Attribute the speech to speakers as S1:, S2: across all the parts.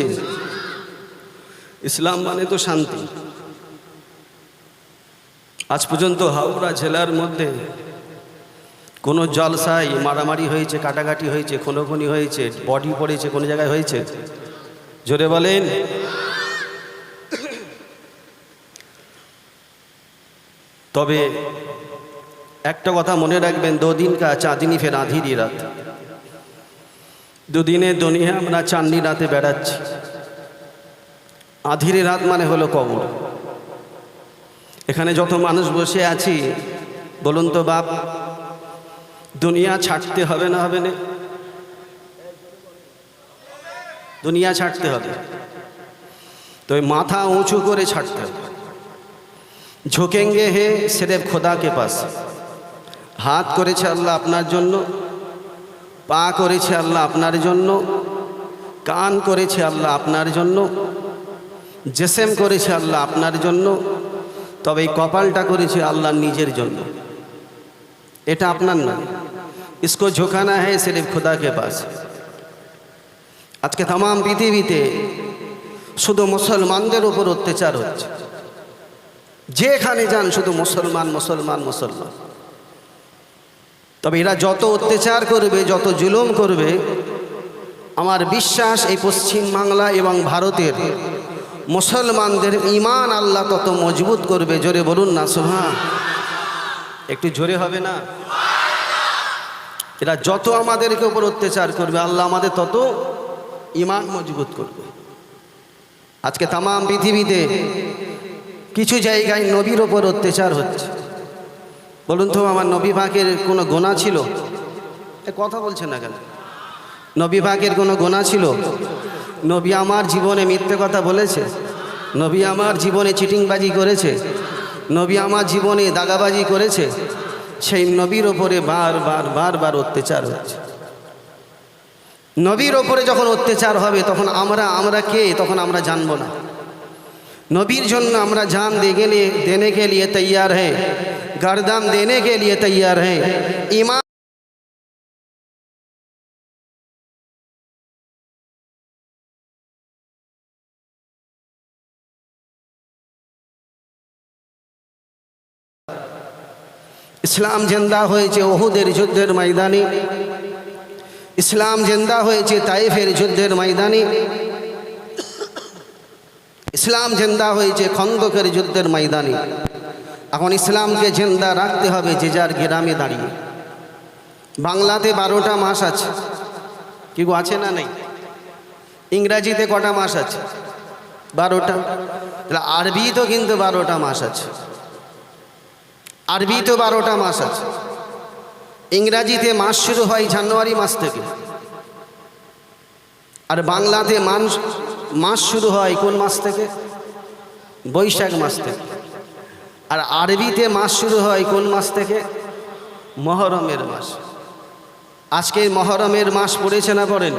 S1: হয়েছে। ইসলাম মানে তো শান্তি। আজ পর্যন্ত হাওড়া জেলার মধ্যে কোনো জলসায় মারামারি হয়েছে, কাটাকাটি হয়েছে, খুনোখুনি হয়েছে, বডি পড়েছে, কোনো জায়গায় হয়েছে? জোরে বলেন। তবে একটা কথা মনে রাখবেন, দুদিন কা চাঁদনি ফের আঁধিরি রাত। দুদিনে দুনিয়া আমরা চাঁদনি রাতে বেড়াচ্ছি। আঁধিরি রাত মানে হলো কবর। এখানে যত মানুষ বসে আছি, বলুন তো বাপ, দুনিয়া ছাড়তে হবে না হবে না? দুনিয়া ছাড়তে হবে, তো মাথা উঁচু করে ছাড়তে হবে। ঝুঁকেঙ্গে হে সির্ফ খোদা কে পাস। হাত করেছে আল্লাহ আপনার জন্য, পা করেছে আল্লাহ আপনার জন্য, কান করেছে আল্লাহ আপনার জন্য, জিসম করেছে আল্লাহ আপনার জন্য, তবে এই কপালটা করেছে আল্লাহ নিজের জন্য। এটা আপনার না, इसको झुकाना है सिर्फ खुदा के पास। আজকে তাম পৃথিবীতে শুধু মুসলমানদের উপর অত্যাচার হচ্ছে। যেখানে যান শুধু মুসলমান মুসলমান মুসলমান। তবে এরা যত অত্যাচার করবে, যত জুলুম করবে, আমার বিশ্বাস এই পশ্চিম বাংলা এবং ভারতের মুসলমানদের ঈমান আল্লাহ তত মজবুত করবে। জোরে বলুন না সুবহান। একটু জোরে হবে না? এরা যত আমাদেরকে উপর অত্যাচার করবে, আল্লাহ আমাদের তত ঈমান মজবুত করবে। আজকে তাম পৃথিবীতে কিছু জায়গায় নবীর ওপর অত্যাচার হচ্ছে। বলুন তো, আমার নবী পাকের কোনো গুনাহ ছিল? কথা বলছেন না কেন? নবী পাকের কোনো গুনাহ ছিল? নবী আমার জীবনে মিথ্যে কথা বলেছে? নবী আমার জীবনে চিটিংবাজি করেছে? নবী আমার জীবনে দাগাবাজি করেছে? সেই নবীর ওপরে বারবার অত্যাচার হচ্ছে। নবীর ওপরে যখন অত্যাচার হবে, তখন আমরা কে, তখন আমরা জানবো না। নবীর জন্য আমরা জান देने के लिए तैयार हैं, गर्दन देने के लिए तैयार हैं। ईमान ইসলাম জিন্দা হয়েছে উহুদের যুদ্ধের ময়দানে, ইসলাম জিন্দা হয়েছে তায়েফের যুদ্ধের ময়দানে, ইসলাম জিন্দা হয়েছে খন্দকের যুদ্ধের ময়দানে। এখন ইসলামকে জিন্দা রাখতে হবে যে যার গ্রামে দাঁড়িয়ে। বাংলাতে 12টা মাস আছে, কি গো আছে না নেই? ইংরাজিতে কটা মাস আছে? 12টা। তাহলে আরবি তো কিন্তু 12টা মাস আছে। আরবি তো 12টা মাস আছে। ইংরাজিতে মাস শুরু হয় জানুয়ারি মাস থেকে, আর বাংলাতে মাস শুরু হয় কোন মাস থেকে? বৈশাখ মাস থেকে। আর আরবিতে মাস শুরু হয় কোন মাস থেকে? মহরমের মাস। আজকে মহরমের মাস পড়েছে না পড়েন?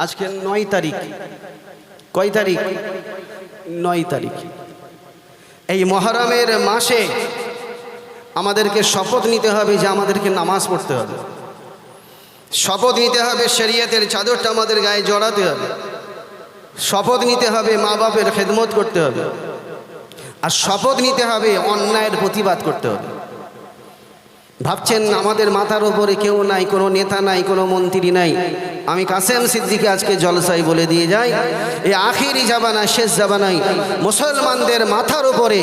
S1: আজকে 9 তারিখ। কয় তারিখ? 9 তারিখ। এই মহরমের মাসে আমাদেরকে শপথ নিতে হবে যে আমাদেরকে নামাজ পড়তে হবে। শপথ নিতে হবে শরীয়তের চাদরটা আমাদের গায়ে জড়াতে হবে। শপথ নিতে হবে মা বাপের খেদমত করতে হবে। আর শপথ নিতে হবে অন্যায়ের প্রতিবাদ করতে হবে। ভাবছেন আমাদের মাথার ওপরে কেউ নাই, কোনো নেতা নাই, কোনো মন্ত্রী নাই। আমি কাসেম সিদ্দিকী আজকে জলসায় বলে দিয়ে যাই, এই আখিরি জামানা, শেষ জামানায় মুসলমানদের মাথার ওপরে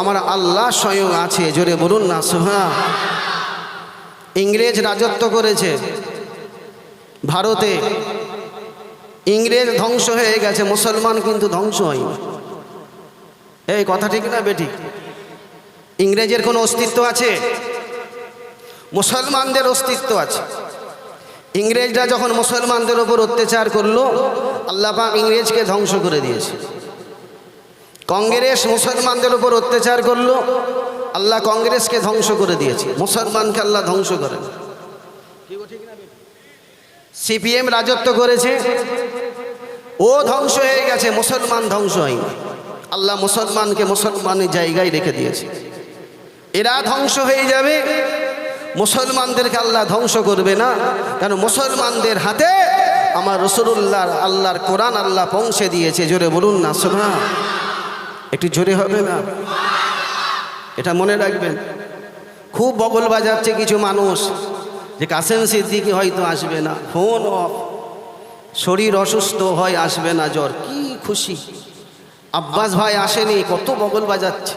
S1: আমার আল্লাহ স্বয়ং আছে। জোরে বলুন না সুবহান। ইংরেজ রাজত্ব করেছে ভারতে, ইংরেজ ধ্বংস হয়ে গেছে, মুসলমান কিন্তু ধ্বংস হয়নি। এই কথা ঠিক না বেঠিক? ইংরেজের কোনো অস্তিত্ব আছে? মুসলমানদের অস্তিত্ব আছে। ইংরেজরা যখন মুসলমানদের উপর অত্যাচার করলো, আল্লাহ পাক ইংরেজকে ধ্বংস করে দিয়েছে। কংগ্রেস মুসলমানদের উপর অত্যাচার করলো, আল্লাহ কংগ্রেসকে ধ্বংস করে দিয়েছে। মুসলমানকে আল্লাহ ধ্বংস করেন। সিপিএম রাজত্ব করেছে, ও ধ্বংস হয়ে গেছে, মুসলমান ধ্বংস হয়নি। আল্লাহ মুসলমানকে মুসলমানের জায়গায় রেখে দিয়েছে। এরা ধ্বংস হয়ে যাবে, মুসলমানদেরকে আল্লাহ ধ্বংস করবে না। কারণ মুসলমানদের হাতে আমার রাসূলুল্লাহ আল্লাহর কোরআন আল্লাহ পৌঁছে দিয়েছে। জোরে বলুন না সুবহান। একটু জোরে হবে না? এটা মনে রাখবেন। খুব বগল বাজাচ্ছে কিছু মানুষ যে কাসেম সিদ্দিকী হয়তো আসবে না, ফোন অফ, শরীর অসুস্থ হয় আসবে না, জ্বর। কি খুশি আব্বাস ভাই আসেনি, কত বগল বাজাচ্ছে,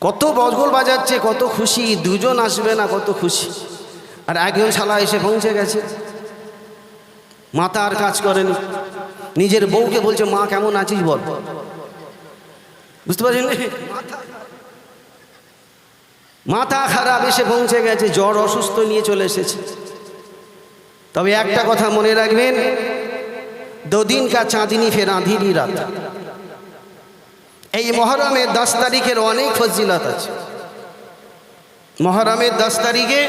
S1: কত বগল বাজাচ্ছে, কত খুশি। দুজন আসবে না, কত খুশি। আর একজন শালা এসে পৌঁছে গেছে, মাথা আর কাজ করেনি, নিজের বউকে বলছে মা কেমন আছিস বল। বুঝতে পারছেন? মাথা খারাপ, এসে পৌঁছে গেছে, জ্বর অসুস্থ নিয়ে চলে এসেছে। তবে একটা কথা মনে রাখবেন, দুদিন কা চাঁদিনী ফের আঁধিরি রাত। এই মহরমের 10 তারিখের অনেক ফজিলত আছে। মহরমের 10 তারিখে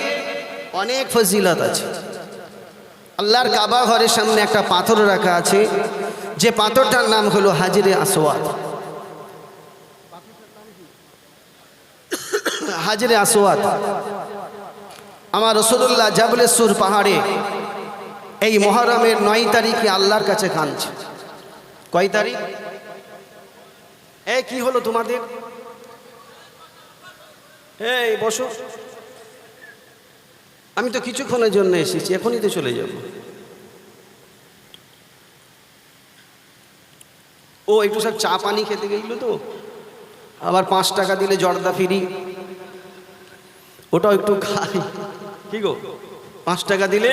S1: অনেক ফজিলত আছে। আল্লাহর কাবা ঘরের সামনে একটা পাথর রাখা আছে, যে পাথরটার নাম হলো হাজরে আসওয়াদ। হাজরে আসওয়াদ আমার রাসূলুল্লাহ জাবলে সুর পাহাড়ে এই মহরমের 9 তারিখে আল্লাহর কাছে কাঁদছে। কয় তারিখ? এই কি হলো তোমাদের? এই বসো, আমি তো কিছুক্ষণের জন্য এসেছি, এখনই তো চলে যাব। ও একটু সব চা পানি খেতে গেছিল তো, আবার 5 টাকা দিলে জর্দা ফ্রি, ওটাও একটু খাই। কি গো, 5 টাকা দিলে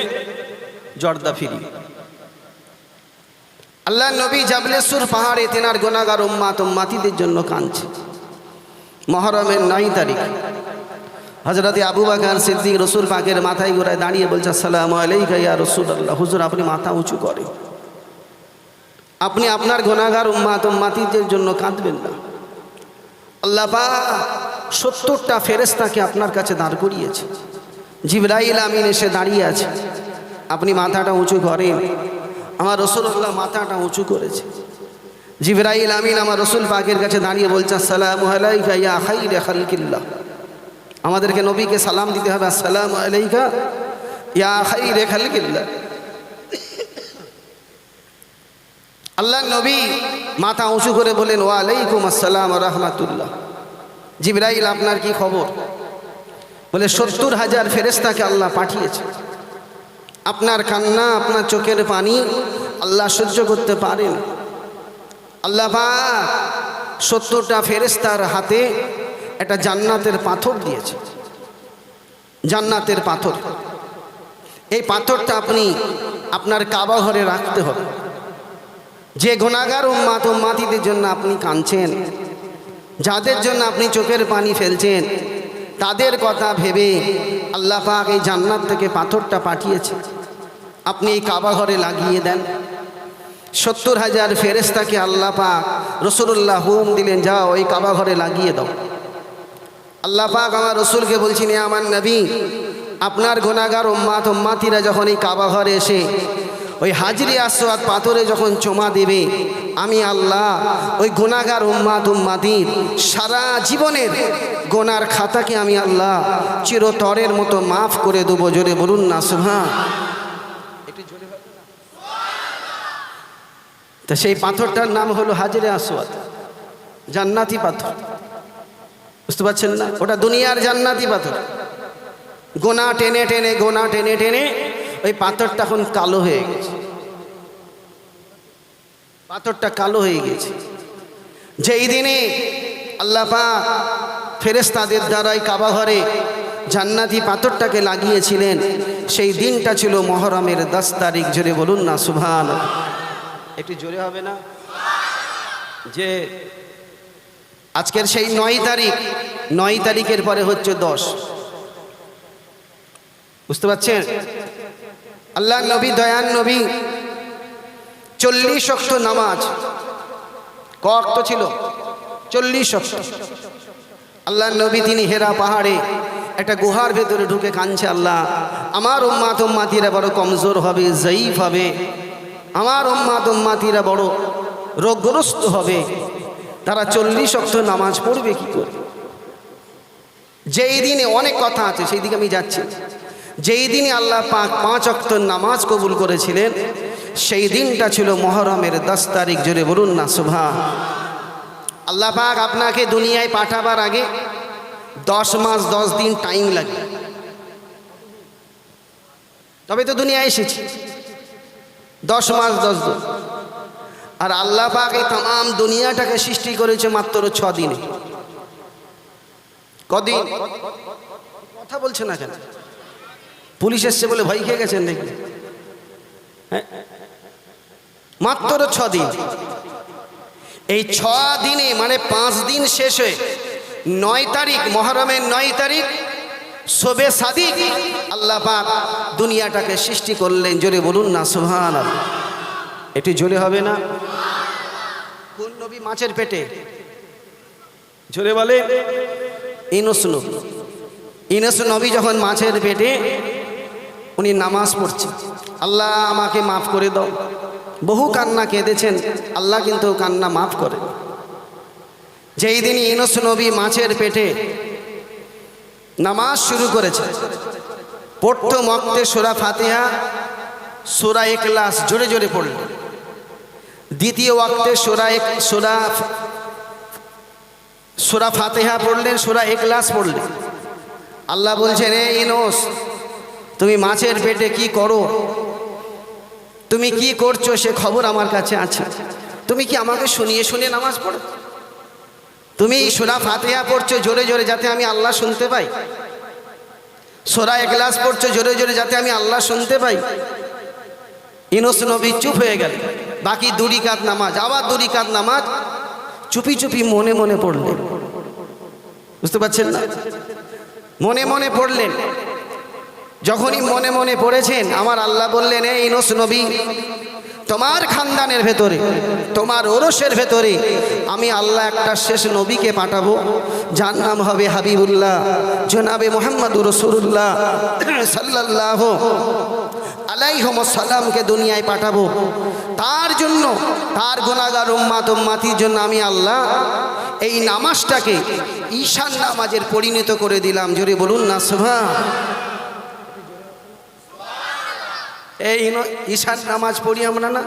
S1: জর্দা ফ্রি। আল্লাহ নবী জাবলেশ্বর পাহাড়ে তেনার গুনাহগার উম্মাত উম্মাতিদের জন্য কাঁদছে। মহরমের 9 তারিখ হযরত আবু বকর সিদ্দিক রাসূল পাকের মাথায় গোড়ায় দাঁড়িয়ে বলছে আসসালামু আলাইকা ইয়া রাসূলুল্লাহ। হুজুর আপনি মাথা উঁচু করেন, আপনি আপনার গুনাহগার উম্মাত উম্মাতিদের জন্য কাঁদবেন না। আল্লাহ পাক 70টা ফেরেশতাকে আপনার কাছে দাঁড় করিয়েছে, জিবরাইল আমিন এসে দাঁড়িয়ে আছে, আপনি মাথাটা উঁচু করেন। আমার রাসূলুল্লাহ মাথাটা উঁচু করেছে। জিবরাইল আমিন আমার রাসূল পাকের কাছে দাঁড়িয়ে বলছে আসসালামু আলাইকা ইয়া খায়রা খালকিল্লাহ। আমাদেরকে নবীকে সালাম দিতে হবে, আসসালামু আলাইকা ইয়া খায়রা খালকিল্লাহ। আল্লাহ নবী মাথা উঁচু করে বলেন ওয়া আলাইকুম আসসালাম ওয়া রাহমাতুল্লাহ। জিবরাইল আপনার কি খবর? বলে 70,000 ফেরেশতাকে আল্লাহ পাঠিয়েছে, আপনার কান্না আপনার চোখের পানি আল্লাহ সহ্য করতে পারেন। আল্লাহ পাক 70টা ফেরেশতার হাতে একটা জান্নাতের পাথর দিয়েছে, জান্নাতের পাথর। এই পাথরটা আপনি আপনার কাবা ঘরে রাখতে হবে। যে গুনাহগার উম্মাত উম্মাতিদের জন্য আপনি কাঁদছেন, যাদের জন্য আপনি চোখের পানি ফেলছেন, তাদের কথা ভেবে আল্লাহ পাক এই জান্নাত থেকে পাথরটা পাঠিয়েছে, আপনি এই কাবা ঘরে লাগিয়ে দেন। 70,000 ফেরেশতাকে আল্লাহ পাক রাসূলুল্লাহ হুকুম দিলেন যাও এই কাবা ঘরে লাগিয়ে দাও। আল্লাহ পাক আমার রাসূলকে বলছেন এ আমার নবী, আপনার গুনাহগার উম্মাত উম্মাতিরা যখন এই কাবা ঘরে এসে ওই হাজরে আসওয়াদ পাথরে যখন চুমা দেবে, আমি আল্লাহ ওই গুনাহগার উম্মাত উম্মাতির সারা জীবনের গুনার খাতাকে আমি আল্লাহ চিরতরের মতো মাফ করে দেবো। জোরে বলুন না সুবহান। তা সেই পাথরটার নাম হলো হাজরে আসওয়াদ, জান্নাতি পাথর। বুঝতে পারছেন না? ওটা দুনিয়ার জান্নাতি পাথর। গোনা টেনে টেনে গোনা টেনে টেনে ওই পাথরটা এখন কালো হয়ে গেছে, পাথরটা কালো হয়ে গেছে। যেই দিনে আল্লাহ পাক ফেরেশতাদের দ্বারাই কাবা ঘরে জান্নাতি পাথরটাকে লাগিয়েছিলেন, সেই দিনটা ছিল মহরমের 10 তারিখ। জোরে বলুন না সুবহান। একটু জোরে হবে না? যে আজকের সেই 9 তারিখ, 9 তারিখের পরে হচ্ছে 10। বুঝতে পারছেন? আল্লাহ নবী দয়ান নবী 40 ওয়াক্ত নামাজ, ক ওয়াক্ত ছিল? 40 ওয়াক্ত। আল্লাহ নবী তিনি হেরা পাহাড়ে একটা গুহার ভেতরে ঢুকে কাঁদছে, আল্লাহ আমার উম্মাত উম্মাতিরা বড় কমজোর হবে, জয়ীফ হবে, আমার উম্মাত উম্মাতিরা বড় রোগগ্রস্ত হবে, তারা 40 ওয়াক্ত নামাজ পড়বে কি করে? যেই দিনে অনেক কথা আছে, সেই দিকে আমি যাচ্ছি। যেই দিনে আল্লাহ পাক 5 ওয়াক্ত নামাজ কবুল করেছিলেন সেই দিনটা ছিল মুহররমের 10 তারিখ। জোরে বলুন না সুবহান। আল্লাহ পাক আপনাকে দুনিয়ায় পাঠাবার আগে 10 মাস 10 দিন টাইম লাগে, তবে তো দুনিয়ায় এসেছি। 10 মাস 10 দিন। আর আল্লাহ পাক এই तमाम দুনিয়াটাকে সৃষ্টি করেছে মাত্র 6 দিনে। কদিন? কথা বলছে না কেন? পুলিশ এসছে বলে ভয় খেয়ে গেছেন নাকি? হ্যাঁ, মাত্র 6 দিন। এই 6 দিনে মানে 5 দিন শেষ হয়ে 9 তারিখ, মুহররমের 9 তারিখ শবে সাদিক আল্লাহ পাক দুনিয়াটাকে সৃষ্টি করলেন। জোরে বলুন না সুবহানাল্লাহ। এটি জোরে হবে না? কোন নবী মাছের পেটে? জোরে বলে। ইউনূস নবী। ইউনূস নবী যখন মাছের পেটে উনি নামাজ পড়ছেন, আল্লাহ আমাকে মাফ করে দাও। বহু কান্না কেঁদেছেন, আল্লাহ কিন্তু কান্না মাফ করে। যেই দিন ইউনূস নবী মাছের পেটে নামাজ শুরু করেছে, প্রথম ওয়াক্তে সূরা ফাতিহা, সূরা ইখলাস জোরে জোরে পড়লেন। দ্বিতীয় ওয়াক্তে সূরা ফাতিহা পড়লেন, সূরা ইখলাস পড়লেন। আল্লাহ বলছেন, হে ইউনূস, তুমি মাছের পেটে কি করো? তুমি কি করছো সে খবর আমার কাছে আছে। তুমি কি আমাকে শুনিয়ে শুনিয়ে নামাজ পড়ো? তুমি সূরা ফাতিহা পড়ছো জোরে জোরে যাতে আমি আল্লাহ শুনতে পাই, সূরা ইখলাস পড়ছো জোরে জোরে যাতে আমি আল্লাহ শুনতে পাই। ইউনূস নবী চুপ হয়ে গেল। বাকি 2 রাকাত নামাজ, আবার 2 রাকাত নামাজ চুপি চুপি মনে মনে পড়লেন। বুঝতে পারছেন না? মনে মনে পড়লেন। যখনই মনে মনে পড়েছেন আমার আল্লাহ বললেন, হে ইউনূস নবী, তোমার খানদানের ভেতরে, তোমার ওরসের ভেতরে আমি আল্লাহ একটা শেষ নবীকে পাঠাবো, যার নাম হবে হাবিবুল্লাহ, জনাবে মুহাম্মদুর রাসূলুল্লাহ সাল্লাল্লাহু আলাইহি ওয়াসাল্লামকে দুনিয়ায় পাঠাবো। তার জন্য, তার গুনাহগার উম্মতির জন্য আমি আল্লাহ এই নামাজটাকে ঈশান নামাজের পরিণত করে দিলাম। জোরে বলুন না সুবহান। এই ঈশান নামাজ পড়ি আমরা না?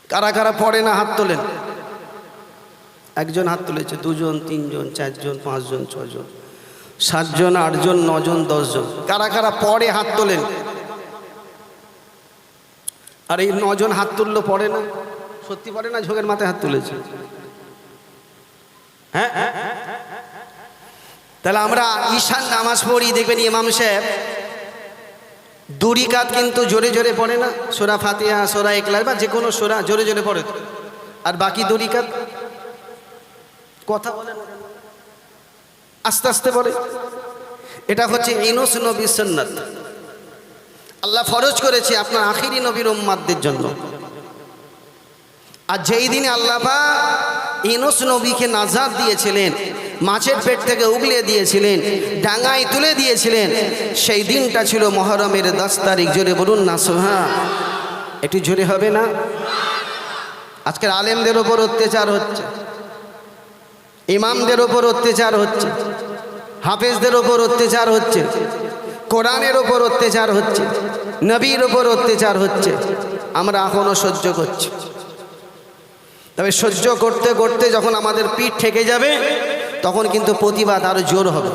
S1: কারা কারা পড়ে না হাত তোলেন। একজন হাত তুলেছে, 2 জন 3 জন 4 জন 5 জন 6 জন 7 জন 8 জন 9 জন 10 জন। কারা কারা পড়ে হাত তোলেন। আর এই 9 জন হাত তুললো পড়ে না? সত্যি পড়ে না? ঝোঁকের মাথায় হাত তুলেছে। হ্যাঁ, তাহলে আমরা ঈশান নামাজ পড়ি, দেখবেন ইমাম সাহেব 2 রাকাত কিন্তু জোরে জোরে পড়ে না? সূরা ফাতিহা, সূরা ইখলাস বা যে কোনো সূরা জোরে জোরে পড়ে। আর বাকি 2 রাকাত কথা বলেন আস্তে আস্তে পড়ে। এটা হচ্ছে ইউনূস নবীর সুন্নাত। আল্লাহ ফরজ করেছে আপনার আখিরি নবীর উম্মতদের জন্য। আর যেই দিনে আল্লাহ পাক ইউনূস নবীকে নাজাত দিয়েছিলেন, মাছের পেট থেকে উগলে দিয়েছিলেন, ডাঙায় তুলে দিয়েছিলেন, সেই দিনটা ছিল মুহররমের 10 তারিখ। জোরে বলুন না সুবহান। একটু জোরে হবে না? আজকের আলেমদের ওপর অত্যাচার হচ্ছে, ইমামদের ওপর অত্যাচার হচ্ছে, হাফেজদের ওপর অত্যাচার হচ্ছে, কোরআনের ওপর অত্যাচার হচ্ছে, নবীর ওপর অত্যাচার হচ্ছে। আমরা এখনো সহ্য করছি। তবে সহ্য করতে করতে যখন আমাদের পিঠ ঠেকে যাবে তখন কিন্তু প্রতিবাদ আরো জোর হবে।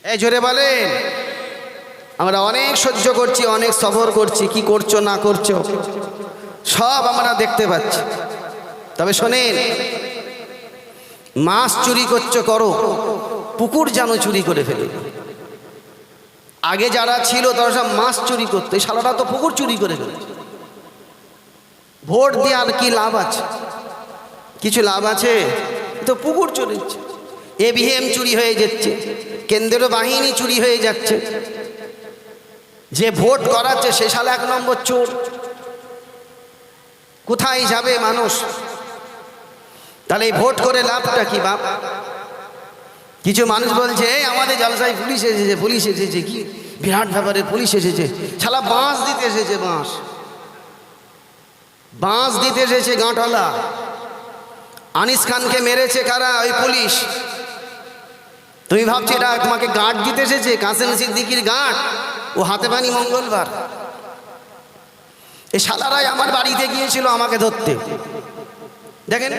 S1: এই জোরে বলেন। আমরা অনেক সহ্য করছি, অনেক সবর করছি, কি করছো না করছো সব আমরা দেখতে পাচ্ছি। তবে শোনেন, মাছ চুরি করছো করো, পুকুর যেন চুরি করে ফেলে। আগে যারা ছিল তারা সব মাছ চুরি করতো, এই শালারা তো পুকুর চুরি করে ফেলে। ভোট দিয়ে আর কি লাভ আছে? কিছু লাভ আছে? তো পুকুর চুরি হচ্ছে, এভিএম চুরি হয়ে যাচ্ছে, কেন্দ্রীয় বাহিনী চুরি হয়ে যাচ্ছে। যে ভোট করাচ্ছে সে শালা 1 নম্বর চোর। কোথায় যাবে মানুষ? তাহলে এই ভোট করে লাভটা কি বাপ? কিছু মানুষ বলছে আমাদের জলসায় পুলিশ এসেছে, পুলিশ এসেছে, কি বিরাট ব্যাপারে পুলিশ এসেছে। শালা বাঁশ দিতে এসেছে, বাঁশ দিতে এসেছে গাঁটলা। আনিস খানকে মেরেছে কারা? ওই পুলিশ। তুমি ভাবছো এটা তোমাকে গাঁট দিতে এসেছে, কাসেম সিদ্দিকির গাঁট, ও হাতে পানি মঙ্গলবার। এই শালারাই আমার বাড়িতে গিয়েছিল আমাকে ধরতে। দেখেন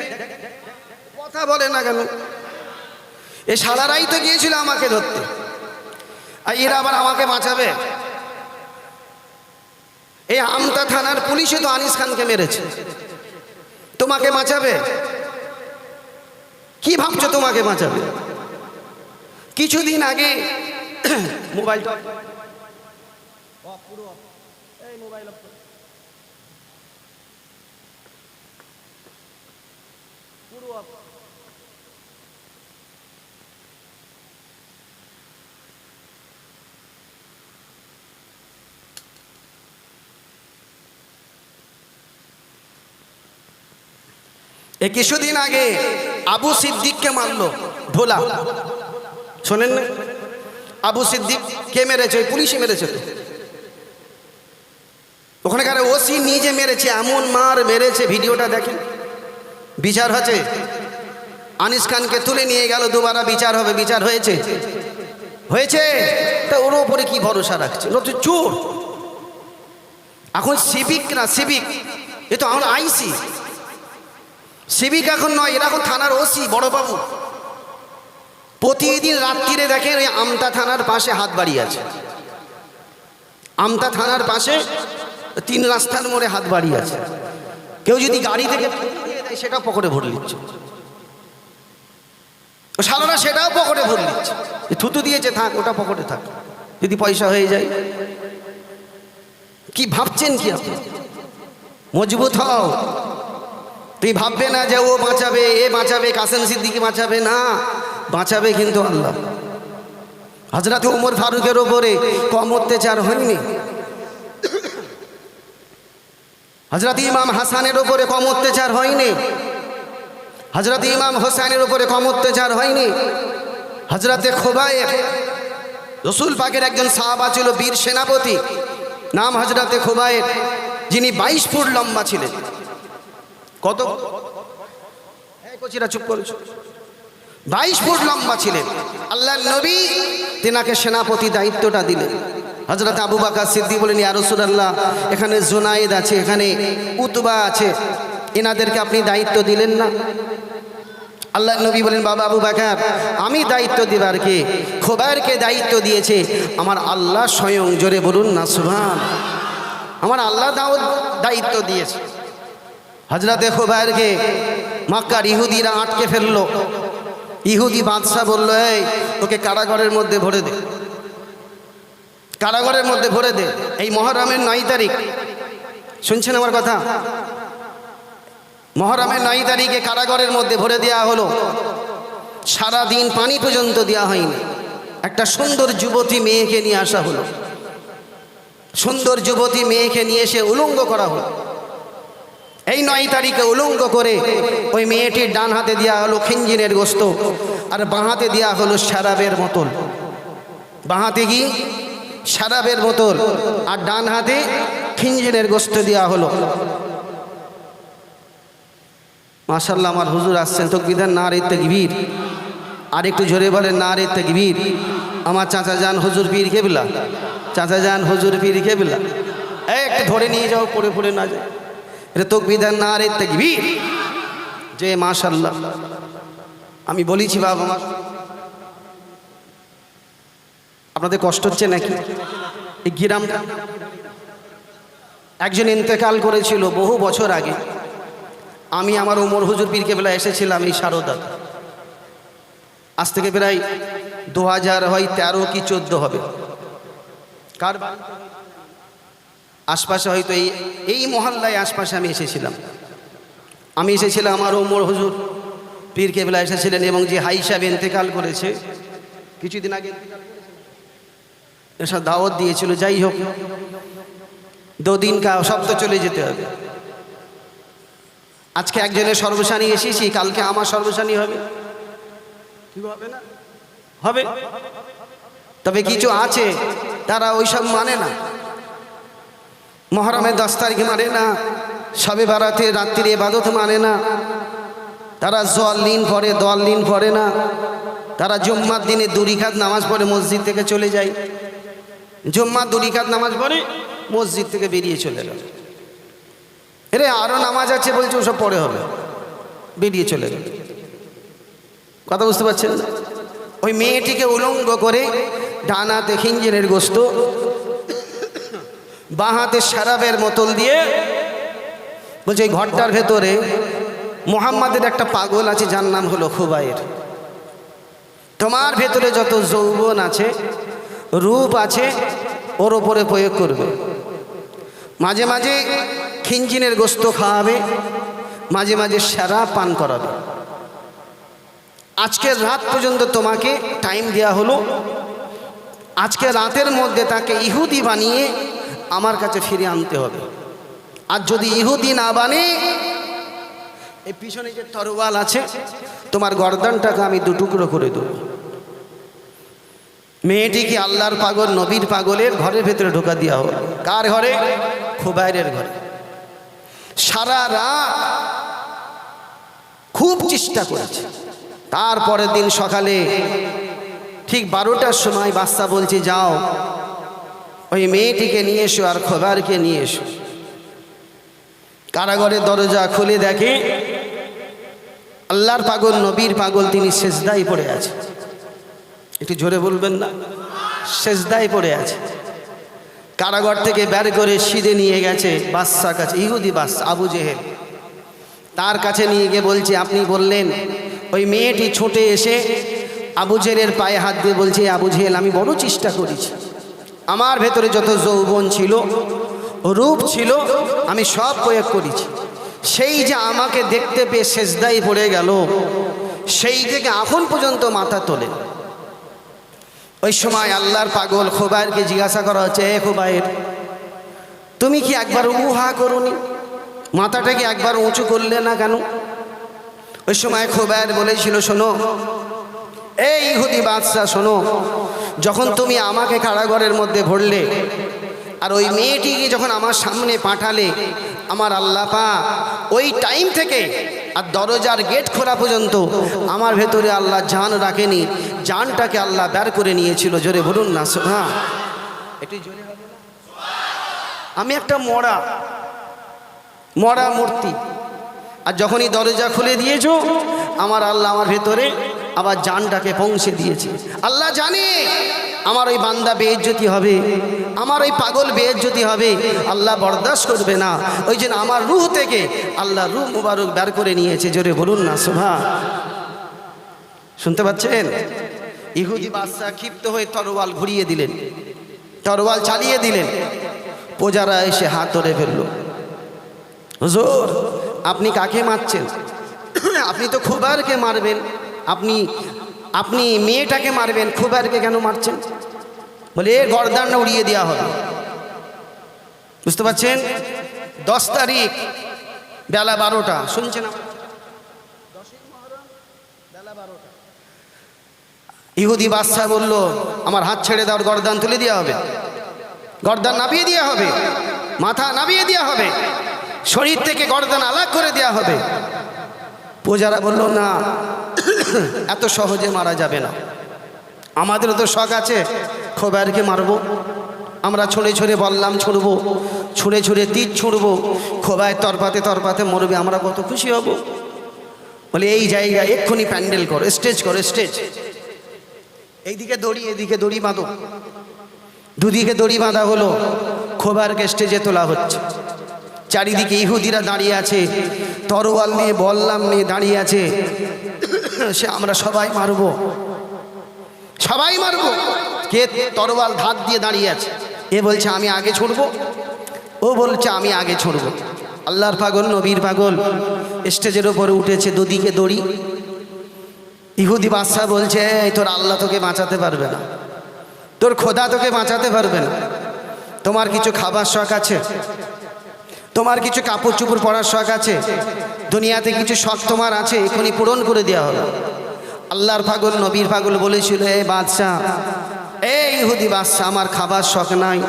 S1: কথা বলে না কেন, এই শালারাই তো গিয়েছিল আমাকে ধরতে, আর এরা আবার আমাকে বাঁচাবে। এই আমতা থানার পুলিশে তো আনিস খানকে মেরেছে, তোমাকে বাঁচাবে? কি ভাবছো তোমাকে বাঁচাবে? কিছুদিন আগে মোবাইলটা কিছুদিন আগে আবু সিদ্দিককে মারলো ভোলা, শোনেন না? আবু সিদ্দিক কে মেরেছে? পুলিশে মেরেছে তো। ওখানকার ওসি নিজে মেরেছে, এমন মার মেরেছে, ভিডিওটা দেখেন। বিচার হচ্ছে, আনিস খানকে তুলে নিয়ে গেল, দুবারা বিচার হবে। বিচার হয়েছে? হয়েছে। তা ওর ওপরে কি ভরসা রাখছে? ও তো চোর। এখন সিভিক না, সিভিক এ তো এখন আইসি, সিভিক এখন নয়, এরা এখন থানার ওসি বড়বাবু। প্রতিদিন রাত্রিরে দেখেন ওই আমতা থানার পাশে হাত বাড়ি আছে, আমতা থানার পাশে 3 রাস্তার মোড়ে হাত বাড়ি আছে। কেউ যদি গাড়ি থেকে দিয়ে দেয় সেটাও পকেটে ভরে নিচ্ছে, সারারা সেটাও পকেটে ভরে নিচ্ছে। থুতু দিয়েছে, থাক, ওটা পকেটে থাক, যদি পয়সা হয়ে যায়। কি ভাবছেন কি আপনি? মজবুত হও। তুই ভাববে না যে ও বাঁচাবে, এ বাঁচাবে, কাসেম সিদ্দিকী বাঁচাবে না, বাঁচাবে কিন্তু আল্লাহ। হযরত ওমর ফারুকের ওপরে কম অত্যাচার হয়নি, হযরত ইমাম হাসানের ওপরে কম অত্যাচার হয়নি, হযরত ইমাম হোসেনের ওপরে কম অত্যাচার হয়নি। হযরত খুবাইব, রাসূল পাকের একজন সাহাবা ছিল, বীর সেনাপতি, নাম হযরত খুবাইব, যিনি 22 ফুট লম্বা ছিলেন। কত? চুপ করেছ। 22 ফুট লম্বা ছিলেন। আল্লাহর নবী তিনাকে সেনাপতি দায়িত্বটা দিলেন। হযরত আবু বকর সিদ্দিক বলেন, ইয়া রাসূলুল্লাহ, এখানে জুনায়েদ আছে, এখানে উতবা আছে, এনাদেরকে আপনি দায়িত্ব দিলেন না? আল্লাহর নবী বলেন, বাবা আবু বকর, আমি দায়িত্ব দিবার কে? খুবাইবকে দায়িত্ব দিয়েছে আমার আল্লাহ স্বয়ং। জোরে বলুন না সুবহান। আমার আল্লাহ দায়িত্ব দিয়েছে। হযরত খুবাইবকে মক্কার ইহুদিরা আটকে ফেললো। ইহুদি বাদশা বলল, এই ওকে কারাগারের মধ্যে ভরে দে, কারাগারের মধ্যে ভরে দে। এই মুহররমের 9 তারিখ, শুনছেন আমার কথা? মুহররমের 9 তারিখে কারাগারের মধ্যে ভরে দেওয়া হলো। সারা দিন পানি পর্যন্ত দেওয়া হয়নি। একটা সুন্দর যুবতী মেয়েকে নিয়ে আসা হলো, সুন্দর যুবতী মেয়েকে নিয়ে এসে উলঙ্গ করা হলো। এই 9 তারিখে উলঙ্গ করে ওই মেয়েটির ডান হাতে দেওয়া হলো খিঞ্জিরের গোস্ত, আর বাঁ হাতে দেওয়া হলো শরাবের বোতল। বাঁ হাতে কি? শরাবের বোতল, আর ডান হাতে খিঞ্জিরের গোস্ত দেওয়া হলো। মাশাআল্লাহ, আমার হুজুর আসছেন, তাকবীর, নারে তাকবীর। আর একটু জোরে বলেন নারে তাকবীর। আমার চাচা যান হুজুর পীর কেবলা, চাচা যান হুজুর পীর কেবলা। একটু ধরে নিয়ে যাও, পড়ে পড়ে না যায়। এটা তাকবীর, নারে তাকবীর। যে মাশাআল্লাহ, আমি বলেছি বাবা, আপনাদের কষ্ট হচ্ছে নাকি? এই গ্রাম একজন ইন্তেকাল করেছিল বহু বছর আগে। আমি আমার ওমর হুজুর পীর কেবলা এসেছিলাম এই সারদা। আজ থেকে প্রায় 2013 কি 14 হবে। কার আশপাশে হয়তো এই মহল্লায় আশপাশে আমি এসেছিলাম। আমি এসেছিলাম, আমার ওমর হুজুর পীর কেবলা এসেছিলেন, এবং যে হাই সাহেব ইন্তেকাল করেছে কিছুদিন আগে, এসব দাওয়াত দিয়েছিল। যাই হোক, 2 দিন সব তো চলে যেতে হবে। আজকে একজনের সর্বসানী এসেছি, কালকে আমার সর্বসানী হবে, কি হবে না? হবে। তবে কিছু আছে তারা ওইসব মানে না। মুহররমের 10 তারিখ মানে না, শবে বারাতে রাত্রির ইবাদত মানে না, তারা জোয়াল্লিন পড়ে, দোয়াল্লিন পড়ে না। তারা জুম্মার দিনে 2 রাকাত নামাজ পড়ে মসজিদ থেকে চলে যায়। জুম্মার 2 রাকাত নামাজ পড়ে মসজিদ থেকে বেরিয়ে চলে গেল। এরে আরও নামাজ আছে বলছে, ওসব পরে হবে, বেরিয়ে চলে গেল। কথা বুঝতে পারছেন না? ওই মেয়েটিকে উলঙ্গ করে ডান হাতে খিঞ্জিরের গোস্ত, বাঁ হাতে শরাবের বোতল দিয়ে বলছে এই ঘরটার ভেতরে মুহাম্মাদের একটা পাগল আছে যার নাম হলো খুবাইর। তোমার ভেতরে যত যৌবন আছে, রূপ আছে, ওর ওপরে প্রয়োগ করবে। মাঝে মাঝে খিঞ্জিনের গোস্ত খাওয়াবে, মাঝে মাঝে শরাব পান করাবে। আজকের রাত পর্যন্ত তোমাকে টাইম দেওয়া হলো, আজকে রাতের মধ্যে তাকে ইহুদি বানিয়ে আমার কাছে ফিরে আনতে হবে। আর যদি ইহুদি না বানে, এই পিছনে যে তরোয়াল আছে তোমার গর্দানটাকে আমি 2 টুকরো করে দেব। মেয়েটিকে আল্লাহর পাগল নবীর পাগলের ঘরের ভেতরে ঢোকা দেওয়া হলো। কার ঘরে? খুবাইরের ঘরে। সারা রাত খুব চেষ্টা করেছে। তারপরের দিন সকালে ঠিক 12টার সময় বাদশা বলছে যাও ওই মেয়েটিকে নিয়ে এসো আর খুবাইরকে নিয়ে এসো। কারাগারের দরজা খুলে দেখে আল্লাহর পাগল নবীর পাগল তিনি সেজদায় পড়ে আছে। একটু জোরে বলবেন না? সেজদায় পড়ে আছে। কারাগার থেকে বের করে সিধে নিয়ে গেছে বাদশার কাছে, ইহুদি বাদশা আবু জেহেল। তার কাছে নিয়ে গিয়ে বলছে আপনি বললেন। ওই মেয়েটি ছুটে এসে আবু জেহেলের পায়ে হাত দিয়ে বলছে আবু জেহেল আমি বড় চেষ্টা করেছি, আমার ভেতরে যত যৌবন ছিল, রূপ ছিল, আমি সব প্রয়োগ করেছি। সেই যে আমাকে দেখতে পেয়ে সেজদায় পড়ে গেল, সেই থেকে এখন পর্যন্ত মাথা তোলে। ওই সময় আল্লাহর পাগল খুবাইরকে জিজ্ঞাসা করা হচ্ছে, এ খুবাইর তুমি কি একবার উহা করুনি? মাথাটাকে একবার উঁচু করলে না কেন? ওই সময় খুবাইর বলেছিল শোনো এই ইহুদি বাদশা, শোনো, যখন তুমি আমাকে কারাগারের মধ্যে ভরলে আর ওই মেয়েটিকে যখন আমার সামনে পাঠালে, আমার আল্লাহ পাক ওই টাইম থেকে আর দরজার গেট খোলা পর্যন্ত আমার ভেতরে আল্লাহ জান রাখেনি, জানটাকে আল্লাহ বের করে নিয়েছিল। জোরে বলুন না সুবহান। একটু জোরে হবে না? আমি একটা মরা মূর্তি, আর যখনই দরজা খুলে দিয়েছো আমার আল্লাহ আমার ভেতরে আবার জানটাকে পৌঁছে দিয়েছে। আল্লাহ জানে আমার ওই বান্দা বেইজ্জতি হবে, আমার ওই পাগল বেইজ্জতি হবে, আল্লাহ বরদাস্ত করবে না। ওই জন্য আমার রূহ থেকে আল্লাহ রূহ মুবারক বের করে নিয়েছে। জোরে বলুন না সুবহান। শুনতে পাচ্ছেন? ইহুদি বাদশা ক্ষিপ্ত হয়ে তরোয়াল ঘুরিয়ে দিলেন, তরোয়াল চালিয়ে দিলেন। প্রজারা এসে হাত ধরে ফেলল, হুজুর আপনি কাকে মারছেন? আপনি তো খুবাইরকে মারবেন, আপনি মেয়েটাকে মারবেন, খুবাইরকে কেন মারছেন? বলে এ গর্দান উড়িয়ে দেওয়া হবে। বুঝতে পারছেন? 10 তারিখ বেলা 12টা, শুনছেন? 10ই মুহররম বেলা 12টা। ইহুদি বাদশা বলল আমার হাত ছেড়ে দাও, গর্দান তুলে দেওয়া হবে, গর্দান নামিয়ে দেওয়া হবে, মাথা নামিয়ে দেওয়া হবে, শরীর থেকে গর্দান আলাদা করে দেওয়া হবে। প্রজারা বলল না, এত সহজে মারা যাবে না, আমাদেরও তো শখ আছে খুবাইরকে মারবো, আমরা ছুঁড়ে ছুঁড়ে বললাম ছুঁড়বো, ছুঁড়ে ছুঁড়ে তীর ছুঁড়বো, খুবাইর তরপাতে তরপাতে মরবে, আমরা কত খুশি হব। বলে এই জায়গায় এক্ষুনি প্যান্ডেল করো, স্টেজ করো, স্টেজ। এইদিকে দড়ি, এদিকে দড়ি বাঁধো। দুদিকে দড়ি বাঁধা হলো, খুবাইরকে স্টেজে তোলা হচ্ছে। চারিদিকে ইহুদিরা দাঁড়িয়ে আছে, তরোয়াল নিয়ে বললাম নিয়ে দাঁড়িয়ে আছে। সে আমরা সবাই মারবো, সবাই মারবো। কে তরোয়াল ধার দিয়ে দাঁড়িয়ে আছে, এ বলছে আমি আগে ছুড়বো, ও বলছে আমি আগে ছুড়বো। আল্লাহর পাগল নবীর পাগল স্টেজের উপরে উঠেছে, দুদিকে দড়ি। ইহুদি বাদশা বলছে এই তোর আল্লাহ তোকে বাঁচাতে পারবে না, তোর খোদা তোকে বাঁচাতে পারবে না। তোমার কিছু খাবার শখ আছে, তোমার কিছু কাপড় চোপড় পরার শখ আছে, দুনিয়াতে কিছু শখ তোমার আছে, এখনই পূরণ করে দেওয়া হবে। আল্লাহর পাগল নবীর পাগল বলেছিল এ বাদশা, এই ইহুদি বাদশা, আমার খাবার শখ নাই,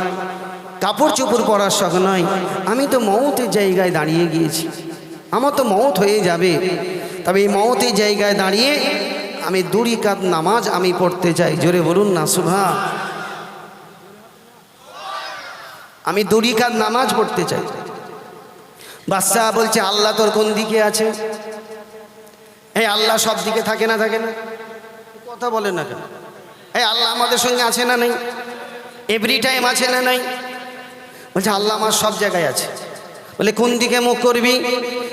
S1: কাপড় চোপড় পরার শখ নাই, আমি তো মৌতের জায়গায় দাঁড়িয়ে গিয়েছি, আমার তো মৌত হয়ে যাবে। তবে এই মৌতের জায়গায় দাঁড়িয়ে আমি 2 রাকাত নামাজ আমি পড়তে চাই, জোরে বলুন না সুবহান। আমি 2 রাকাত নামাজ পড়তে চাই। বাদশা বলছে আল্লাহ তোর কোন দিকে আছে? এই আল্লাহ সব দিকে থাকে না, থাকে না? কথা বলেন না কেন? এই আল্লাহ আমাদের সঙ্গে আছে না নেই? এভরি টাইম আছে না নাই? বলছে আল্লাহ আমার সব জায়গায় আছে। বলে কোন দিকে মুখ করবি?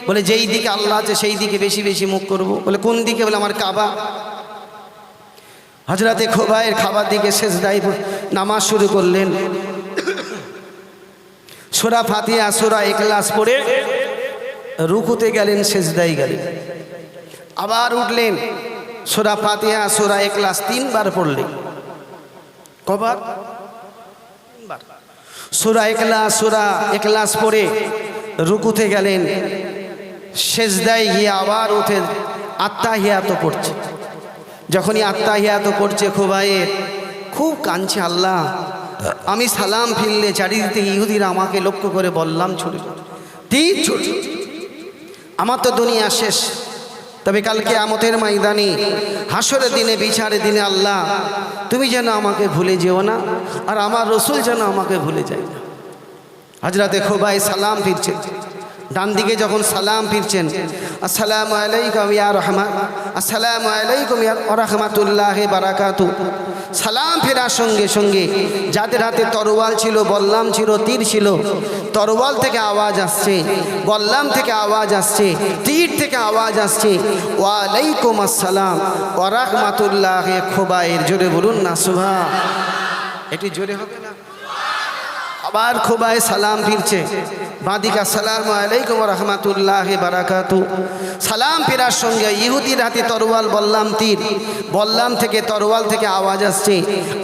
S1: বলে যেই দিকে আল্লাহ আছে সেই দিকে বেশি বেশি মুখ করব। বলে কোন দিকে? বলে আমার কাবা। হযরতে খোবাইয়ের খাবার দিকে সেজদায় নামাজ শুরু করলেন। সূরা ফাতিহা সূরা ইখলাস পড়ে রুকুতে গেলেন, সেজদায় গেলেন, আবার উঠলেন, সূরা ফাতিহা সূরা ইখলাস 3 বার পড়লেন। কবার? 3 বার। সূরা ইখলাস পড়ে রুকুতে গেলেন, সেজদায় গিয়ে আবার উঠে আত্তাহিয়াত পড়ছে। যখনই আত্তাহিয়াত পড়ছে খোবাইয়ের খুব কাঁদছে, আল্লাহ আমি সালাম ফিরলে চারিদিকে ইহুদিরা আমাকে লক্ষ্য করে বললাম ছুটে তীর ছুটে, আমার তো দুনিয়া শেষ। তবে কালকে কিয়ামতের ময়দানে হাসরের দিনে বিচারের দিনে আল্লাহ তুমি যেন আমাকে ভুলে যেও না, আর আমার রসুল যেন আমাকে ভুলে যায় না। হযরতে খোবাই সালাম ফিরছেন, ডান দিকে যখন সালাম ফিরছেন, আসসালামু আলাইকুম ইয়া রাহমান, আসসালামু আলাইকুম ইয়া রাহমাতুল্লাহি বারাকাতু। সালাম ফেরার সঙ্গে সঙ্গে যাদের হাতে তরোয়াল ছিল, বল্লাম ছিল, তীর ছিল, তরোয়াল থেকে আওয়াজ আসছে, বল্লাম থেকে আওয়াজ আসছে, তীর থেকে আওয়াজ আসছে, ওয়া আলাইকুম আসসালাম ওয়া রাহমাতুল্লাহি। খোবাইয়ের জোরে বলুন না সুবহান। এটি জোরে হবে না? আবার খোবাই সালাম ফিরছে, বাদিকা আসসালামু আলাইকুম ওয়া রাহমাতুল্লাহি বারাকাতু। সালাম ফেরার সঙ্গে ইহুদির হাতে তরোয়াল, বল্লাম তীর, বল্লাম থেকে তরোয়াল থেকে আওয়াজ আসছে,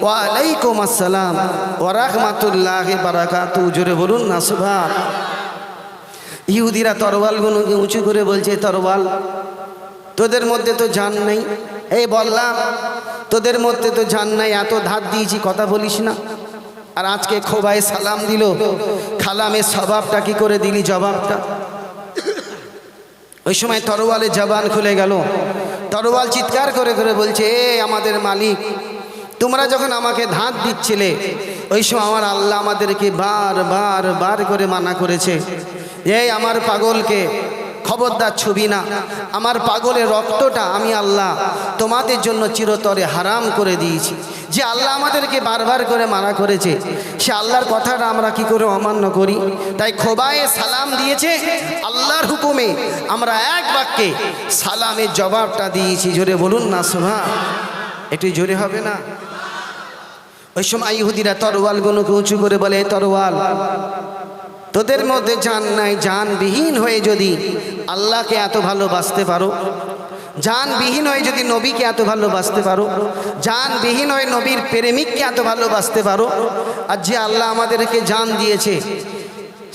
S1: ওয়া আলাইকুম আসসালাম ওয়া রাহমাতুল্লাহি বারাকাতু। জোরে বলুন না সুবহান। ইহুদিরা তরোয়ালগুলোকে উঁচু করে বলছে, তরোয়াল তোদের মধ্যে তো জান নেই। এই বললাম তোদের মধ্যে তো জান নাই, এত ধার দিয়েছি কথা বলিস না। আর আজকে খোবাই সালাম দিল, খালামের স্বভাবটা কি করে দিলি জবাবটা? ওই সময় তরোয়ালের জবান খুলে গেল। তরোয়াল চিৎকার করে করে বলছে, এ আমাদের মালিক, তোমরা যখন আমাকে ধার দিচ্ছিলে ওই সময় আমার আল্লাহ আমাদেরকে বার বার বার করে মানা করেছে, এই আমার পাগলকে খবরদার ছুবি না। আমার পাগলের রক্তটা আমি আল্লাহ তোমাদের জন্য চিরতরে হারাম করে দিয়েছি। যে আল্লাহ আমাদেরকে বারবার করে মানা করেছে, সে আল্লাহর কথাটা আমরা কি করে অমান্য করি? তাই খোবায়ে সালাম দিয়েছে আল্লাহর হুকুমে, আমরা এক বাক্যে সালামের জবাবটা দিয়েছি। জোরে বলুন না সুবহান। একটু জোরে হবে না? ওই সময় ইহুদিরা তরোয়ালগুলোকে উঁচু করে বলে, তরোয়াল তোদের মধ্যে জান নাই, জানবিহীন হয়ে যদি আল্লাহকে এত ভালোবাসতে পারো, জানবিহীন হয়ে যদি নবীকে এত ভালোবাসতে পারো, জানবিহীন হয়ে নবীর প্রেমিককে এত ভালোবাসতে পারো, আর যে আল্লাহ আমাদেরকে জান দিয়েছে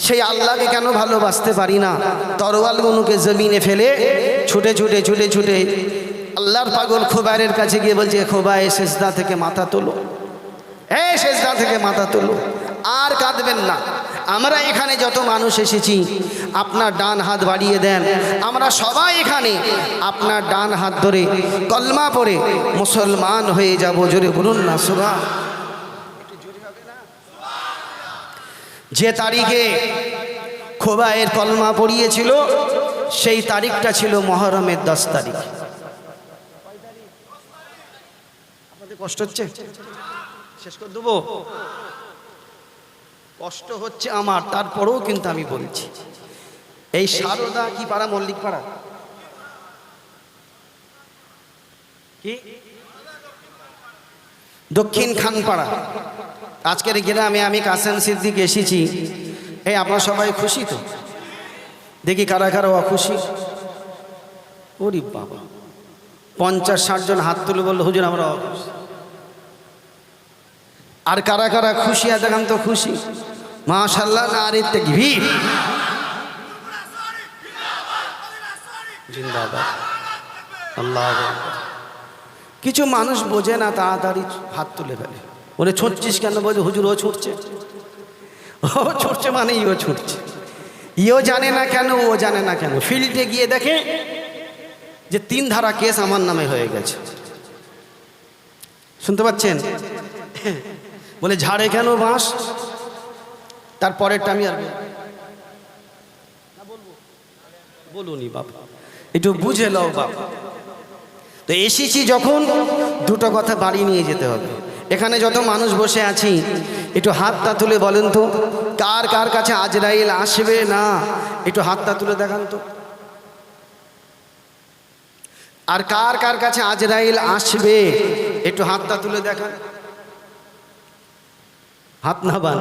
S1: সেই আল্লাহকে কেন ভালোবাসতে পারি না? তরোয়ালগুলোকে জমিনে ফেলে ছুটে ছুটে ছুটে ছুটে আল্লাহর পাগল খোবাইয়ের কাছে গিয়ে বলছে, খোবাই সেজদা থেকে মাথা তোলো, এই সেজদা থেকে মাথা তোলো, আর কাঁদবেন না। আমরা এখানে যত মানুষ এসেছি আপনার ডান হাত বাড়িয়ে দেন, আমরা সবাই এখানে আপনার ডান হাত ধরে কলমা পড়ে মুসলমান হয়ে যাব। জোরে বলুন না সুবহান। যে তারিখে খোবাইয়ের কলমা পড়িয়েছিল সেই তারিখটা ছিল মহরমের 10 তারিখ। আপনাদের কষ্ট হচ্ছে? শেষ করে দেবো? কষ্ট হচ্ছে আমার, তারপরেও কিন্তু আমি বলছি, এই সারদা কি পাড়া? মল্লিক পাড়া কি? দক্ষিণ খানপাড়া। আজকের গ্রামে আমি কাসেম সিদ্দিক এসেছি। এই আপনারা সবাই খুশি তো? দেখি কারা কারা অখুশি। ওরে বাবা, 50-60 জন হাত তুলে বললো, হুজুর আমরা অখুশি। আর কারা কারা খুশি আছে দেখান তো? খুশি মাশাআল্লাহ, নারে তাকবীর, জিন্দাবাদ, আল্লাহু আকবার। কিছু মানুষ বোঝে না, তাড়াতাড়ি হাত তুলে ফেলে। ওরে ছুটছিস কেন? বলছে হুজুর ও ছুটছে। ও ছুটছে মানে ইও ছুটছে। ইও জানে না কেন, ও জানে না কেন। ফিল্ডে গিয়ে দেখে যে 3 ধারা কেস আমার নামে হয়ে গেছে। শুনতে পাচ্ছেন? বলে ঝাড়ে কেন বাঁশ? তারপরেরটা আমি আর বলুনি বাবা, একটু বুঝে লও বাবা। তো এসেছি যখন, দুটো কথা বাড়ি নিয়ে যেতে হবে। এখানে যত মানুষ বসে আছি একটু হাতটা তুলে বলেন তো, কার কার কাছে আজরাইল আসবে না? একটু হাতটা তুলে দেখান তো। আর কার কার কাছে আজরাইল আসবে একটু হাতটা তুলে দেখান। হাত না বান,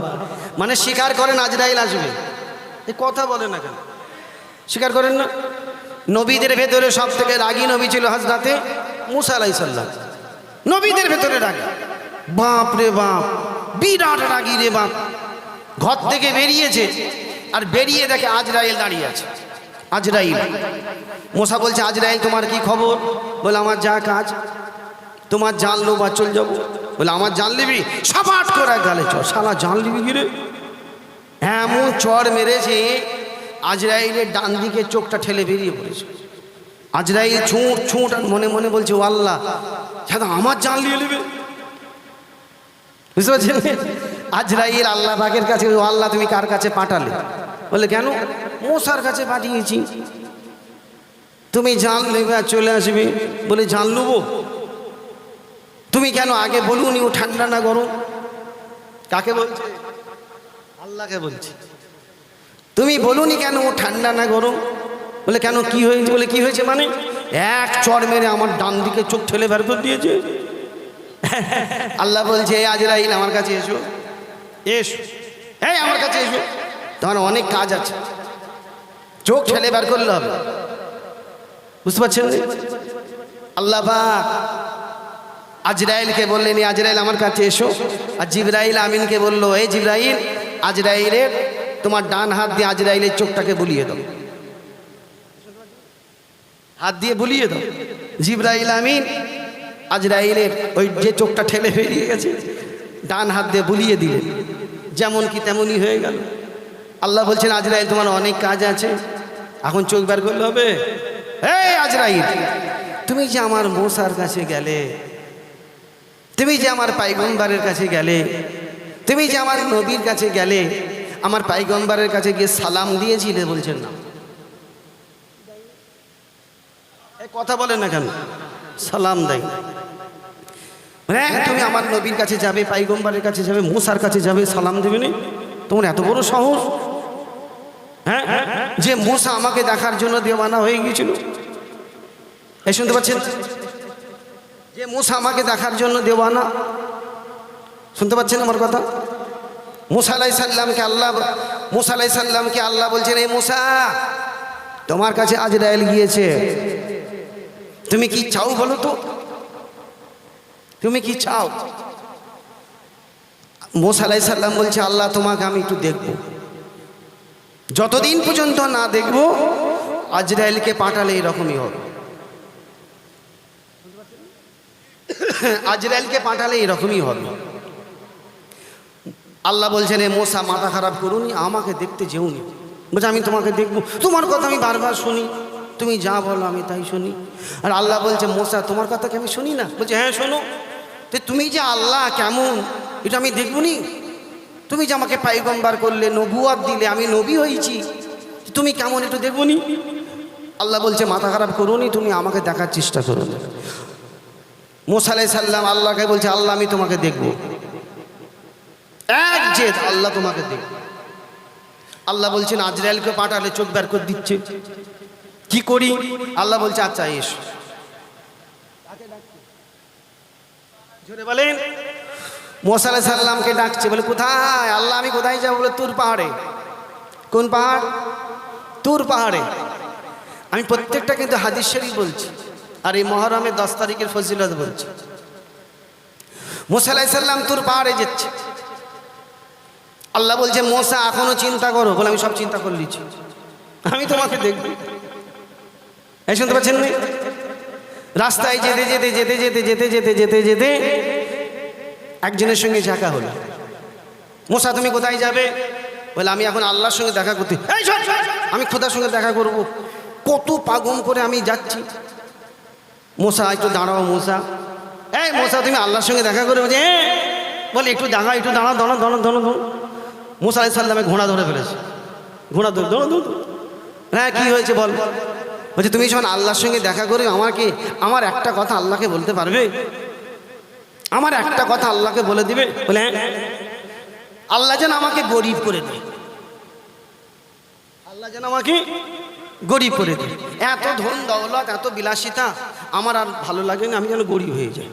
S1: মানে স্বীকার করেন আজরাইল আসবে। এই কথা বলেন না কেন? স্বীকার করেন না? নবীদের ভেতরে সব থেকে রাগী নবী ছিল হযরতে মুসা আলাইহিস সালাম। নবীদের ভেতরে রাগী, বাপ রে বাপ, বিরাট রাগী রে বাপ। ঘর থেকে বেরিয়েছে, আর বেরিয়ে দেখে আজরাইল দাঁড়িয়ে আছে। আজরাইল, মুসা বলছে আজরাইল তোমার কি খবর? বলে আমার যা কাজ, তোমার জানলো বা চল যাবো। বলে আমার জান লিবি? সাপাট করে গালে চর, শালা জান লিবি কি রে? এমন চর মেরেছে আজরাইলের ডান দিকে চোখটা ঠেলে বেরিয়ে পড়েছে। আজরাইল ছুঁট ছুঁট আর মনে মনে বলছে ও আল্লাহ, সাদা আমার জান লিয়ে নেবে। বুঝতে পারছেন? আজরাইল আল্লাহ পাকের কাছে, ও আল্লাহ তুমি কার কাছে পাঠালে? বলে কেন? মুসার কাছে পাঠিয়েছি, তুমি জান নেবে আর চলে আসবে। বলে জান লুবো? তুমি কেন আগে বলুনি ও ঠান্ডা না গরম? কাকে বলছে? আল্লাহকে বলছে। তুমি বলুনি কেন ও ঠান্ডা না গরম? বলে কেন, কি হয়েছে? বলে কি হয়েছে মানে? এক চড় মেরে আমার ডান দিকে চোখ ঠেলে বের করে দিয়েছে। আল্লাহ বলছে আজরাইল আমার কাছে এসো, এসো, এই আমার কাছে এসো, তোমার অনেক কাজ আছে। চোখ ঠেলে বের করলে হবে। বুঝতে পারছেন? আল্লাহ পাক আজরাইলকে বললেন আজরাইল আমার কাছে এসো, আর জিবরাইল আমিনকে বললো এই জিবরাইল, আজরাইলের তোমার ডান হাত দিয়ে আজরাইলের চোখটাকে বুলিয়ে দাও। হাত দিয়ে বুলিয়ে দাও। জিবরাইল আমিন আজরাইলের ওই যে চোখটা ঠেলে বেরিয়ে গেছে ডান হাত দিয়ে বুলিয়ে দিলেন, যেমন কি তেমনই হয়ে গেল। আল্লাহ বলছেন আজরাইল তোমার অনেক কাজ আছে, এখন চোখ বের করলে হবে। এই আজরাইল, তুমি যে আমার মুসার কাছে গেলে, তুমি যে আমার পাইগম্বরের কাছে গেলে, তুমি যে আমার নবীর কাছে গেলে, আমার পাইগম্বরের কাছে গিয়ে সালাম দিয়েছিলে? বলছেন না, এই কথা বলেন না কেন? সালাম দেয়। তুমি আমার নবীর কাছে যাবে, পাইগম্বরের কাছে যাবে, মুসার কাছে যাবে, সালাম দেবে না? তোমার এত বড় সাহস? হ্যাঁ, যে মুসা আমাকে দেখার জন্য দেওয়ানা হয়ে গিয়েছিল। এই শুনতে পাচ্ছেন? যে মুসা আমাকে দেখার জন্য দেওয়ানা। শুনতে পাচ্ছেন আমার কথা? মুসা আলাইহিস সালামকে আল্লাহ বলছেন এই মুসা, তোমার কাছে আজরাইল গিয়েছে, তুমি কি চাও বলো তো, তুমি কি চাও? মুসা আলাইহিস সালাম বলছে আল্লাহ তোমাকে আমি একটু দেখবো, যতদিন পর্যন্ত না দেখবো আজরাইলকে পাঠালে এরকমই হবে। আজরাইলকে পাঠালে এরকমই হবে। আল্লাহ বলছেন এ মুসা মাথা খারাপ করুনি, আমাকে দেখতে যেওনি। বলছে আমি তোমাকে দেখবো, তোমার কথা আমি বারবার শুনি, তুমি যা বলো আমি তাই শুনি। আর আল্লাহ বলছে মুসা তোমার কথা কি আমি শুনি না? বলছে হ্যাঁ শোনো। তো তুমি যে আল্লাহ কেমন এটা আমি দেখবো নি? তুমি যে আমাকে পাইগম্বর করলে, নবুয়ত দিলে, আমি নবী হয়েছি, তুমি কেমন একটু দেখবো নি? আল্লাহ বলছে মাথা খারাপ করুনি, তুমি আমাকে দেখার চেষ্টা করো না। মুসা আলাইহিস সালাম আল্লাহকে বলছে আল্লাহ আমি তোমাকে দেখবো, এক জেদ আল্লাহ তোমাকে দেখবো। আল্লাহ বলছেন আজরাইলকে পাঠালে চোখ বের করে দিচ্ছে, কি করি? আল্লাহ বলছে আচ্ছা এসো। জোরে বলেন। মুসা আলাইহিস সালামকে ডাকছে, বলে কোথায়? আল্লাহ আমি কোথায় যাবো? বলে তুর পাহাড়ে। কোন পাহাড়? তুর পাহাড়ে। আমি প্রত্যেকটা কিন্তু হাদিস শরীফ বলছি, আর এই মুহররমের 10 তারিখের ফজিলত বলছি। মুসা আলাইহিস সালাম তুর পাহাড়ে যাচ্ছে। আল্লাহ বলছে মুসা এখনো চিন্তা করো। বলে আমি সব চিন্তা করে নিচ্ছি, আমি তোমাকে দেখবো। এই শুনতে পাচ্ছেন না? রাস্তায় যেতে যেতে যেতে যেতে যেতে যেতে যেতে যেতে একজনের সঙ্গে দেখা হলো। মুসা তুমি কোথায় যাবে? বলে আমি এখন আল্লাহর সঙ্গে দেখা করতে। এই শোন, আমি খোদার সঙ্গে দেখা করব। কত পাগল করে আমি যাচ্ছি। মুসা একটু দাঁড়াও মুসা। এই মোসা তুমি আল্লাহর সঙ্গে দেখা করে বলছে বলে একটু দেখা, একটু দাঁড়া দাঁড়া দাঁড়া দাঁড়া দাঁড়া। মুসা আলাইহিস সালামে ঘোড়া ধরে ফেলেছে, ঘোড়া ধরে দাঁড়া দাঁড়া। হ্যাঁ কি হয়েছে বল? বলছে তুমি যখন আল্লাহর সঙ্গে দেখা করে আমার একটা কথা আল্লাহকে বলতে পারবে? আমার একটা কথা আল্লাহকে বলে দিবে? বলে হ্যাঁ, আল্লাহ যেন আমাকে গরিব করে দেয়, আল্লাহ যেন আমাকে গরিব করে দেয়। এত ধন দৌলত, এত বিলাসিতা আমার আর ভালো লাগে না, আমি যেন গরিব হয়ে যাই।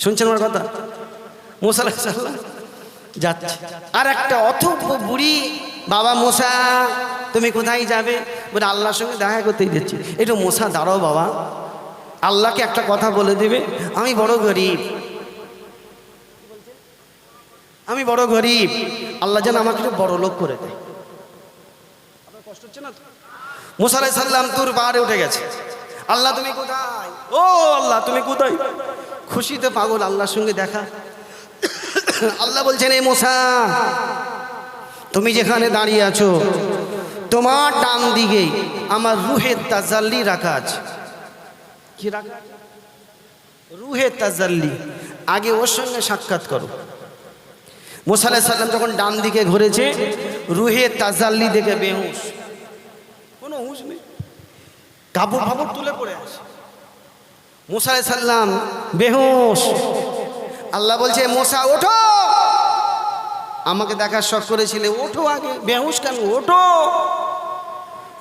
S1: শুনছেন আমার কথা? মুসা আলাইহিস সালাম যাচ্ছে, আর একটা অথব্য বুড়ি, বাবা মুসা তুমি কোথায় যাবে? বলে আল্লাহর সঙ্গে দেখা করতেই যাচ্ছি। একটু মুসা দাঁড়াও বাবা, আল্লাহকে একটা কথা বলে দিবে, আমি বড় গরিব, আমি বড় গরিব, আল্লাহ যেন আমাকে একটু বড় লোক করে দেয়। কষ্ট হচ্ছে না? মুসা আলাইহিস সালাম তুর পাহাড়ে উঠে গেছে। আল্লাহ তুমি কোথায়? ও আল্লাহ তুমি কোথায়? খুশিতে পাগল, আল্লাহর সঙ্গে দেখা। আল্লাহ বলছেন এই মুসা তুমি যেখানে দাঁড়িয়ে আছো তোমার ডান দিকে আমার রুহের তাজাল্লি রাখা আছে। কি রাখা? রুহের তাজাল্লি। আগে ওর সঙ্গে সাক্ষাৎ করো। মুসা আলাইহিস সালাম যখন ডান দিকে ঘুরেছে, রুহের তাজাল্লি দেখে বেহুশ, কোনো হুঁশ নেই, কাপড় ফাপড় তুলে পড়ে আসে। মুসা আলাইহিস সালাম বেহুশ। আল্লাহ বলছে মুসা ওঠো, আমাকে দেখার শখ করেছিলে, ওঠো আগে, বেহুশ কেন? ওঠো,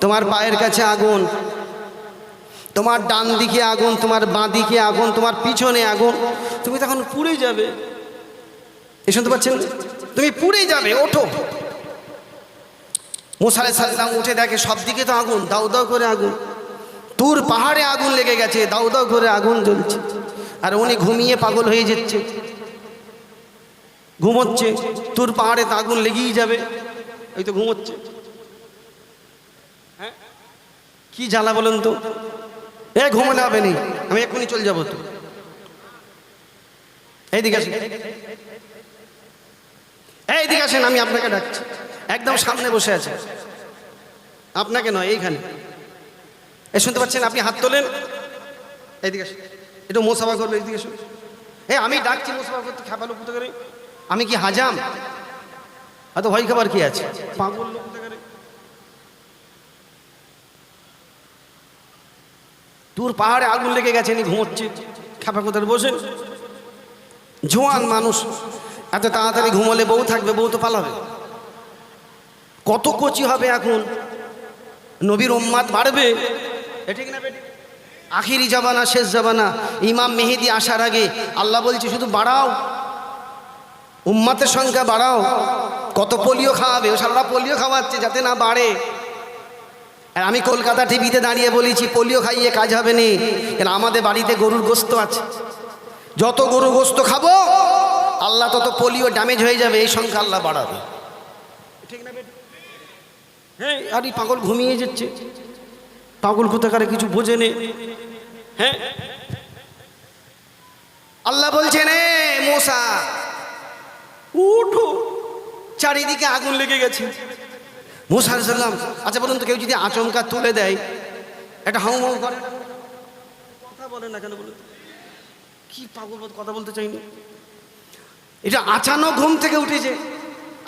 S1: তোমার পায়ের কাছে আগুন, তোমার ডান দিকে আগুন, তোমার বাঁ দিকে আগুন, তোমার পিছনে আগুন, তুমি তখন পুড়ে যাবে। এই শুনতে পাচ্ছেন? তুমি পুড়ে যাবে, ওঠো। মুসা আলাইহিস সালাম উঠে দেখে সব দিকে তো আগুন, দাউ দাউ করে আগুন, তুর পাহাড়ে আগুন লেগে গেছে, দাউ দাউ করে আগুন জ্বলছে, আর উনি ঘুমিয়ে পাগল হয়ে যাচ্ছে, ঘুমোচ্ছে। তুর পাহাড়ে তো আগুন লেগেই যাবে, এই তো ঘুমোচ্ছে। হ্যাঁ কি জ্বালা বলেন তো? ঘুমালে হবে নি, আমি এক্ষুনি চলে যাবো। তো এইদিকে আসেন, এইদিকে আসেন, আমি আপনাকে ডাকছি। একদম সামনে বসে আছে, আপনাকে নয়, এইখানে। শুনতে পাচ্ছেন? আপনি হাত তোলেন, এইদিকে আসেন, একটু মোসাফা করবে, এইদিকে আসুন। আমি ডাকছি মোসাফা করতে, খেপালো কোথা করে? আমি কি হাজাম? এত ভয় খাবার কি আছে? পাগল লোক কোথা করে? তোর পাহাড়ে আগুন লেগে গেছে, নি ঘুমোচ্ছে, খেপা কোথায় বসেন। জোয়ান মানুষ, এত তাড়াতাড়ি ঘুমোলে বউ থাকবে, বউ তো পালাবে। কত কচি হবে এখন, নবীর উম্মাত বাড়বে, ঠিক না? আখিরি জামানা, শেষ জামানা, ইমাম মেহেদি আসার আগে আল্লাহ বলছে শুধু বাড়াও, উম্মাতের সংখ্যা বাড়াও। কত পোলিও খাওয়াবে, ও সারা পোলিও খাওয়াচ্ছে যাতে না বাড়ে। আর আমি কলকাতা টিভিতে দাঁড়িয়ে বলেছি পোলিও খাইয়ে কাজ হবে না, কেন আমাদের বাড়িতে গরুর গোস্ত আছে, যত গরুর গোস্ত খাবো আল্লাহ তত পোলিও ড্যামেজ হয়ে যাবে, এই সংখ্যা আল্লাহ বাড়াবে, ঠিক না? হ্যাঁ, আর এই পাগল ঘুমিয়ে যাচ্ছে, পাগল কোথাকারে কিছু বোঝে নে। হ্যাঁ, আল্লাহ বলছেন এ মুসা উঠো, চারিদিকে আগুন লেগে গেছে। মুসা আলাইহিস সালাম, আচ্ছা বলুন তো, কেউ যদি আচমকা তুলে দেয়, একটা হাউ মাউ করে, কথা বলে না কেন বলুন? কি পাগল, কথা বলতে চাইনি। এটা আচানক ঘুম থেকে উঠেছে,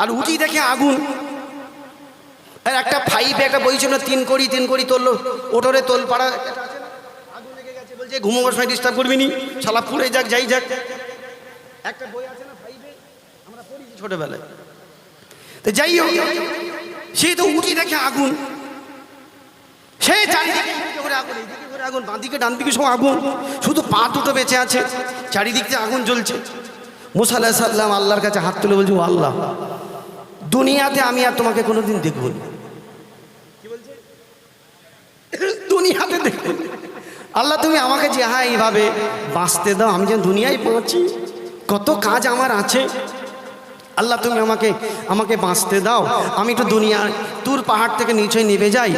S1: আর উঠি দেখে আগুন। আর একটা ফাইভে একটা বই ছিল, 3 কড়ি তোললো, ওটরে তোল পাড়া, আগুন লেগে গেছে, বলছে ঘুমোবার সময় ডিস্টার্ব করবি নি, শালা পুড়ে যাক, যাই যাক। একটা বই আছে না ফাইভে, আমরা পড়েছি ছোটবেলায়। তো যাই হোক, সে তো উঠি দেখে আগুন, সে চারিদিকে করে আগুন, এইদিকে করে আগুন, বাঁদিকে ডান দিকে সব আগুন, শুধু পা দুটো বেঁচে আছে, চারিদিক থেকে আগুন জ্বলছে। মুসা আলাইহিস সালাম আল্লাহর কাছে হাত তুলে বলছে, ও আল্লাহ, দুনিয়াতে আমি আর তোমাকে কোনোদিন দেখবো না। কি বলছে? দুনিয়াতে দেখবো না। আল্লাহ তুমি আমাকে যে এইভাবে বাঁচতে দাও, আমি যেন দুনিয়ায় বাঁচি, কত কাজ আমার আছে। আল্লাহ তুমি আমাকে বাঁচতে দাও, আমি একটু দুনিয়া তুর পাহাড় থেকে নিচে নেমে যাই,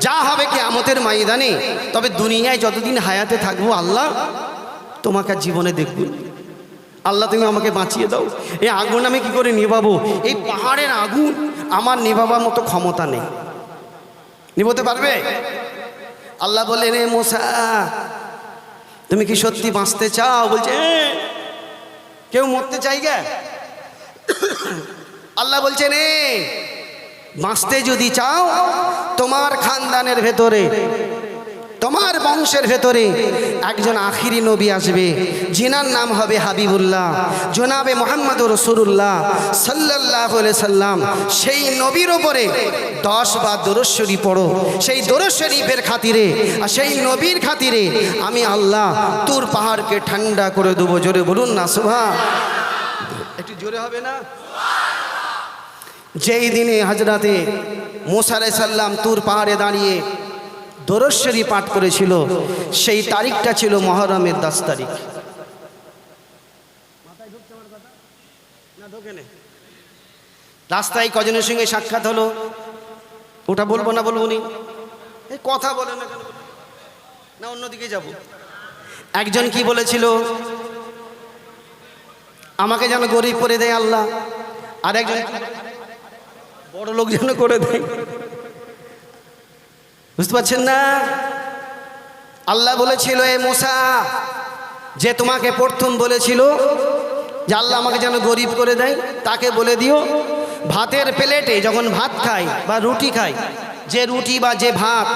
S1: যা হবে কিয়ামতের ময়দানে। তবে দুনিয়ায় যতদিন হায়াতে থাকবো আল্লাহ তোমাকে জীবনে দেখব। আল্লাহ তুমি আমাকে বাঁচিয়ে দাও। এই আগুন আমি কি করে নিভাবো? এই পাহাড়ের আগুন আমার নিভাবার মতো ক্ষমতা নেই। নিভাতে পারবে? আল্লাহ বললেন, এ মুসা তুমি কি সত্যি বাঁচতে চাও? বলছে কেউ মরতে চাই গে? আল্লাহ বলছেন বাঁচতে যদি চাও, তোমার খানদানের ভেতরে, তোমার বংশের ভেতরে একজন আখিরি নবী আসবে, যিনার নাম হবে হাবিবুল্লাহ, জনাবে মুহাম্মদুর রাসূলুল্লাহ সাল্লাল্লাহু আলাইহি সাল্লাম। সেই নবীর ওপরে 10 বার দরুদ শরীফ পড়ো। সেই দরুদ শরীফের খাতিরে আর সেই নবীর খাতিরে আমি আল্লাহ তুর পাহাড়কে ঠান্ডা করে দেবো। জোরে বলুন না সুবহান। একটু জোরে হবে না? যেই দিনে হযরতে মূসা আলাইহিস সালাম তুর পাহাড়ে দাঁড়িয়ে দরুদ শরীফ পাঠ করেছিল, সেই তারিখটা ছিল মুহররমের 10 তারিখ। রাস্তায় কজনের সঙ্গে সাক্ষাৎ হলো, ওটা বলবো না বলবো নি? এই কথা বলে না কেন? না অন্যদিকে যাব? একজন কি বলেছিল, আমাকে যেন গরিব করে দেয় আল্লাহ, আর একজন বড় লোক যেন করে দেয়। বুঝতে পারছেন না? আল্লাহ বলেছিল এ মূসা, যে তোমাকে প্রথম বলেছিল যে আল্লাহ আমাকে যেন গরিব করে দেয়, তাকে বলে দিও ভাতের প্লেটে যখন ভাত খায় বা রুটি খায়, যে রুটি বা যে ভাত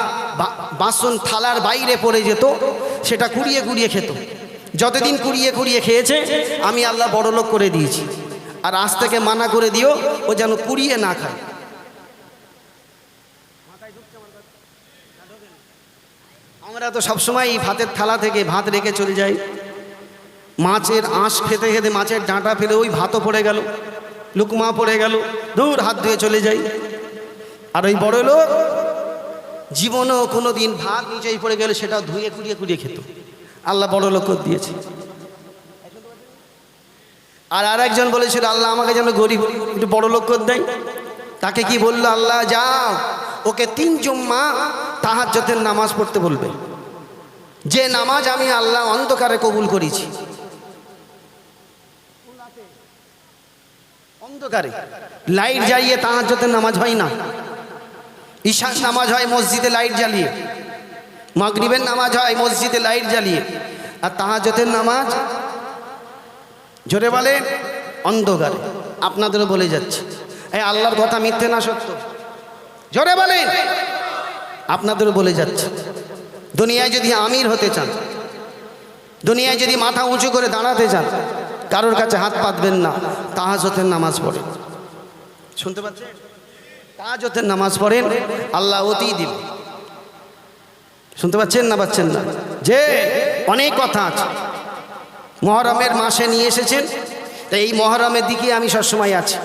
S1: বাসন থালার বাইরে পড়ে যেত, সেটা কুড়িয়ে কুড়িয়ে খেত। যতদিন কুড়িয়ে কুড়িয়ে খেয়েছে আমি আল্লাহ বড় লোক করে দিয়েছি, আর আজ থেকে মানা করে দিও ও যেন কুড়িয়ে না খায়। আমরা তো সবসময় ভাতের থালা থেকে ভাত রেখে চলে যাই, মাছের আঁশ খেতে খেতে মাছের ডাঁটা ফেলে ওই ভাতও পড়ে গেল, লুকমা পড়ে গেল, দূর হাত ধুয়ে চলে যাই। আর ওই বড় লোক জীবনেও কোনো দিন ভাত নিচেই পড়ে গেলে সেটাও ধুয়ে কুড়িয়ে কুড়িয়ে খেত। আল্লাহ বড় লোক দিয়েছে। আর আরেকজন বলেছিল আল্লাহ আমাকে যেন গরিব একটু বড় লোক দেয়, তাকে কি বললো আল্লাহ, যাও ওকে 3 জুম্মা তাহাজ্জুদের নামাজ পড়তে বলবে, যে নামাজ আমি আল্লাহ অন্ধকারে কবুল করেছি। অন্ধকারে লাইট জ্বালিয়ে তাহাজ্জুদের নামাজ হয় না। ঈশার নামাজ হয় মসজিদে লাইট জ্বালিয়ে, মাগরিবের নামাজ হয় মসজিদে লাইট জ্বালিয়ে, আর তাহাজ্জুদের নামাজ জোরে বলে অন্ধকারে। আপনাদেরও বলে যাচ্ছে, এই আল্লাহর কথা মিথ্যে না সত্য? জোরে বলেন। আপনাদেরও বলে যাচ্ছে, দুনিয়ায় যদি আমির হতে চান, দুনিয়ায় যদি মাথা উঁচু করে দাঁড়াতে চান, কারোর কাছে হাত পাতবেন না, তাহাজ্জুদের নামাজ পড়েন। শুনতে পাচ্ছেন? তাহাজ্জুদের নামাজ পড়েন, আল্লাহ অতি দিবে। শুনতে পাচ্ছেন না? পাচ্ছেন না? যে অনেক কথা আছে। মুহররমের মাসে নিয়ে এসেছেন, তাই এই মুহররমের দিকে আমি সবসময় আছি,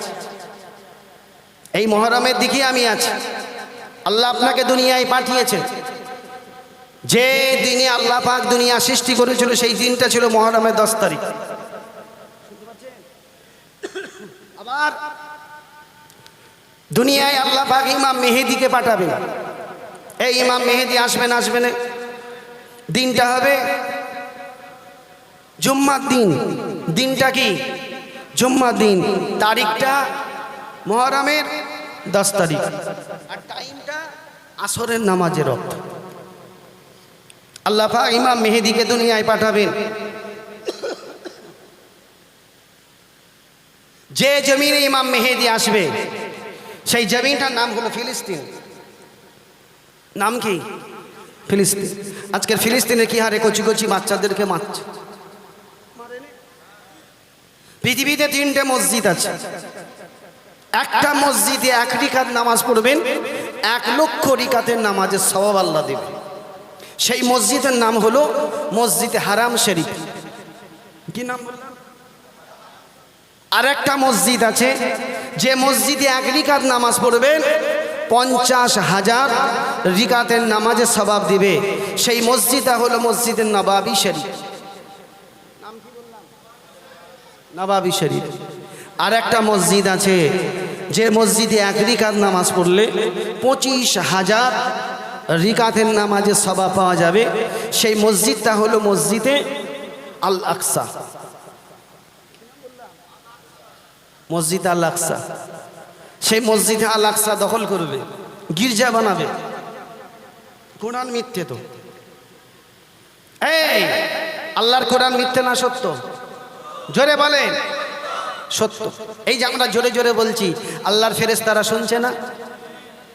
S1: এই মুহররমের দিকে আমি আছি। আল্লাহ আপনাকে দুনিয়ায় পাঠিয়েছেন, যে দিনে আল্লাহ পাক দুনিয়া সৃষ্টি করেছিল সেই দিনটা ছিল মুহররমের 10 তারিখ। আবার দুনিয়ায় আল্লাহ পাক ইমাম মেহেদিকে পাঠাবেন। এই ইমাম মেহেদি আসবেন, আসবেন, দিনটা হবে জুম্মার দিন। দিনটা কি? জুম্মার দিন। তারিখটা মুহররমের 10 তারিখ, আর টাইমটা আসরের নামাজের ওয়াক্ত। আল্লাহ পাক ইমাম মেহেদিকে দুনিয়ায় পাঠাবেন। যে জমিনে ইমাম মেহেদি আসবে সেই জমিনটার নাম হলো ফিলিস্তিন। নাম কি? ফিলিস্তিন। আজকের ফিলিস্তিনে কি হারে কচি কচি বাচ্চাদেরকে মারছে। পৃথিবীতে 3টে মসজিদ আছে, একটা মসজিদে 1 রিকাত নামাজ পড়বেন, 1 লক্ষ রিকাতের নামাজের সওয়াব আল্লাহ দেবে। সেই মসজিদের নাম হলো মসজিদে হারাম শরীফ। কি নাম বললাম? আর একটা মসজিদ আছে, যে মসজিদে 1 রিকাত নামাজ পড়বেন 50,000 রিকাতের নামাজের সওয়াব দিবে। সেই মসজিদটা হলো মসজিদে নবাবী শরীফ। নাম কি বললাম? নবাবী শরীফ। আর একটা মসজিদ আছে, যে মসজিদে 1 রিকাত নামাজ পড়লে 25,000 রিকাতের নামাজের সওয়াব পাওয়া যাবে। সেই মসজিদটা হলো মসজিদে আল আকসা। মসজিদ আল আকসা। সেই মসজিদে আল আকসা দখল করবে, গির্জা বানাবে। কোরআন মিথ্যে তো? এই আল্লাহর কোরআন মিথ্যে না সত্য? জোরে বলেন সত্য। এই যে আমরা জোরে জোরে বলছি, আল্লাহর ফেরেশতারা শুনছে না?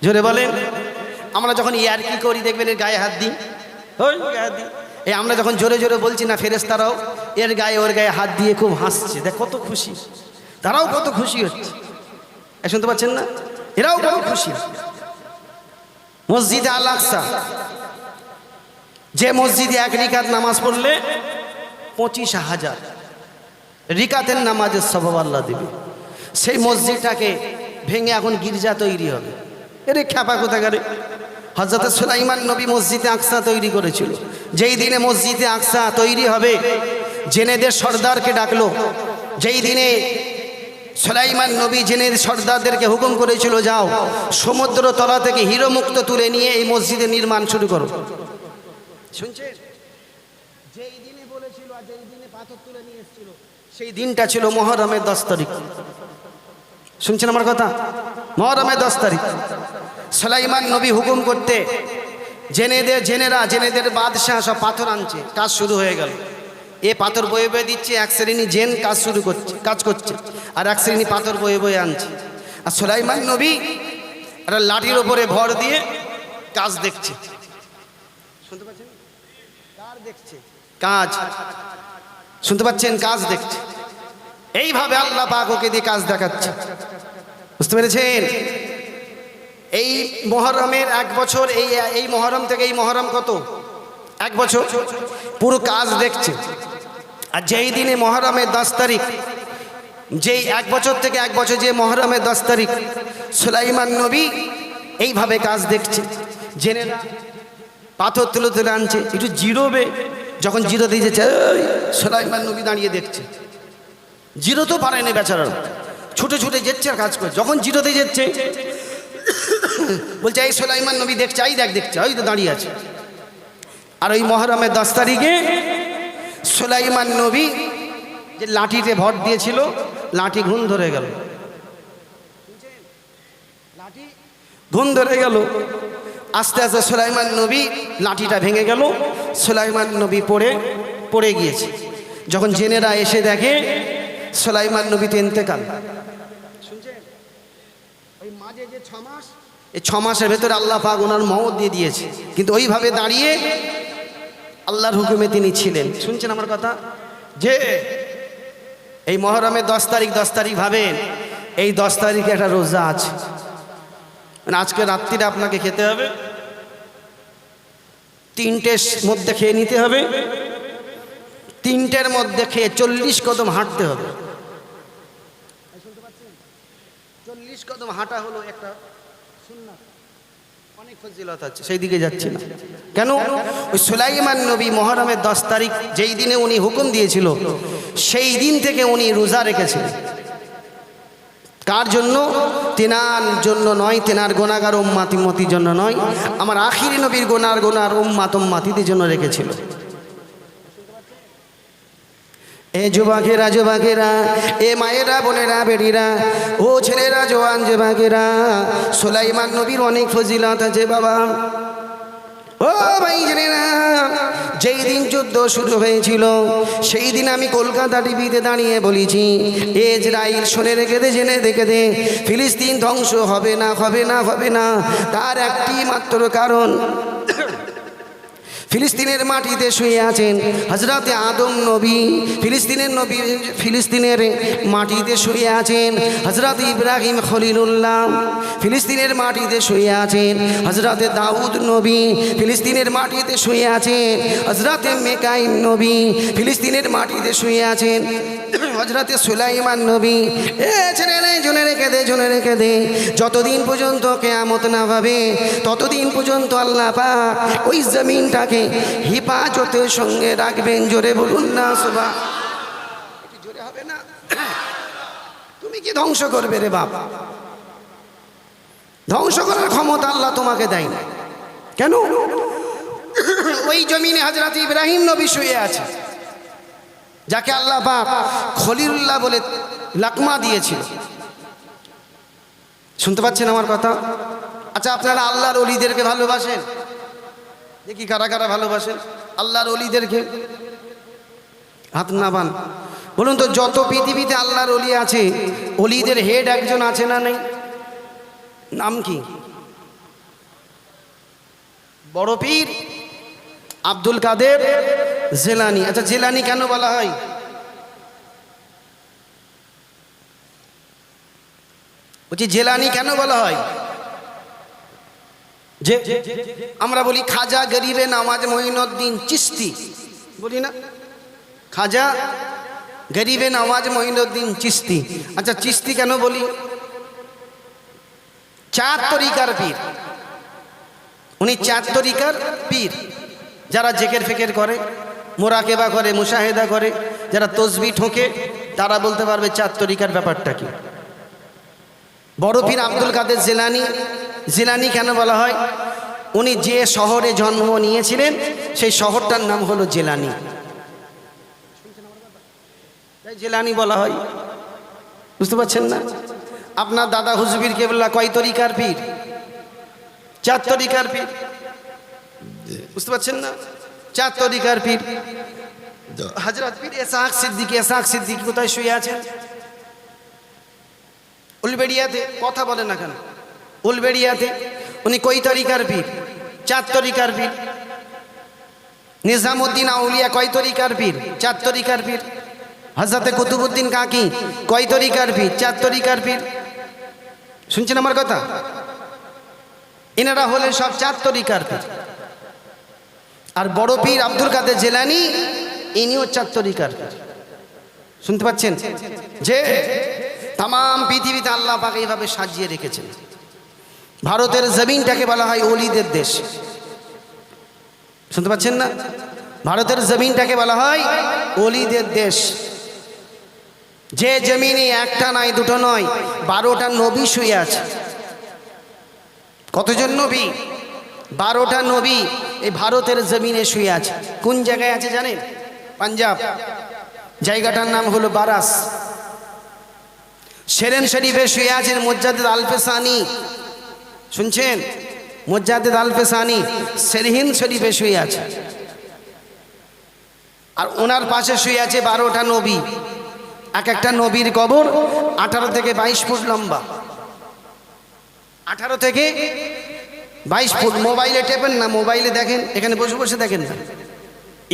S1: জোরে বলেন। আমরা যখন ইয়ারকি করি দেখবেন এর গায়ে হাত দিই, ওই গায়ে হাত দিই। এই আমরা যখন জোরে জোরে বলছি না, ফেরেশতারাও এর গায়ে ওর গায়ে হাত দিয়ে খুব হাসছে, দেখ কত খুশি, তারাও কত খুশি হচ্ছে। শুনতে পাচ্ছেন না? এরাও কত খুশি। মসজিদে আল আকসা, যে মসজিদে এক রিকাত নামাজ পড়লে 25,000 রিকাতের নামাজের সওয়াব আল্লাহ দেবে, সেই মসজিদটাকে ভেঙে এখন গির্জা তৈরি হবে। এরে খ্যাপা কোথাকারে। হযরত সুলাইমান নবী মসজিদে আকসা তৈরি করেছিল। যেই দিনে মসজিদে আকসা তৈরি হবে, জেনেদের সর্দারকে ডাকলো। যেই দিনে সুলাইমান নবী জেনের সর্দারদেরকে হুকুম করেছিল, যাও সমুদ্র তলা থেকে হিরো মুক্ত তুলে নিয়ে এই মসজিদের নির্মাণ শুরু করো। শুনছেন? যেই দিনে বলেছিল আর যেই দিনে পাথর তুলে নিয়ে এসেছিল, সেই দিনটা ছিল মুহররমের 10 তারিখ। শুনছেন আমার কথা? মুহররমের 10 তারিখ সুলাইমান নবী হুকুম করতে জেনেদের বাদশাহ সব পাথর আনছে, কাজ শুরু হয়ে গেল। এ পাথর বয়ে বয়ে দিচ্ছে, এক শ্রেণী জেন কাজ করছে, আর এক শ্রেণী পাথর বয়ে বয়ে আনছে। আর সুলাইমান নবী একটা লাঠির ওপরে ভর দিয়ে কাজ দেখছে। শুনতে পাচ্ছেন? কাজ দেখছে, কাজ শুনতে পাচ্ছেন? কাজ দেখছে। এইভাবে আল্লাহ পাক ওকে দিয়ে কাজ দেখাচ্ছে। বুঝতে পেরেছেন? এই মুহররমের 1 বছর, এই মুহররম থেকে এই মুহররম কত? 1 বছর পুরো কাজ দেখছে। আর যেই দিনে মুহররমের 10 তারিখ, যেই 1 বছর থেকে 1 বছর, যে মুহররমের 10 তারিখ সুলাইমান নবী এইভাবে কাজ দেখছে। জেনেরা পাথর তুলে তুলে আনছে, একটু জিরোবে। যখন জিরো দিয়ে যাচ্ছে, সুলাইমান নবী দাঁড়িয়ে দেখছে। জিরো তো পারেনি বেচারা, ছুটে ছুটে যেচ্ছে আর কাজ করছে। যখন জিরোতে যাচ্ছে বলছে, এই সুলাইমান নবী দেখছে, এই দেখছে, ওই তো দাঁড়িয়ে আছে। আর ওই মুহররমের 10 তারিখে সুলাইমান নবী যে লাঠিতে ভর দিয়েছিল, লাঠি ঘুণ ধরে গেল। লাঠি ঘুণ ধরে গেল। আস্তে আস্তে সুলাইমান নবী লাঠিটা ভেঙে গেল। সুলাইমান নবী পড়ে গিয়েছে। যখন জেনেরা এসে দেখে সুলাইমান নবী তো ইন্তেকাল। শুনছেন? ওই মাঝে যে 6 মাস, এই 6 মাসের ভেতরে আল্লাহ পাক ওনার মওত দিয়ে দিয়েছে, কিন্তু ওইভাবে দাঁড়িয়ে আল্লাহর হুকুমে তিনি ছিলেন। শুনছেন আমার কথা? যে এই মুহররমের 10 তারিখ ভাবেন, এই 10 তারিখে একটা রোজা আছে। মানে আজকে রাত্রিটা আপনাকে খেতে হবে, 3টের মধ্যে খেয়ে নিতে হবে, 3টের মধ্যে খেয়ে 40 কদম হাঁটতে হবে। 40 কদম হাঁটা হলো একটা সুন্নাত, অনেক ফজিলত আছে, সেই দিকে যাচ্ছি না। কেন? ওই সুলাইমান নবী মুহররমের 10 তারিখ যেই দিনে উনি হুকুম দিয়েছিল, সেই দিন থেকে উনি রোজা রেখেছিলেন। কার জন্য? তেনার জন্য নয়, তেনার গুনাহগার উম্মতির জন্য নয়, আমার আখিরি নবীর গুনাহগার উম্মতিদের জন্য রেখেছিল। এ যুবকেরা, এ মায়েরা, বোনেরা, বেটিরা, ও ছেলেরা, জওয়ান যুবকেরা, সুলাইমান নবীর অনেক ফজিলত আছে বাবা। ও ভাই জানেনা, যেই দিন যুদ্ধ শুরু হয়েছিল, সেই দিন আমি কলকাতা টিভিতে দাঁড়িয়ে বলেছি, ইসরাইল শুনে রেখে দে, জেনে রেখে দে, ফিলিস্তিন ধ্বংস হবে না। তার একটি মাত্র কারণ, ফিলিস্তিনের মাটিতে শুয়ে আছেন হযরতে আদম নবী, ফিলিস্তিনের মাটিতে শুয়ে আছেন হযরতে ইব্রাহিম খলিলুল্লাহ, ফিলিস্তিনের মাটিতে শুয়ে আছেন হযরতে দাউদ নবী, ফিলিস্তিনের মাটিতে শুয়ে আছেন হযরতে মিকাইল নবী, ফিলিস্তিনের মাটিতে শুয়ে আছেন হযরতে সুলাইমান নবী। এ ছেলে, জোনে রেখে দে, যতদিন পর্যন্ত কিয়ামত না হবে, ততদিন পর্যন্ত আল্লাহ পাক ওই জমিনটাকে হিফাজতের সঙ্গে রাখবেন। জোরে বলুন না সুবহান। একটু জোরে হবে না? তুমি কি ধ্বংস করবে রে বাপ? ধ্বংস করার ক্ষমতা আল্লাহ তোমাকে দেয় না। কেন? ওই জমিনে হযরত ইব্রাহিম নবী শুয়ে আছে, যাকে আল্লাহ পাক খলিলুল্লাহ বলে লাকমা দিয়েছিল। শুনতে পাচ্ছেন আমার কথা? আচ্ছা, আপনারা আল্লাহর ওলিদেরকে ভালোবাসেন? দেখি কারা কারা ভালোবাসেন আল্লাহর ওলিদেরকে। হাত নামান। বলুন তো, যত পৃথিবীতে আল্লাহর অলি আছে, অলিদের হেড একজন আছে না নেই? নাম কি? বড় পীর আব্দুল কাদের জেলানি। আচ্ছা, জেলানি কেন বলা হয়? বলছি জেলানি কেন বলা হয়? যে আমরা বলি খাজা গরিবে নওয়াজ মঈনুদ্দিন চিশতি, বলি না? খাজা গরিবে নওয়াজ মঈনুদ্দিন চিশতি। আচ্ছা, চিশতি কেন বলি? চার তরিকার পীর উনি, চার তরিকার পীর। যারা জেকের ফেকের করে, মোরাকেবা করে, মুশাহেদা করে, যারা তসবি ঠোকে, তারা বলতে পারবে চার তরিকার ব্যাপারটা কি। বড় পীর আব্দুল কাদের জেলানি। জেলানি কেন বলা হয়? উনি যে শহরে জন্ম নিয়েছিলেন সেই শহরটার নাম হলো জেলানি, তাই জেলানি বলা হয়। বুঝতে পারছেন না? আপনার দাদা হুজবির কেবলা কয় তরিকার পীর? চার তরিকার পীর। বুঝতে পারছেন না? চার তরিকার পীর। হযরত পীর ইসহাক সিদ্দিকী। ইসহাক সিদ্দিকী কোথায় শুয়ে আছেন? উলবেড়িয়াতে। কথা বলে না কেন? উলবেড়িয়াতে। উনি কই তরিকার পীর? চার তরিকার পীর। নিজামুদ্দিন আউলিয়া কয় তরিকার পীর? চার তরিকার পীর। হযরত কুতুবউদ্দিন কাকি কয় তরিকার পীর? চার তরিকার পীর। শুনছেন আমার কথা? এনারা হলেন সব চার তরিকার পীর। আর বড় পীর আব্দুল কাদের জেলানি, ইনিও চার তরিকার পীর। শুনতে পাচ্ছেন? যে তাম পৃথিবীতে আল্লাহ পাক এইভাবে সাজিয়ে রেখেছেন। ভারতের জমিনটাকে বলা হয় ওলিদের দেশ। শুনতে পাচ্ছেন না? ভারতের জমিনটাকে বলা হয় ওলিদের দেশ। যে জমিনে একটা নয়, দুটো নয়, 12টা নবী শুয়ে আছে। কতজন নবী? 12টা নবী এই ভারতের জমিনে শুয়ে আছে। কোন জায়গায় আছে জানেন? পাঞ্জাব। জায়গাটার নাম হলো বারাস। শেরেন শরীফে শুয়ে আছেন মুজাদ্দিদ আল-ফেসানি। শুনছেন? মুজাদ্দিদ আল-ফেসানি সেরহিন শরীফে শুয়ে আছে। আর ওনার পাশে শুয়ে আছে 12টা নবী। এক একটা নবীর কবর 18 থেকে 22 ফুট লম্বা। 18 থেকে 22 ফুট। মোবাইলে টেপেন না, মোবাইলে দেখেন, এখানে বসে বসে দেখেন না,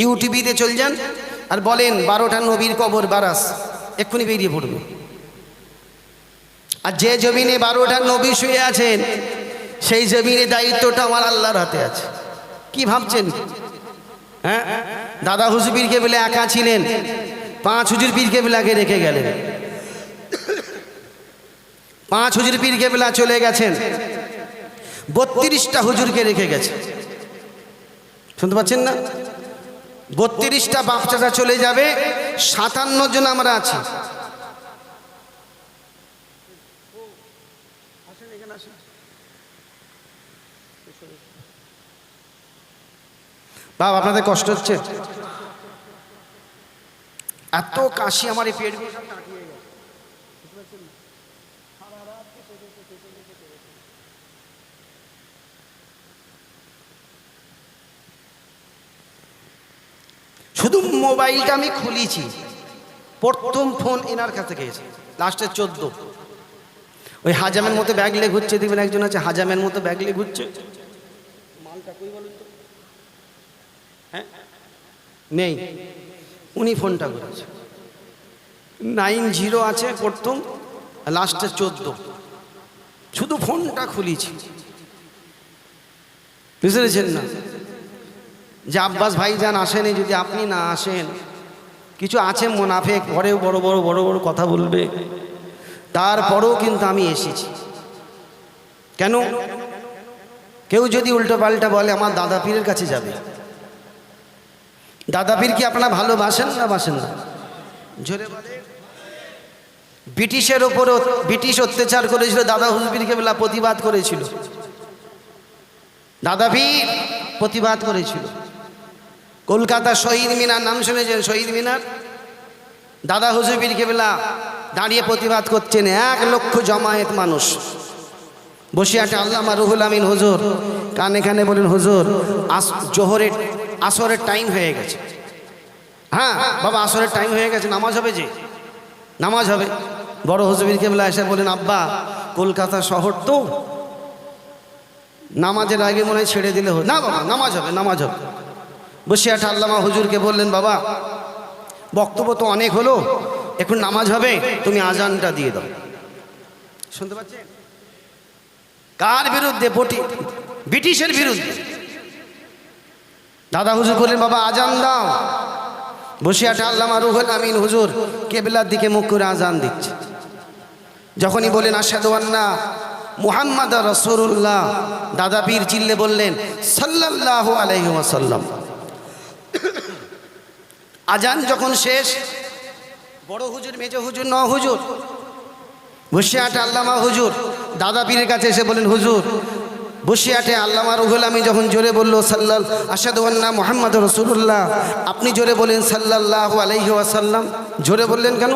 S1: ইউটিউবিতে চলে যান আর বলেন 12টা নবীর কবর বারাস, এক্ষুনি বেরিয়ে পড়বে। আর যে জমিনে 12টা নবী শুয়ে আছেন, সেই জমিনে দায়িত্বটা আমার আল্লাহর হাতে আছে। কি ভাবছেন? হ্যাঁ, দাদা হুজুর পীর কেবলা একা ছিলেন, 5 হুজুর পীর কেবলাকে রেখে গেলেন। 5 হুজুর পীর কেবলা চলে গেছেন, 32টা হুজুরকে রেখে গেছে। শুনতে পাচ্ছেন না? 32টা বাচ্চাটা চলে যাবে, 57 জন আমরা আছি। বাবা, আপনাদের কষ্ট হচ্ছে? এত কাশি আমার এই পেট। শুধু মোবাইলটা আমি খুলেছি, প্রথম ফোন এনার কাছে গেছে, লাস্টে 14। ওই হাজামের মতো ব্যাগ লে ঘুরছে, দেখবেন একজন আছে হাজামের মতো ব্যাগ লে ঘুরছে। মালটা কই বলুন তো? হ্যাঁ, নেই। উনি ফোনটা করেছে, 90 আছে প্রথম, লাস্টে 14। শুধু ফোনটা খুলেছি। বুঝতে পেরেছেন না? যে আব্বাস ভাইজান আসেনি, যদি আপনি না আসেন, কিছু আছে মোনাফেক, ঘরেও বড় বড় বড় বড় কথা বলবে, তারপরেও কিন্তু আমি এসেছি। কেন? কেউ যদি উল্টো পাল্টা বলে আমার দাদা পীরের কাছে যাবে। দাদা পীর কি আপনারা ভালোবাসেন না বাসেন না? জোরে বলে। ব্রিটিশের ওপরও ব্রিটিশ অত্যাচার করেছিল, দাদা হুজুর পীর কেবলা প্রতিবাদ করেছিল। দাদা পীর প্রতিবাদ করেছিল। কলকাতা শহীদ মিনার নাম শুনেছেন? শহীদ মিনার। দাদা হুজুর পীর কেবলা দাঁড়িয়ে প্রতিবাদ করছেন। 1 লক্ষ জমায়েত মানুষ বসিয়াটে। আল্লামা রুহুল আমিন হুজুর কানে কানে বলেন, হুজুর জোহরের আসরের টাইম হয়ে গেছে, হ্যাঁ বাবা আসরের টাইম হয়ে গেছে, নামাজ হবে, যে নামাজ হবে। বড় হুজুর কেবলা এসে বলেন, আব্বা কলকাতা শহর তো, নামাজের আগে মনে হয় ছেড়ে দিলে না বাবা, নামাজ হবে, নামাজ হবে। বসিরহাট আল্লামা হুজুরকে বললেন, বাবা বক্তব্য তো অনেক হলো, এখন নামাজ হবে, তুমি আজানটা দিয়ে দাও। শুনতে পাচ্ছেন? কার বিরুদ্ধে? ব্রিটিশের বিরুদ্ধে। দাদা হুজুর বললেন, বাবা আজান দাও। বসিরহাট আল্লামা রুহুল আমিন হুজুর কেবলার দিকে মুখ করে আজান দিচ্ছে। যখনই বলেন আশহাদু আন্না মুহাম্মাদ রাসূলুল্লাহ, দাদা পীর চিল্লে বললেন সাল্লাল্লাহু আলাইহি ওয়াসাল্লাম। আজান যখন শেষ, বড় হুজুর, মেজ হুজুর, ন হুজুর, বসিরহাট আল্লামা হুজুর দাদা পীরের কাছে এসে বলেন, হুজুর বসিরহাটে আল্লামা রুহুল আমিন যখন জোরে বলল আশহাদু আন্না মুহাম্মাদ রাসূলুল্লাহ, আপনি জোরে বলেন সাল্লাল্লাহু আলাইহি ওয়াসাল্লাম। জোরে বললেন কেন?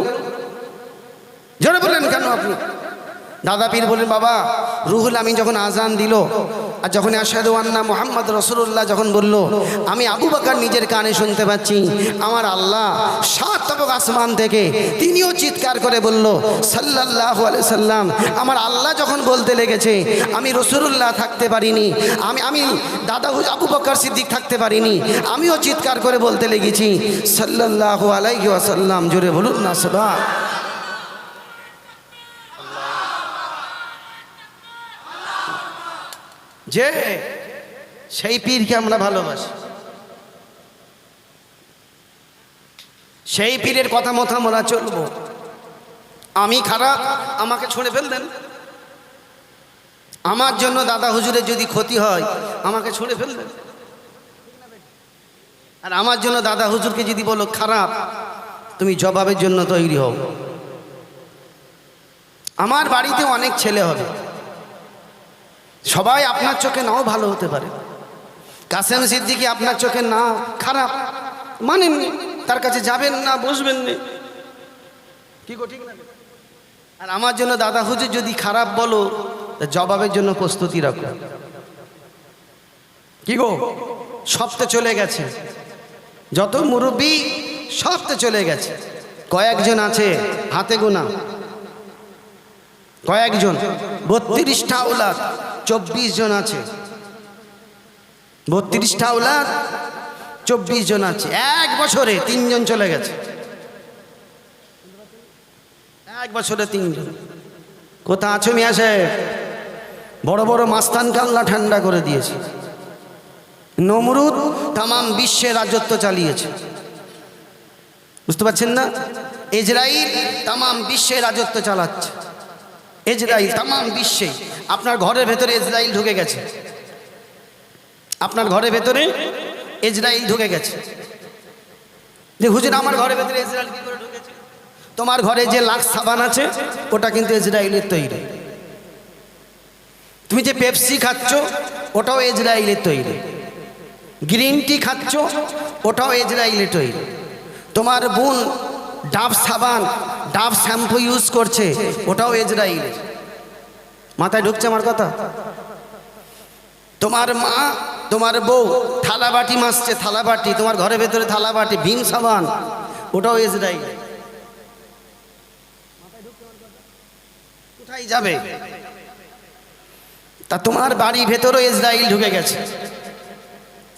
S1: জোরে বললেন কেন আপনি? দাদা পীর বলেন, বাবা রুহুল আমিন যখন আজান দিল আর যখন আশহাদু আন্না মুহাম্মাদ রাসূলুল্লাহ যখন বলল, আমি আবু বকর নিজের কানে শুনতে পাচ্ছি, আমার আল্লাহ 7 তবক আসমান থেকে তিনিও চিৎকার করে বলল সাল্লাল্লাহু আলাইহি সাল্লাম। আমার আল্লাহ যখন বলতে লেগেছে, আমি রাসূলুল্লাহ থাকতে পারিনি, আমি দাদা আবু বকর সিদ্দিক থাকতে পারিনি, আমিও চিৎকার করে বলতে লেগেছি সাল্লাল্লাহু আলাইহি ওয়াসাল্লাম। জোরে বলুন না সুবহান। যে সেই পীরকে আমরা ভালোবাসি, সেই পীরের কথা মতো আমরা চলবো। আমি খারাপ, আমাকে ছুঁড়ে ফেললেন, আমার জন্য দাদা হুজুরের যদি ক্ষতি হয় আমাকে ছুঁড়ে ফেললেন, আর আমার জন্য দাদা হুজুরকে যদি বলো খারাপ, তুমি জবাবের জন্য তৈরি হও। আমার বাড়িতে অনেক ছেলে হবে, সবাই আপনার চোখে নাও ভালো হতে পারে। কাসেম সিদ্দিকী আপনার চোখে না খারাপ, মানেন, তার কাছে যাবেন না, বসবেন না, কি গো, ঠিক না? আর আমার জন্য দাদা হুজুর যদি খারাপ বলো, জবাবের জন্য প্রস্তুতি রাখো। কি গো, সব তো চলে গেছে, যত মুরব্বী সব তো চলে গেছে, কয়েকজন আছে হাতে গোনা, কয়েকজন। 32টা আওলাদ, 24 জন আছে, 32টা আওলাদ, 24 জন আছে। 1 বছরে 3 জন চলে গেছে, 1 বছরে 3 জন। কোথা আছো মিয়া সাহেব? বড় বড় মাস্তানকে আল্লাহ ঠান্ডা করে দিয়েছে। নমরুদ তামাম বিশ্বে রাজত্ব চালিয়েছে, বুঝতে পারছেন না? ইসরাইল তামাম বিশ্বে রাজত্ব চালাচ্ছে, ইসরাইল তামাম বিশ্বে। আপনার ঘরের ভেতরে ইসরাইল ঢুকে গেছে, আপনার ঘরের ভেতরে ইসরাইল ঢুকে গেছে। যে হুজুর আমার ঘরের ভেতরে ইসরাইল কি করে ঢুকেছে? তোমার ঘরে যে লাক্স সাবান আছে ওটা কিন্তু ইসরাইলের তৈরি। তুমি যে পেপসি খাচ্ছ ওটাও ইসরাইলের তৈরি। গ্রিন টি খাচ্ছ ওটাও ইসরাইলের তৈরি। তোমার বোন ডাভ সাবান, ডাভ শ্যাম্পু ইউজ করছে, ওটাও ইসরাইলের। মাথায় ঢুকছে আমার কথা? তোমার মা, তোমার বউ থালাবাটি মাজছে, থালাবাটি, তোমার ঘরের ভেতরে থালাবাটি, ভীম সাবান, ওটাও ইসরাইল। কোথায় যাবে? তা তোমার বাড়ির ভেতরও ইসরাইল ঢুকে গেছে,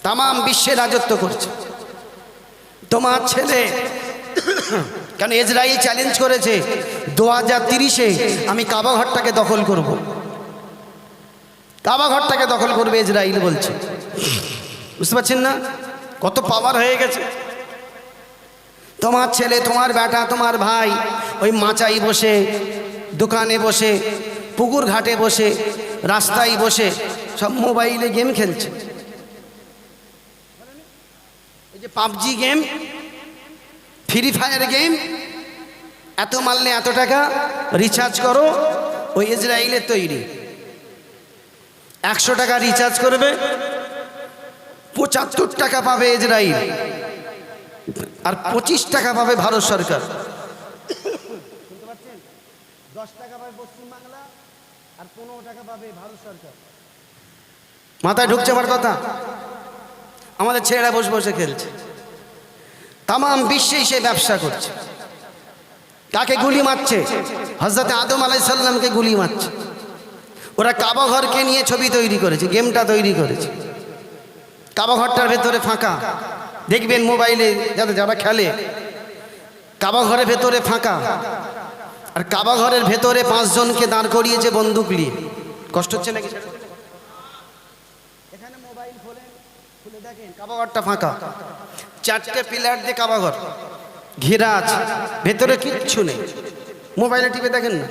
S1: তামাম বিশ্বে রাজত্ব করছে। তোমার ছেলে, কেন ইসরাইল চ্যালেঞ্জ করেছে 2030-এ আমি কাবা ঘরটাকে দখল করব, কাবা ঘরটাকে দখল করবে ইসরাইল বলছে। বুঝতে পারছেন না কত পাওয়ার হয়ে গেছে? তোমার ছেলে, তোমার বেটা, তোমার ভাই ওই মাচাই বসে, দোকানে বসে, পুকুর ঘাটে বসে, রাস্তায় বসে সব মোবাইলে গেম খেলছে। এই যে PUBG game, free fire game, এত মারলে এত টাকা রিচার্জ করো, ওই ইসরাইলের তৈরি। 100 টাকা রিচার্জ করবে, 75 টাকা পাবে ইসরাইল, আর 25 টাকা পাবে ভারত সরকার। 10 টাকা পাবে পশ্চিমবাংলা, আর 15 টাকা পাবে ভারত সরকার। মাথায় ঢুকছে আমার কথা? আমাদের ছেলেরা বসে বসে খেলছে। তাম বিশ্বেই সে ব্যবসা করছে। কাকে গুলি মারছে? হযরত আদম আলাইহিস সালামকে গুলি মারছে। ওরা কাবা ঘরকে নিয়ে ছবি তৈরি করেছে, গেমটা তৈরি করেছে। কাবা ঘরটার ভেতরে ফাঁকা, দেখবেন মোবাইলে যারা খেলে, কাবা ঘরের ভেতরে ফাঁকা, আর কাবা ঘরের ভেতরে 5 জনকে দাঁড় করিয়েছে বন্দুক নিয়ে। কষ্ট হচ্ছে নাকি? এখানে মোবাইল খুলে দেখেন, কাবা ঘরটা ফাঁকা, 4টে পিলার দিয়ে কাবা ঘর ঘেরা আছে, ভেতরে কিচ্ছু নেই। মোবাইলে টিপে দেখেন না,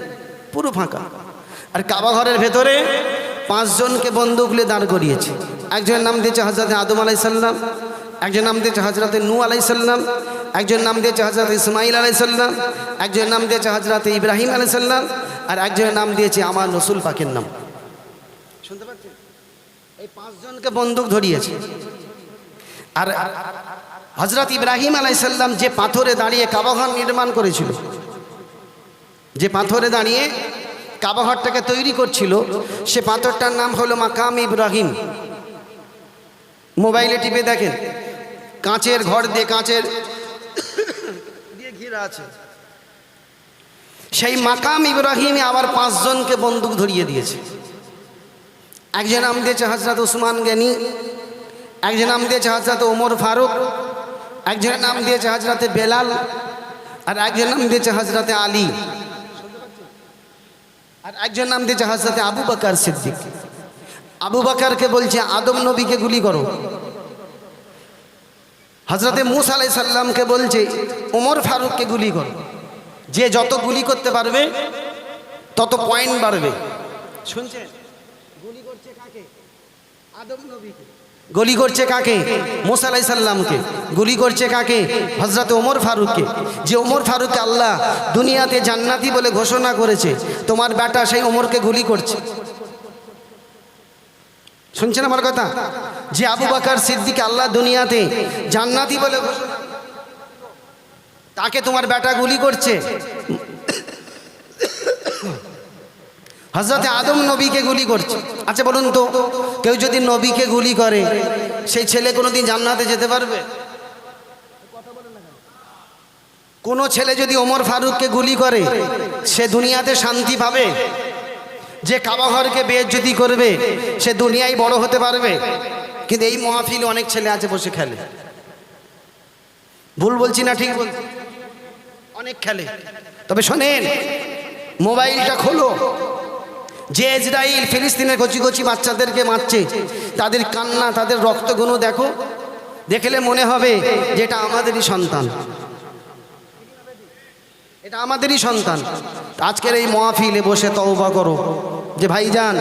S1: পুরো ফাঁকা। আর কাবা ঘরের ভেতরে 5 জনকে বন্দুক নিয়ে দাঁড় করিয়েছে। একজনের নাম দিয়েছে হযরত আদম আলাইহিস সালাম, একজনের নাম দিয়েছে হযরত নূহ আলাইহিস সালাম, একজনের নাম দিয়েছে হযরত ইসমাঈল আলাইহিস সালাম, একজনের নাম দিয়েছে হযরত ইব্রাহিম আলাইহিস সালাম, আর একজনের নাম দিয়েছে আমার রাসূল পাকের নাম। শুনতে পাচ্ছেন? এই 5 জনকে বন্দুক ধরিয়েছে। আর হযরত ইব্রাহিম আলাইহিস সালাম যে পাথরে দাঁড়িয়ে কাবা ঘর নির্মাণ করেছিল, যে পাথরে দাঁড়িয়ে কাবা ঘরটাকে তৈরি করছিল, সে পাথরটার নাম হলো মাকাম ইব্রাহিম। মোবাইলে টিপে দেখেন, কাঁচের ঘর দিয়ে, কাঁচের দিয়ে ঘেরা আছে। সেই মাকাম ইব্রাহিমে আবার 5 জনকে বন্দুক ধরিয়ে দিয়েছে। একজন নাম দিয়েছে হযরত ওসমান গনি, একজন নাম দিয়েছে হযরত ওমর ফারুক, একজনের নাম দিয়েছে হযরত বেলাল, আর একজন নাম দিয়েছে হযরত আলী, আর একজন নাম দিয়েছে হযরত আবু বকর সিদ্দিক। আবু বকরকে বলছে আদম নবীকে গুলি করো। হযরত মূসা আলাইহিস সালামকে বলছে ওমর ফারুককে গুলি করো। যে যত গুলি করতে পারবে তত পয়েন্ট বাড়বে। শুনছেন? গুলি করছে কাকে? আদম নবীকে। গুলি করছে কাকে? মূসা আলাইহিস সালামকে। গুলি করছে কাকে? হযরত ওমর ফারুককে। যে ওমর ফারুককে আল্লাহ দুনিয়াতে জান্নাতি বলে ঘোষণা করেছে, তোমার বেটা সেই ওমরকে গুলি করছে। শুনছেন আমার কথা? যে আবু বকর সিদ্দিক আল্লাহ দুনিয়াতে জান্নাতি বলে ঘোষণা, তাকে তোমার বেটা গুলি করছে। হযরত আদম নবীকে গুলি করছে। আচ্ছা বলুন তো, কেউ যদি নবীকে গুলি করে, সেই ছেলে কোনোদিন জান্নাতে যেতে পারবে? কোন ছেলে যদি ওমর ফারুককে গুলি করে, সে দুনিয়াতে শান্তি পাবে? যে কাবা ঘরকে বেইজ্জতি করবে, সে দুনিয়ায় বড় হতে পারবে? কিন্তু এই মাহফিলে অনেক ছেলে আছে বসে খেলে। ভুল বলছি না ঠিক বলছি? অনেক খেলে। তবে শোনেন, মোবাইলটা খোলো, যে ইসরাইল ফিলিস্তিনের কচি কচি বাচ্চাদেরকে মারছে, তাদের কান্না, তাদের রক্তগুলো দেখো, দেখলে মনে হবে যে এটা আমাদেরই সন্তান, এটা আমাদেরই সন্তান। আজকের এই মাহফিলে বসে তওবা করো যে ভাইজান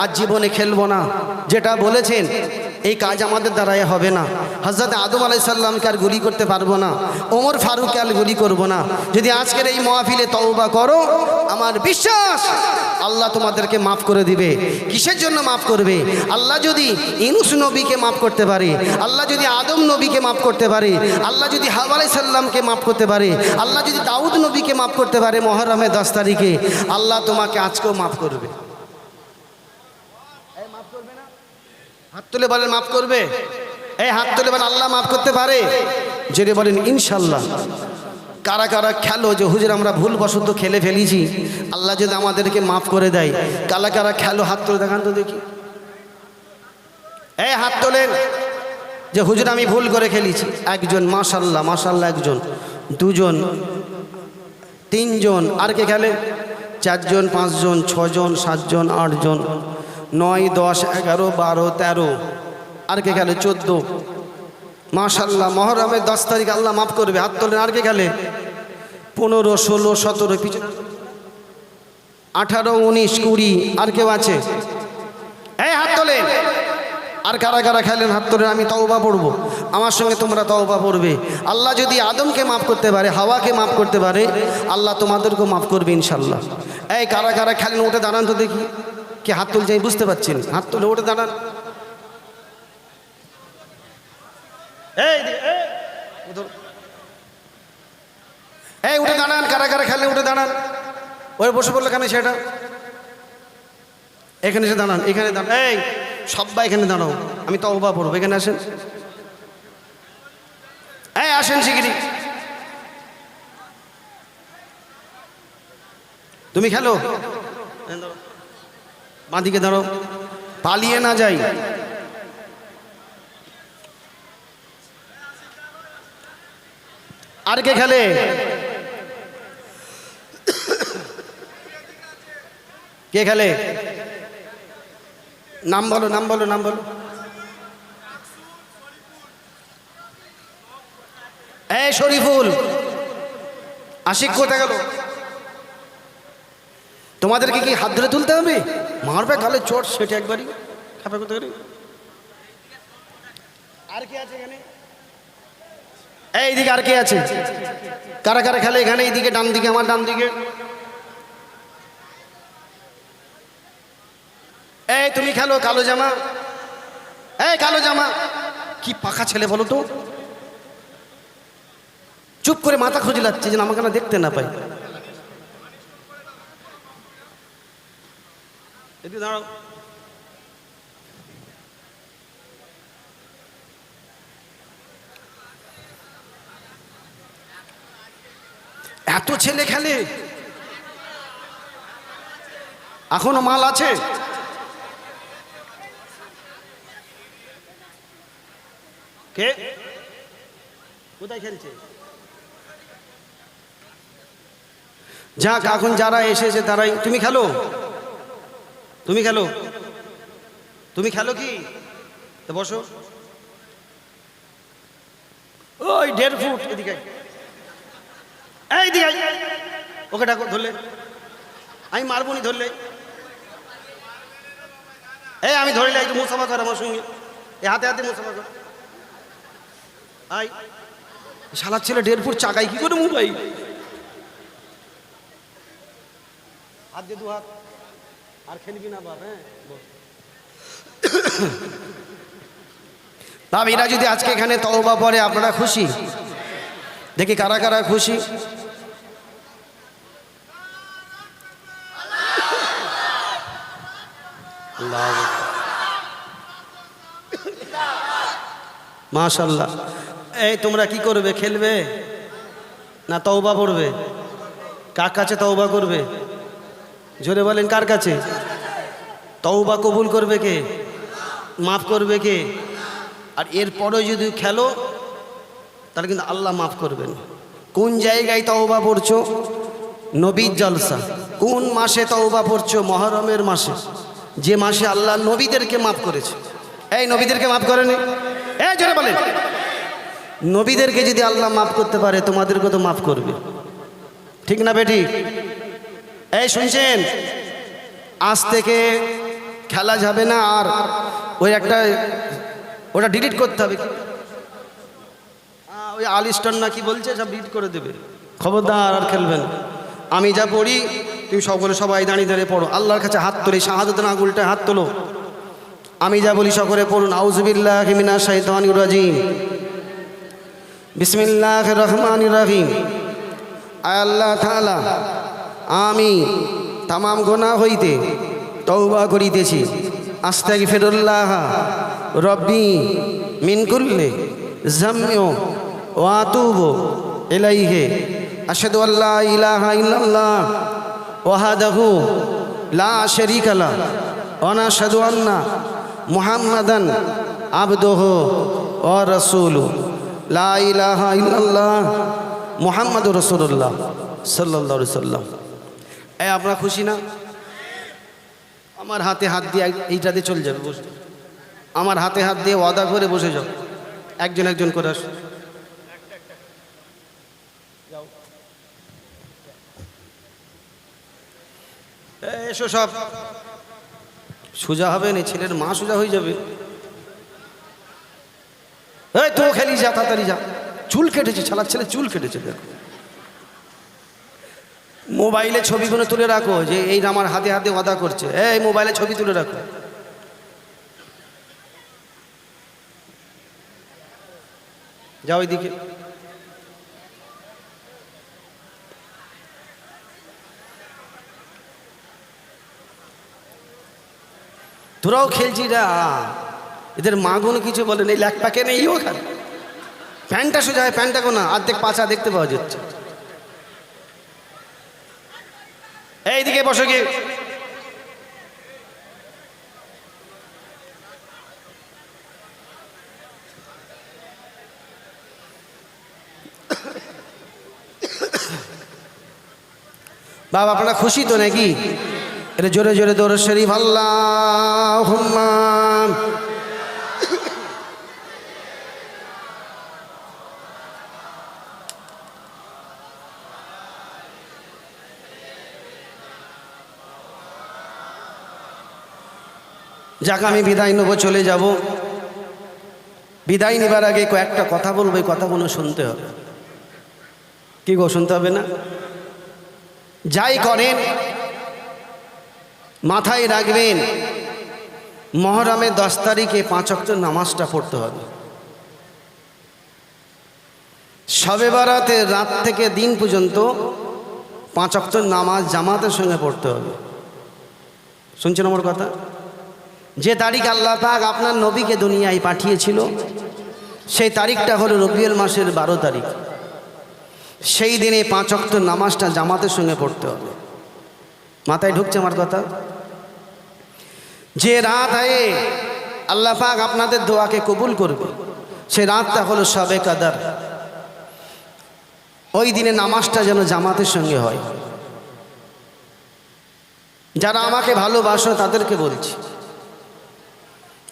S1: আজ জীবনে খেলবো না, যেটা বলেছেন এই কাজ আমাদের দ্বারাই হবে না। হযরত আদম আলাইহিস সালামকে আর গুলি করতে পারবো না, ওমর ফারুককে আর গুলি করবো না। যদি আজকের এই মাহফিলে তওবা করো, আমার বিশ্বাস আল্লাহ তোমাদেরকে মাফ করে দিবে। কিসের জন্য মাফ করবে? আল্লাহ যদি ইউনূস নবীকে মাফ করতে পারে, আল্লাহ যদি আদম নবীকে মাফ করতে পারে, আল্লাহ যদি হাওয়া আলাইহিস সালামকে মাফ করতে পারে, আল্লাহ যদি দাউদ নবীকে মাফ করতে পারে মুহররমের 10 তারিখে, আল্লাহ তোমাকে আজকেও মাফ করবে। হাত তুলে বলেন মাফ করবে? এই হাত তুলে বলেন আল্লাহ মাফ করতে পারে? যদি বলেন ইনশাল্লাহ। কারা কারা খেলো যে হুজুর আমরা ভুলবশত খেলে ফেলেছি, আল্লাহ যদি আমাদেরকে মাফ করে দেয়? কারা কারা খেলো হাত তুলে দেখান তো দেখি। এই হাত তোলেন যে হুজুর আমি ভুল করে খেলেছি। একজন, মাশাল্লাহ মাশাল্লাহ, একজন, দুজন, তিনজন। আর কে খেলে? 4 জন, 5 জন, 6 জন, 7 জন, 8 জন, 9, 10, 11, 12, 13। আর কে খেলে? 14। মাশাল্লাহ, মুহররমের 10 তারিখ আল্লাহ মাফ করবে। হাত তোলেন। আর কে খেলে? 15, 16, 17, পিছনে 18, 19, 20। আর কেউ আছে? এই হাত তোলেন। আর কারা কারা খেলেন হাত তোলেন। আমি তওবা পড়বো, আমার সঙ্গে তোমরা তওবা পড়বে। আল্লাহ যদি আদমকে মাফ করতে পারে, হাওয়াকে মাফ করতে পারে, আল্লাহ তোমাদেরকেও মাফ করবে ইনশাল্লাহ। এই কারা কারা খেলেন উঠে দাঁড়ান তো দেখি। কে হাত তুলছে আমি বুঝতে পারছেন? হাত তুলে উঠে দাঁড়ান। এই উঠে দাঁড়ান, কারা কারা খেলে উঠে দাঁড়ান। ওই বসে পড়লো কেন সেটা? এখানে এসে দাঁড়ান, এখানে দাঁড়ান। এই সবাই এখানে দাঁড়াও, আমি তওবা পড়বো। এখানে আসেন। এই আসেন শিগগিরি। তুমি খেলো, বাঁদিকে ধরো, পালিয়ে না যাই। আর কে খেলে? কে খেলে? নাম বলো, নাম বলো, নাম বলো। এই শরীফুল, আশিক কোথায় গেল? তোমাদেরকে কি হাত ধরে তুলতে হবে? মারবে গালে চোট, সেটা একবারই খাবে কোথায়? আর কে আছে এখানে? এইদিকে আর কে আছে? কারা কারা খেলে এখানে? এইদিকে ডান দিকে, আমার ডান দিকে। এই তুমি খেলো, কালো জামা। এই কালো জামা, কি পাকা ছেলে বলো তো, চুপ করে মাথা খুঁজে যাচ্ছে যেন আমাকে না দেখতে না পাই। এদিকে দাঁড়াও। এত ছেলে খেলে, এখনো মাল আছে? কে কোথায় খেলছে? যাক, এখন যারা এসেছে তারাই। তুমি খেলো, তুমি খেলো, তুমি খেলো কি? তো বসো। ওই 1.5 ফুট এদিকে, এই দিকে ওকে ডাকো। ধরলে আমি মারবো নি, ধরলে এই আমি ধরলে একটু মুসাফা কর আমার সঙ্গে, এই হাতে হাতে মুসাফা কর। আই শালার ছেলে 1.5 ফুট চাকাই কি করে মুবাই? হাত দিয়ে 2 হাত। আর খেলবি না বাপ? হ্যাঁ বাপ, এরা যদি আজকে এখানে তওবা পড়ে আপনারা খুশি? দেখি কারা কারা খুশি। মাশাআল্লাহ। এই তোমরা কি করবে? খেলবে না তওবা পড়বে? কার কাছে তওবা করবে? জোরে বলেন, কার কাছে? তওবা কবুল করবে কে? মাফ করবে কে? আর এরপরে যদি খেলো তাহলে কিন্তু আল্লাহ মাফ করবেন। কোন জায়গায় তওবা পড়ছো? নবীর জলসা। কোন মাসে তওবা পড়ছো? মুহররমের মাসে, যে মাসে আল্লাহ নবীদেরকে মাফ করেছে। এই নবীদেরকে মাফ করেনি? এই জোরে বলেন। নবীদেরকে যদি আল্লাহ মাফ করতে পারে, তোমাদেরকে তো মাফ করবে, ঠিক না বেটি? এই শুনছেন, আজ থেকে খেলা যাবে না। আর ওই একটা ওটা ডিলিট করতে হবে। ওই আলিস্টন না কি বলছে, সব ডিলিট করে দেবে। খবরদার আর খেলবেন। আমি যা পড়ি তুমি সকলে সবাই দাঁড়িয়ে দাঁড়িয়ে পড়ো। আল্লাহর কাছে হাত তোলে, শাহাদাতের আঙুলটা হাত তোলো। আমি যা বলি সকলে পড়ুন। আউযুবিল্লাহি মিনাশ শাইতানির রাজিম, বিসমিল্লাহির রহমানির রহিম। আল্লাহ তাআলা, আমি তামাম গুনাহ হইতে তওবা করিতেছি। আস্তাগফিরুল্লাহ রব্বি মিন কুল্লি যামবি ওয়া আতুবু ইলাইহি। আশহাদু আল্লা ইলাহা ইল্লাল্লাহ ওয়াহদাহু লা শারীকা লাহু ওয়া আশহাদু আন্না মুহাম্মাদান আবদুহু ওয়া রাসূলুহু। লা ইলাহা ইল্লাল্লাহ মুহাম্মাদুর রাসূলুল্লাহ সাল্লাল্লাহু আলাইহি সাল্লাম। এই আপনারা খুশি না? আমার হাতে হাত দিয়ে এইটাতে চলে যাবে, বসে আমার হাতে হাত দিয়ে ওয়াদা করে বসে যাও। একজন একজন করে আসো। এসো সব। সোজা হবে না, ছেলের মা সোজা হয়ে যাবে। এই তো খেলি, যা তাড়াতাড়ি যা। চুল কেটেছে ছালার ছেলে, চুল কেটেছে। দেখো মোবাইলে ছবিগুলো তুলে রাখো, যে এই আমার হাতে হাতে ওয়াদা করছে। এই মোবাইলে ছবি তুলে রাখো। যাও ওইদিকে। তোরাও খেলছি রা, এদের মাগুন কিছু বলে নেই, ল্যাক প্যাকে নেই ওখানে। প্যান্টটা সোজা হয়, প্যান্টটা কোনো অর্ধেক পাছা দেখতে পাওয়া যাচ্ছে। এইদিকে বসো গিয়ে। বাবা আপনারা খুশি তো নাকি? এটা জোরে জোরে দৌড় শরীফ আল্লাহুম্মা। যাক আমি বিদায় নেবো, চলে যাব। বিদায় নেবার আগে কয়েকটা কথা বলবো, এই কথাগুলো শুনতে হবে। কি গো, শুনতে হবে না? যাই করেন মাথায় রাখবেন, মহরমের 10 তারিখে 5 ওয়াক্ত নামাজটা পড়তে হবে। শবে বারাতের রাত থেকে দিন পর্যন্ত 5 ওয়াক্ত নামাজ জামাতের সঙ্গে পড়তে হবে। শুনছেন আমার কথা? যে তারিখ আল্লাহ পাক আপনার নবীকে দুনিয়ায় পাঠিয়েছিল সেই তারিখটা হলো রবিউল মাসের 12 তারিখ। সেই দিনে 5 ওয়াক্ত নামাজটা জামাতের সঙ্গে পড়তে হবে। মাথায় ঢুকছে আমার কথা? যে রাত আয়ে আল্লাহ পাক আপনাদের দোয়াকে কবুল করবে সেই রাতটা হলো শবে কদর। ওই দিনে নামাজটা যেন জামাতের সঙ্গে হয়। যারা আমাকে ভালোবাসো তাদেরকে বলছি,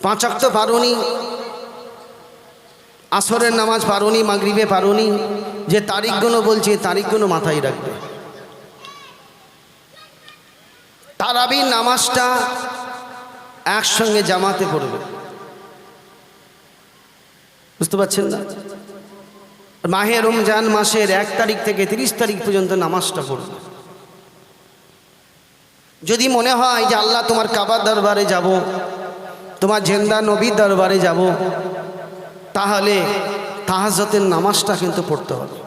S1: 5 ওয়াক্ত পারোনি, আসরের নামাজ পারোনি, মাগরিবে পারোনি, যে তারিখগুলো বলছি তারিখগুলো মাথায় রাখবে। তারাবির নামাজটা একসঙ্গে জামাতে পড়বে। বুঝতে পারছেন না? মাহে রমজান মাসের 1 তারিখ থেকে 30 তারিখ পর্যন্ত নামাজটা পড়বে। যদি মনে হয় যে আল্লাহ তোমার কাবার দরবারে যাব, তোমার জিন্দা নবীর দরবারে যাব, তাহলে তাহাজ্জুদের নামাজটা কিন্তু পড়তে হবে।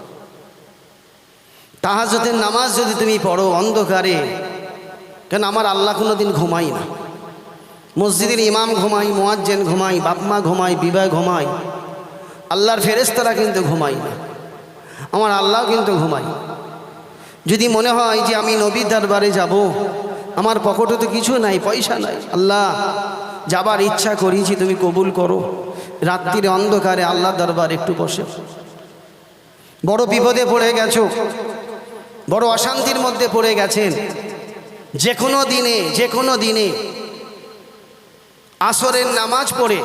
S1: তাহাজ্জুদের নামাজ যদি তুমি পড়ো অন্ধকারে, কেন আমার আল্লাহ কোনো দিন ঘুমাই না, মসজিদের ইমাম ঘুমাই, মুয়াজ্জিন ঘুমাই, বাপমা ঘুমাই, বিবাহ ঘুমাই, আল্লাহর ফেরেশতারা কিন্তু ঘুমাই না, আমার আল্লাহ কিন্তু ঘুমাই। যদি মনে হয় যে আমি নবীর দরবারে যাব, আমার পকেটে তো কিছু নাই, পয়সা নাই, আল্লাহ যাবার ইচ্ছা করেছি, তুমি কবুল করো, রাত্রির অন্ধকারে আল্লাহ দরবারে একটু বসে। বড় বিপদে পড়ে গেছো, বড় অশান্তির মধ্যে পড়ে গেছেন, যে কোনো দিনে আসরের নামাজ পড়ে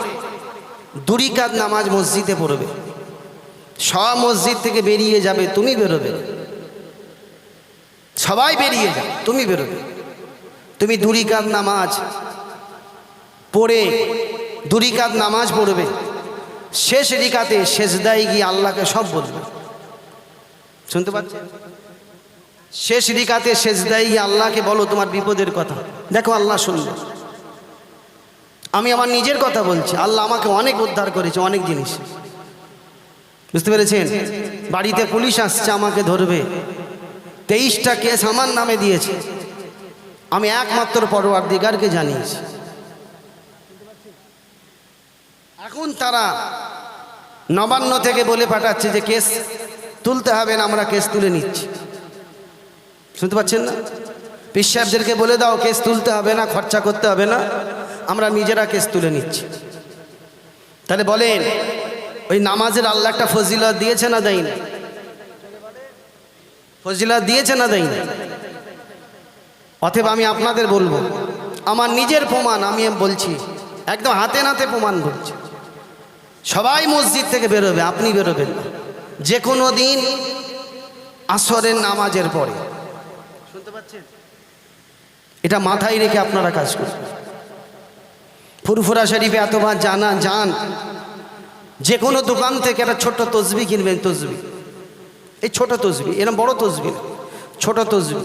S1: 2 রাকাত নামাজ মসজিদে পড়বে। সব মসজিদ থেকে বেরিয়ে যাবে, তুমি বেরোবে, সবাই বেরিয়ে যাবে, তুমি বেরোবে। তুমি 2 রাকাত নামাজ পড়ে 2 রাকাত নামাজ পড়বে, শেষ রাকাতে সেজদায় গিয়ে আল্লাহকে সব বলবে। শুনতে পাচ্ছেন? শেষ রাকাতে সেজদায় গিয়ে আল্লাহকে বলো তোমার বিপদের কথা, দেখো আল্লাহ শুনবে। আমি আমার নিজের কথা বলছি, আল্লাহ আমাকে অনেক উদ্ধার করেছে, অনেক জিনিস। বুঝতে পেরেছেন? বাড়িতে পুলিশ আসছে, আমাকে ধরবে, 23টা কেস আমার নামে দিয়েছে, আমি একমাত্র পরওয়ারদিগারকে জানিয়েছি। এখন তারা নবান্ন থেকে বলে পাঠাচ্ছে যে কেস তুলতে হবে না, আমরা কেস তুলে নিচ্ছি। শুনতে পাচ্ছেন না? পীর সাহেবদেরকে বলে দাও কেস তুলতে হবে না, খরচা করতে হবে না, আমরা নিজেরা কেস তুলে নিচ্ছি। তাহলে বলেন ওই নামাজের আল্লাহ একটা ফজিলত দিয়েছে না দেয়নি? ফজিলত দিয়েছে না দেয়নি? অতএব আমি আপনাদের বলবো, আমার নিজের প্রমাণ আমি বলছি, একদম হাতে নাতে প্রমাণ বলছি, সবাই মসজিদ থেকে বেরোবে, আপনি বেরোবেন না, যে কোনো দিন আসরের নামাজের পরে। শুনতে পাচ্ছেন? এটা মাথায় রেখে আপনারা কাজ করবেন। ফুরফুরা শরীফে এতবার যান, যে কোনো দোকান থেকে একটা ছোট্ট তসবি কিনবেন, তসবি, এই ছোট তসবি, এরকম বড় তসবি, ছোট তসবি,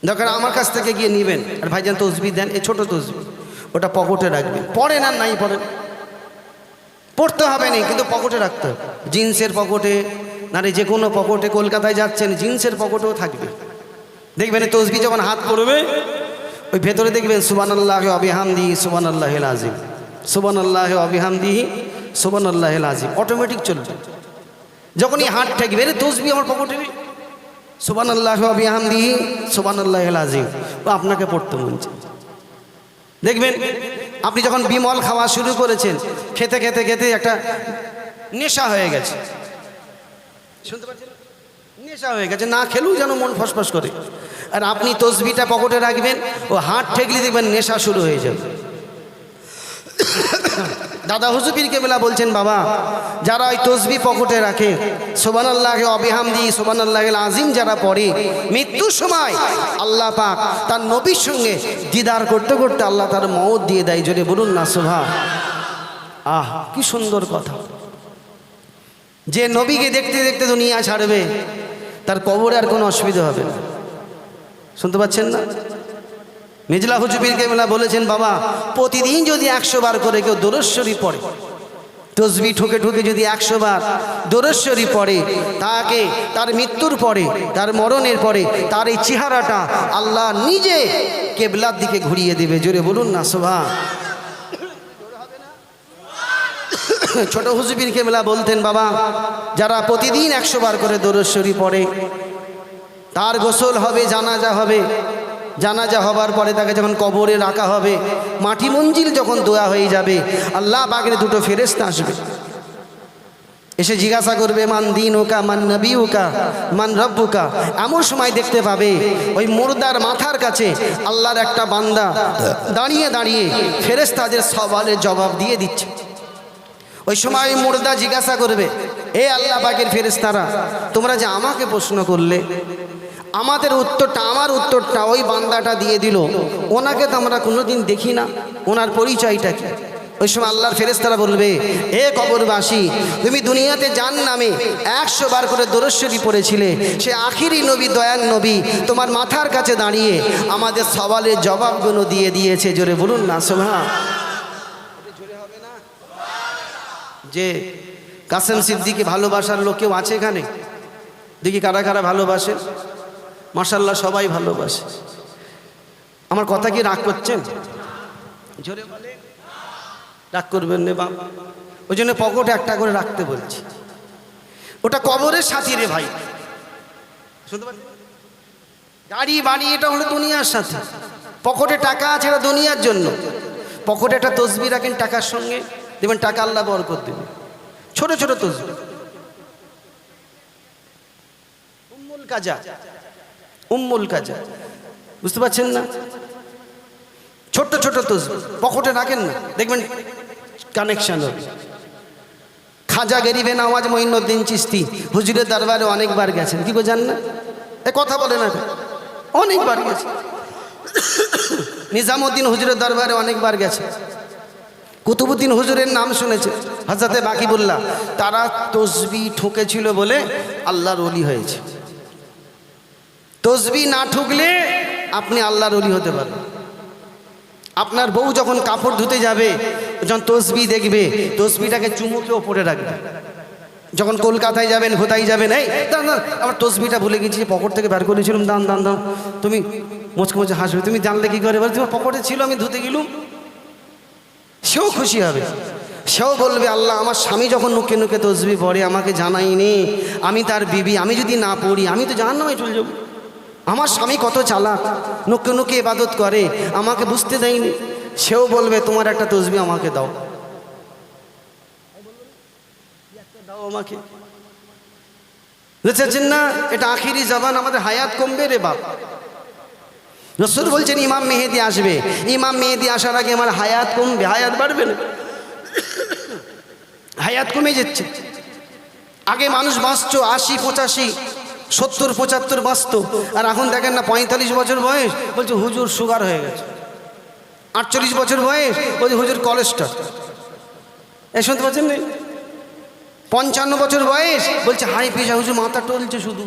S1: দরকার আমার কাছ থেকে গিয়ে নেবেন, আর ভাইজান তসবি দেন, এই ছোট তসবি, ওটা পকেটে রাখবেন। পড়েন আর নাই পড়েন, পড়তে হবে না, কিন্তু পকেটে রাখতে হবে, জিন্সের পকেটে, নারে যে কোনো পকেটে। কলকাতায় যাচ্ছেন, জিন্সের পকেটেও থাকবে, দেখবেন তসবি যখন হাত পড়বে ওই ভেতরে দেখবেন সুবহানাল্লাহি ওয়া বিহামদিহি সুবহানাল্লাহিল আযীম, সুবহানাল্লাহি ওয়া বিহামদিহি সুবহানাল্লাহিল আযীম, অটোমেটিক চলবে। যখনই হাত ঠেকবে, রে তসবিহ আমার পকেটে নেই, সুবহানাল্লাহি ওয়া বিহামদিহি সুবহানাল্লাহিল আযীম, ও আপনাকে পড়তে মন চায়। দেখবেন আপনি যখন বিমল খাওয়া শুরু করেছেন, খেতে খেতে খেতে একটা নেশা হয়ে গেছে, শুনতে পাচ্ছেন, নেশা হয়ে গেছে, না খেলেও যেন মন ফসফস করে। আর আপনি তসবিটা পকেটে রাখবেন, ও হাত ঠেকলে দেখবেন নেশা শুরু হয়ে যাবে। দাদা হুজুর পীর কেবলা বলছেন, বাবা যারা ওই তসবি পকেটে রাখে, সুবহানাল্লাহি ওয়া বিহামদিহি সুবহানাল্লাহিল আযীম যারা পড়ে, মৃত্যুর সময় আল্লাহ পাক তার নবীর সঙ্গে দিদার করতে করতে আল্লাহ তার মওত দিয়ে দেয়। জোরে বলুন না সুবহান। আহ কি সুন্দর কথা। যে নবীকে দেখতে দেখতে দুনিয়া ছাড়বে, তার কবরে আর কোনো অসুবিধা হবে না। শুনতে পাচ্ছেন না? মিজলা হুজুর পীর কেবলা বলেছেন, বাবা প্রতিদিন যদি 100 বার করে কেউ দরুদ শরীফ পড়ে, তসবি ঠুকে ঠুকে যদি 100 বার দরুদ শরীফ পড়ে, তাকে তার মৃত্যুর পরে, তার মরণের পরে তার এই চেহারাটা আল্লাহ নিজে কেবলার দিকে ঘুরিয়ে দেবে। জোরে বলুন না সুবহান। ছোট হুজুর পীর কেবলা বলতেন, বাবা যারা প্রতিদিন 100 বার করে দরুদ শরীফ পড়ে, তার গোসল হবে, জানাজা হবে, জানাজা হবার পরে তাকে যখন কবরে রাখা হবে, মাটি মঞ্জিল যখন দোয়া হয়ে যাবে, আল্লাহ পাকের দুটো ফেরেশতা আসবে, এসে জিজ্ঞাসা করবে, মান দীনুকা মান নবিয়ুকা মান রব্বুকা। এমন সময় দেখতে পাবে ওই মুর্দার মাথার কাছে আল্লাহর একটা বান্দা দাঁড়িয়ে দাঁড়িয়ে ফেরেশতাদের সওয়ালের জবাব দিয়ে দিচ্ছে। ওই সময় মুর্দা জিজ্ঞাসা করবে, এ আল্লাহ পাকের ফেরেশতারা, তোমরা যে আমাকে প্রশ্ন করলে, আমাদের উত্তরটা, আমার উত্তরটা ওই বান্দাটা দিয়ে দিল, ওনাকে তো আমরা কোনোদিন দেখি না, ওনার পরিচয়টা কি? ওই সময় আল্লাহর ফেরেশতারা বলবে, এ কবরবাসী, তুমি দুনিয়াতে যার নামে 100 বার করে দরুদ শরীফ পড়েছিলে, সে আখিরি নবী, দয়ার নবী তোমার মাথার কাছে দাঁড়িয়ে আমাদের সওয়ালের জবাবগুলো দিয়ে দিয়েছে। জোরে বলুন না সুবহান। জোরে হবে না? যে কাসেম সিদ্দিকী ভালোবাসার লোক কেউ আছে এখানে? দেখি কারা কারা ভালোবাসে। মাশাআল্লাহ সবাই ভালোবাসে। আমার কথা কি রাগ করছেন? জোরে বলে, রাগ করবেন না বাবা। ওই জন্য পকেটে একটা করে রাখতে বলছি, ওটা কবরের সাথী রে ভাই। শুনতে পাচ্ছেন? গাড়ি বাড়ি এটা হলো দুনিয়ার সাথী, পকেটে টাকা আছে এটা দুনিয়ার জন্য। পকেটে একটা তসবিহ রাখেন টাকার সঙ্গে, দেখবেন টাকা আল্লাহ বরকত দেবে। ছোট ছোট তসবিহ, উম্মুল কাজা, উম্মুল কাজা, বুঝতে পারছেন না? ছোট্ট ছোট তসবিহ পকেটে রাখেন না, দেখবেন কানেকশন হবে। খাজা গরিবে নওয়াজ মঈনুদ্দিন চিশতি হুজুরের দরবারে অনেকবার গেছেন, কি বোঝান না? এ কথা বলে না, অনেকবার গেছে। নিজামউদ্দিন হুজুরের দরবারে অনেকবার গেছে। কুতুবউদ্দিন হুজুরের নাম শুনেছে, হযরতে বাকিবুল্লাহ, তারা তসবিহ ঠুকেছিল বলে আল্লাহর ওলি হয়েছে। তসবিহ না ঠুকলে আপনি আল্লাহর ওলি হতে পারবেন। আপনার বউ যখন কাপড় ধুতে যাবে, যখন তসবিহ দেখবে, তসবিহটাকে চুমুকে ওপরে রাখবে। যখন কলকাতায় যাবেন, কোথায় যাবেন, এই দান দান, আমার তসবিহটা ভুলে গেছি, পকেট থেকে বের করেছিলাম, দান দান দান। তুমি মুচকে মুচকে হাসবে, তুমি জানলে কি করে? বলে তোমার পকেটে ছিল, আমি ধুতে গেলুম। সেও খুশি হবে, সেও বলবে, আল্লাহ আমার স্বামী যখন নুকে নুকে তসবিহ পড়ে আমাকে জানাইনি, আমি তার বিবি, আমি যদি না পড়ি আমি তো জাহান্নামে চলে যাব। আমার স্বামী কত চালাক, নুকে নুকে ইবাদত করে, আমাকে বুঝতে দেয়নি। সেও বলবে, তোমার একটা তসবিহ আমাকে দাও, দাও আমাকে। বুঝছেন না? এটা আখিরি জবান, আমাদের হায়াত কমবে রে বাপ। রাসূল বলছেন ইমাম মেহেদী আসবে, ইমাম মেহেদী আসার আগে আমার হায়াত কমবে, হায়াত বাড়বে না, হায়াত কমে যাচ্ছে। আগে মানুষ বাঁচতো 80, 85, 70, 75 বাঁচতো, আর এখন দেখেন না 45 বছর বয়স বলছে হুজুর সুগার হয়ে গেছে, 48 বছর বয়স বলছে হুজুর কোলেস্ট্রল। এ শুনতে পাচ্ছেন না? 55 বছর বয়স বলছে হাই প্রেশার, হুজুর মাথা টলছে, শুধু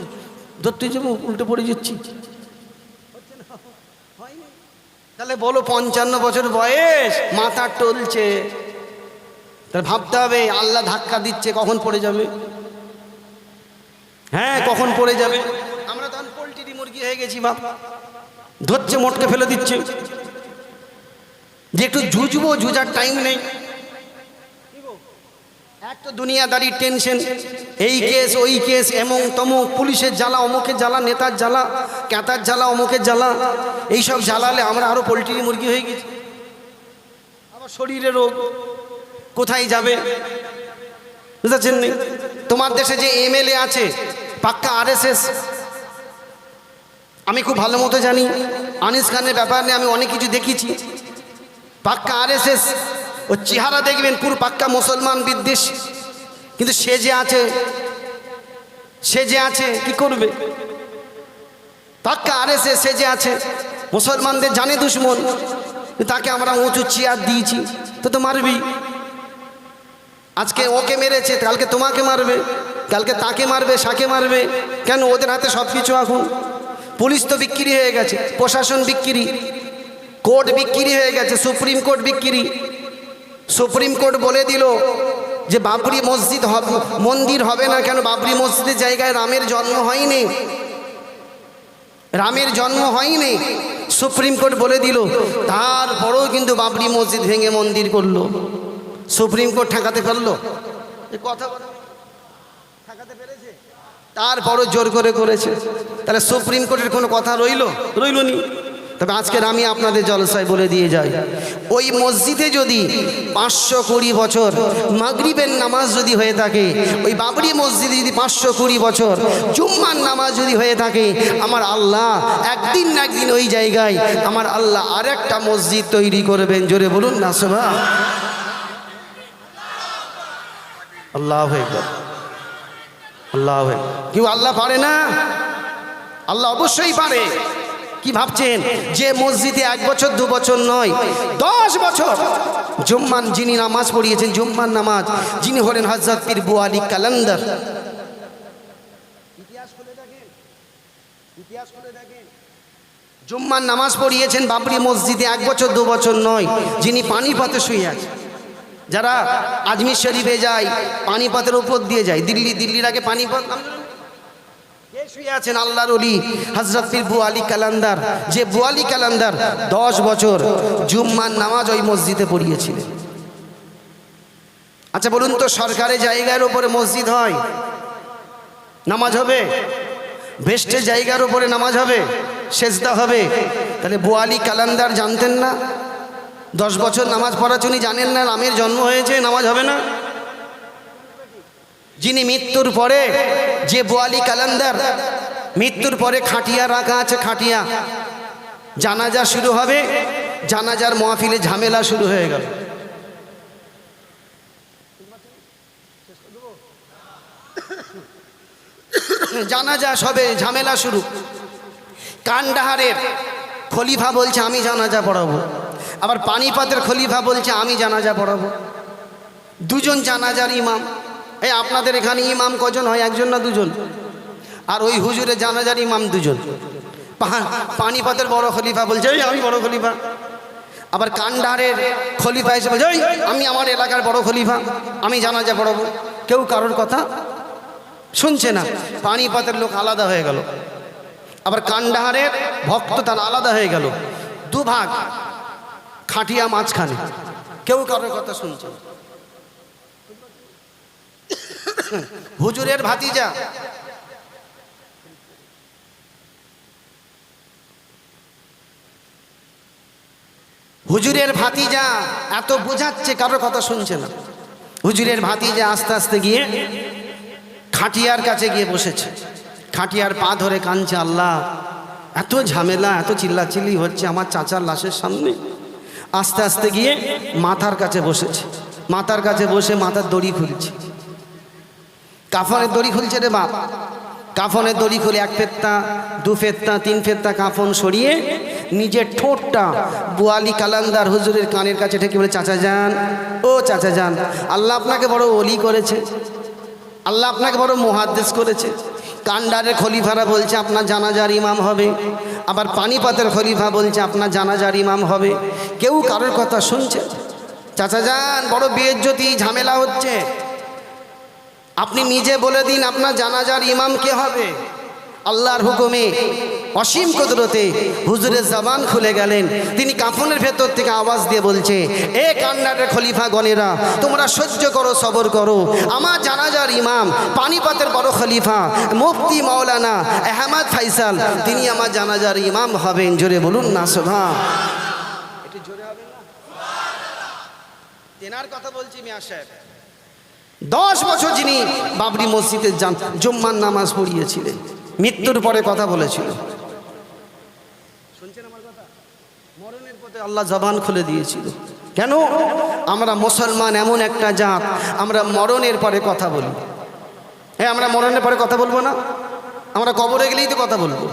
S1: ধরতে যাবো উল্টে পড়ে যাচ্ছি। তাহলে বলো 55 বছর বয়স মাথা টলছে, তাহলে ভাবতে হবে আল্লাহ ধাক্কা দিচ্ছে, কখন পড়ে যাবে। হ্যাঁ, কখন পড়ে যাবে। আমরা তখন পোল্ট্রি মুরগি হয়ে গেছি বাপ, ধরছে মোটকে ফেলে দিচ্ছে, যে একটু জুজবো, জুজার টাইম নেই। এক তো দুনিয়াদারির টেনশন, এই কেস ওই কেস, এমন তমুক, পুলিশের জ্বালা, অমুকের জ্বালা, নেতার জ্বালা, ক্যাতার জ্বালা, অমুকের জ্বালা, এইসব জ্বালালে আমরা আরো পোলট্রি মুরগি হয়ে গেছি। আবার শরীরে রোগ, কোথায় যাবে বুঝতে নেই। তোমার দেশে যে এমএলএ আছে পাক্কা আরএসএস, আমি খুব ভালো মতো জানি। আনিস খানের ব্যাপার নিয়ে আমি অনেক কিছু দেখেছি। পাক্কা আরএসএস, ও চেহারা দেখবেন পুরো পাক্কা মুসলমান বিদ্বেষ, কিন্তু সে যে আছে কি করবে? পাক্কা আরএসএস সে যে আছে, মুসলমানদের জানে দুশ্মন, তাকে আমরা উঁচু চেয়ার দিয়েছি, তো মারবি। আজকে ওকে মেরেছে, কালকে তোমাকে মারবে, কালকে তাকে মারবে, শাকে মারবে। কেন? ওদের হাতে সব কিছু। এখন পুলিশ তো বিক্রি হয়ে গেছে, প্রশাসন বিক্রি, কোর্ট বিক্রি হয়ে গেছে, সুপ্রিম কোর্ট বিক্রি। সুপ্রিম কোর্ট বলে দিল যে বাবরি মসজিদ মন্দির হবে না। কেন? বাবরি মসজিদের জায়গায় রামের জন্ম হয়নি, রামের জন্ম হয়নি। সুপ্রিম কোর্ট বলে দিল, তারপরেও কিন্তু বাবরি মসজিদ ভেঙে মন্দির করলো। সুপ্রিম কোর্ট ঠেকাতে পারলো? কথা ঠেকাতে পেরেছে? তারপরও জোর করে করেছে। তাহলে সুপ্রিম কোর্টের কোনো কথা রইল নি। তবে আজকের আমি আপনাদের জলসায় বলে দিয়ে যাই, ওই মসজিদে যদি 520 বছর মাগরিবের নামাজ যদি হয়ে থাকে, ওই বাবরি মসজিদে যদি 520 বছর জুম্মার নামাজ যদি হয়ে থাকে, আমার আল্লাহ একদিন না একদিন ওই জায়গায় আমার আল্লাহ আরেকটা মসজিদ তৈরি করবেন। জোরে বলুন না সুবহান আল্লাহু আকবার, আল্লাহু আকবার। কেউ আল্লাহ পারে না? আল্লাহ অবশ্যই পারে। কি ভাবছেন যে মসজিদে 1 বছর 2 বছর নয়, 10 বছর জুম্মান যিনি নামাজ পড়িয়েছেন, জুম্মার নামাজ, যিনি হলেন হযরত পীর বু আলী কালান্দার। ইতিহাস খুলে দেখেন, জুম্মার নামাজ পড়িয়েছেন বাবরি মসজিদে 1 বছর 2 বছর নয়, যিনি পানিপথে শুয়ে আছে। যারা আজমির শরীফে যায়, পানিপথের উপর দিয়ে যায়, দিল্লির আগে পানিপথ শুয়ে আছেন আল্লাহর ওলি হযরত পীর বু আলী কালান্দার। যে বু আলী কালান্দার 10 বছর জুম্মার নামাজ ওই মসজিদে পড়িয়েছিলেন। আচ্ছা বলুন তো, সরকারি জায়গার উপরে মসজিদ হয়, নামাজ হবে? বেস্টের জায়গার উপরে নামাজ হবে, সেজদা হবে? তাহলে বু আলী কালান্দার জানতেন না 10 বছর নামাজ পড়ার জন্য? জানেন না রামের জন্ম হয়েছে, নামাজ হবে না? যিনি মৃত্যুর পরে, যে বু আলী কালান্দার মৃত্যুর পরে খাটিয়া রাখা আছে, খাটিয়া, জানাজা শুরু হবে, জানাজার মাহফিলে ঝামেলা শুরু হয়ে গেল। জানাজা সবে ঝামেলা শুরু। কান্দাহারের খলিফা বলছে আমি জানাজা পড়াবো, আবার পানিপথের খলিফা বলছে আমি জানাজা পড়াবো। দুজন জানাজার ইমাম। এই আপনাদের এখানে ইমাম কজন হয়? একজন না দুজন? আর ওই হুজুরে জানাজার ইমাম দুজন। পানিপথের বড় খলিফা বলছে আমি বড় খলিফা, আবার কান্দাহারের খলিফা এসে বলছে আমি আমার এলাকার বড় খলিফা, আমি জানাজা পড়াবো। কেউ কারোর কথা শুনছে না। পানিপথের লোক আলাদা হয়ে গেল, আবার কান্দাহারের ভক্ত তার আলাদা হয়ে গেল। দুভাগ, খাটিয়া মাঝখানে, কেউ কারোর কথা শুনছে না। হুজুরের ভাতিজা এত বোঝাচ্ছে, কারোর কথা শুনছে না। হুজুরের ভাতিজা আস্তে আস্তে গিয়ে খাটিয়ার কাছে গিয়ে বসেছে, খাটিয়ার পা ধরে কাঁদছে, আল্লাহ এত ঝামেলা, এত চিল্লাচিল্লি হচ্ছে আমার চাচার লাশের সামনে। আস্তে আস্তে গিয়ে মাথার কাছে বসেছে, মাথার কাছে বসে মাথার দড়ি খুলছে, কাফনের দড়ি খুলছে রে বাপ। কাফনের দড়ি খুলে 1 ফেত্তা 2 ফেত্তা 3 ফেত্তা কাফন সরিয়ে নিজের ঠোঁটটা বু আলী কালান্দার হুজুরের কানের কাছে ঠেকে বলে, চাচা যান, ও চাচা যান, আল্লাহ আপনাকে বড় ওলি করেছে, আল্লাহ আপনাকে বড় মুহাদ্দিস করেছে। কান্দারের খলিফারা বলছে আপনার জানাজার ইমাম হবে, আবার পানিপথের খলিফা বলছে আপনার জানাজার ইমাম হবে। কেউ কারোর কথা শুনছে? চাচা যান, বড় বেইজ্জতি, ঝামেলা হচ্ছে, আপনি নিজে বলে দিন আপনার জানাজার ইমাম কে হবে। আল্লাহর হুকুমে অসীম কুদরতে হুজুরের জবান খুলে গেলেন। তিনি কাফনের ভেতর থেকে আওয়াজ দিয়ে বলছে, এ কান্নারের খলিফা গণেরা, তোমরা সহ্য করো, সবর করো। আমার জানাজার ইমাম, পানিপথের বড় খলিফা মুফতি মাওলানা আহমদ ফাইসাল, তিনি আমার জানাজার ইমাম হবেন। জোরে বলুন না সুবহান। একটু জোরে হবে না? তেনার কথা বলছি মিয়া সাহেব। 10 বছর যিনি বাবরি মসজিদে জুম্মার নামাজ পড়িয়েছিলেন, মৃত্যুর পরে কথা বলেছিল। শুনছেন আমার কথা? মরণের পথে আল্লাহ জবান খুলে দিয়েছিল। কেন? আমরা মুসলমান এমন একটা জাত, আমরা মরণের পরে কথা বলি। হ্যাঁ, আমরা মরণের পরে কথা বলবো না? আমরা কবরে গেলেই তো কথা বলবো।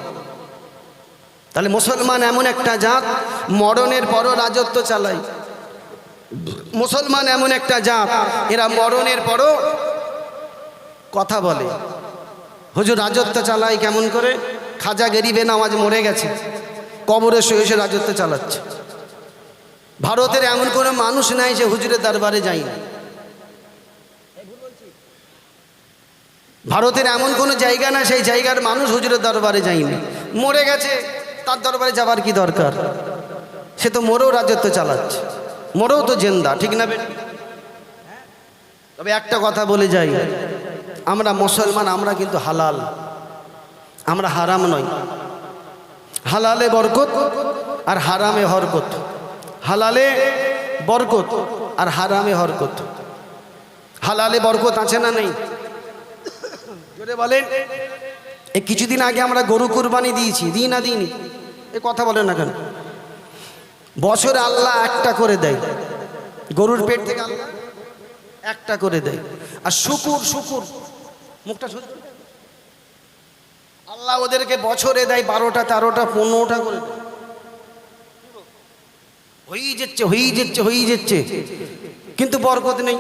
S1: তাহলে মুসলমান এমন একটা জাত, মরণের পরও রাজত্ব চালায়। মুসলমান এমন একটা জাত, এরা মরণের পরও কথা বলে। হুজুর রাজত্ব চালায় কেমন করে? খাজা গরিবে নামাজ মরে গেছে, কবরে শুয়ে শুয়ে রাজত্ব চালাচ্ছে। ভারতের এমন কোনো মানুষ নাই যে হুজুরের দরবারে যায়নি। ভারতের এমন কোনো জায়গা না সেই জায়গার মানুষ হুজুরের দরবারে যায়নি। মরে গেছে, তার দরবারে যাবার কি দরকার? সে তো মরেও রাজত্ব চালাচ্ছে, মরেও তো জেন্দা, ঠিক না? তবে একটা কথা বলে যাই, আমরা মুসলমান, আমরা কিন্তু হালাল, আমরা হারাম নই। হালালে বরকত আর হারামে হরকত। হালালে বরকত আর হারামে হরকত। হালালে বরকত আছে না নেই? জোরে বলেন। এই কিছুদিন আগে আমরা গরু কুরবানি দিয়েছি, দিই না দিইনি? এ কথা বলেন না কেন? বছরে আল্লাহ একটা করে দেয়, গরুর পেট থেকে আল্লাহ একটা করে দেয়। আর শুকুর, শুকুর মুখটা আল্লাহ ওদেরকে বছরে দেয় 12টা, 13টা, 15টা করে দেয়। হয়েই যাচ্ছে, কিন্তু বরকত নেই।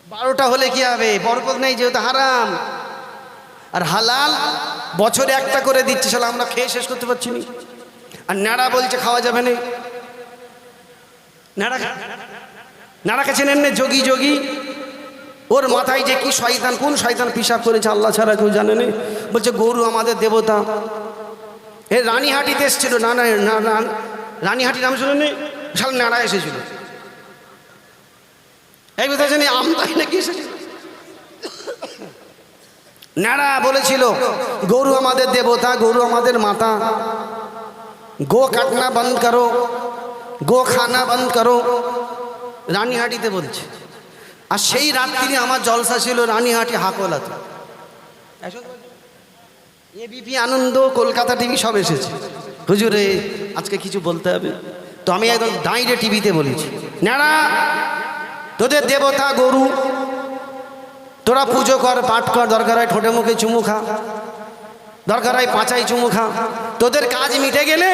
S1: 12টা হলে কি হবে? বরকত নেই, যেহেতু হারাম। আর হালাল বছরে একটা করে দিচ্ছে, শালা আমরা খেয়ে শেষ করতে পারছি না। আর নাড়া বলছে খাওয়া যাবে না। নাড়া কাছে নেন না, যোগী যোগী, ওর মাথায় যে কি শয়তান, কোন শয়তান পিশাব করেছে আল্লাহ ছাড়া কেউ জানে না। বলছে গরু আমাদের দেবতা। এ রানীহাটিতে এসেছিল, রানীহাটি নাম শুনেন? শাল নাড়া এসেছিল, এই কথা জানি আমদাই নাকি এসেছিল। নাড়া বলেছিল গরু আমাদের দেবতা, গরু আমাদের মাতা, গো কাটনা বন্ধ করো, গো খানা বন্ধ করো। রানীহাটিতে বলছে। আর সেই রাত্রি আমার জলসা ছিল রানীহাটি হাকোলাতে। এবিপি আনন্দ, কলকাতা টিভি সব এসেছে। হুজুরে আজকে কিছু বলতে হবে, তো আমি একদম ডাইরেক্ট টিভিতে বলেছি, নাড়া তোদের দেবতা গরু, তোরা পুজো কর, পাঠ কর, দরকার হয় ঠোঁটে মুখে চুমু খা, দরকার হয় পাঁচাই চুমু খা। তোদের কাজ মিটে গেলে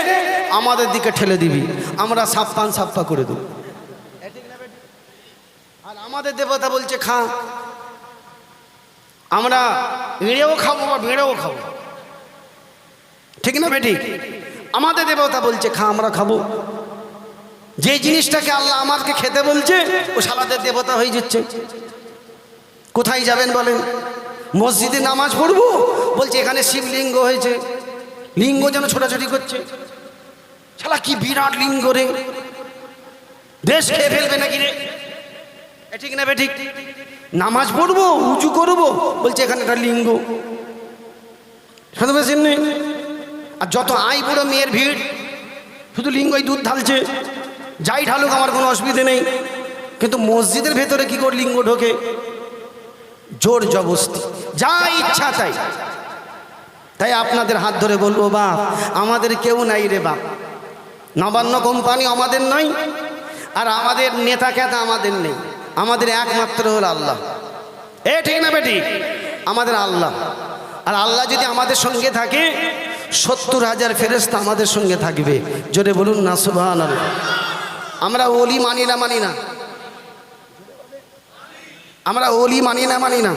S1: আমাদের দিকে ঠেলে দিবি, আমরা সাপ্পান সাপ্পা করে দেব। আর আমাদের দেবতা বলছে খা, আমরা ইঁড়েও খাবো বা বেড়েও খাবো, ঠিক না বেটি? আমাদের দেবতা বলছে খা, আমরা খাবো। যে জিনিসটাকে আল্লাহ আমাকে খেতে বলছে ও শালাদের দেবতা হয়ে যাচ্ছে। কোথায় যাবেন বলেন? মসজিদে নামাজ পড়বো, বলছে এখানে শিবলিঙ্গ হয়েছে, লিঙ্গ যেন ছোটাছুটি করছে। শালা কি বিরাট লিঙ্গ রে, দেশ খেয়ে ফেলবে নাকি রে? ঠিক না বেঠিক? নামাজ পড়বো, উঁচু করবো, বলছে এখানে একটা লিঙ্গ। শুধু বেশি নেই। আর যত আই বুড়ো মেয়ের ভিড়, শুধু লিঙ্গই দুধ ঢালছে। যাই ঢালুক আমার কোনো অসুবিধে নেই, কিন্তু মসজিদের ভেতরে কি করে লিঙ্গ ঢোকে? জোর জবস্তি, যা ইচ্ছা তাই। তাই আপনাদের হাত ধরে বলবো, বাপ আমাদের কেউ নাই রে বাপ। নবান্ন কোম্পানি আমাদের নয়, আর আমাদের নেতা খেতা আমাদের নেই। আমাদের একমাত্র হল আল্লাহ। এ ঠিক না বেটি? আমাদের আল্লাহ। আর আল্লাহ যদি আমাদের সঙ্গে থাকে, 70,000 ফেরেশতা আমাদের সঙ্গে থাকবে। জোরে বলুন না সুবহানাল্লাহ। আমরা ওলি মানি না, মানি না। আমরা ওলি মানি না, মানি না।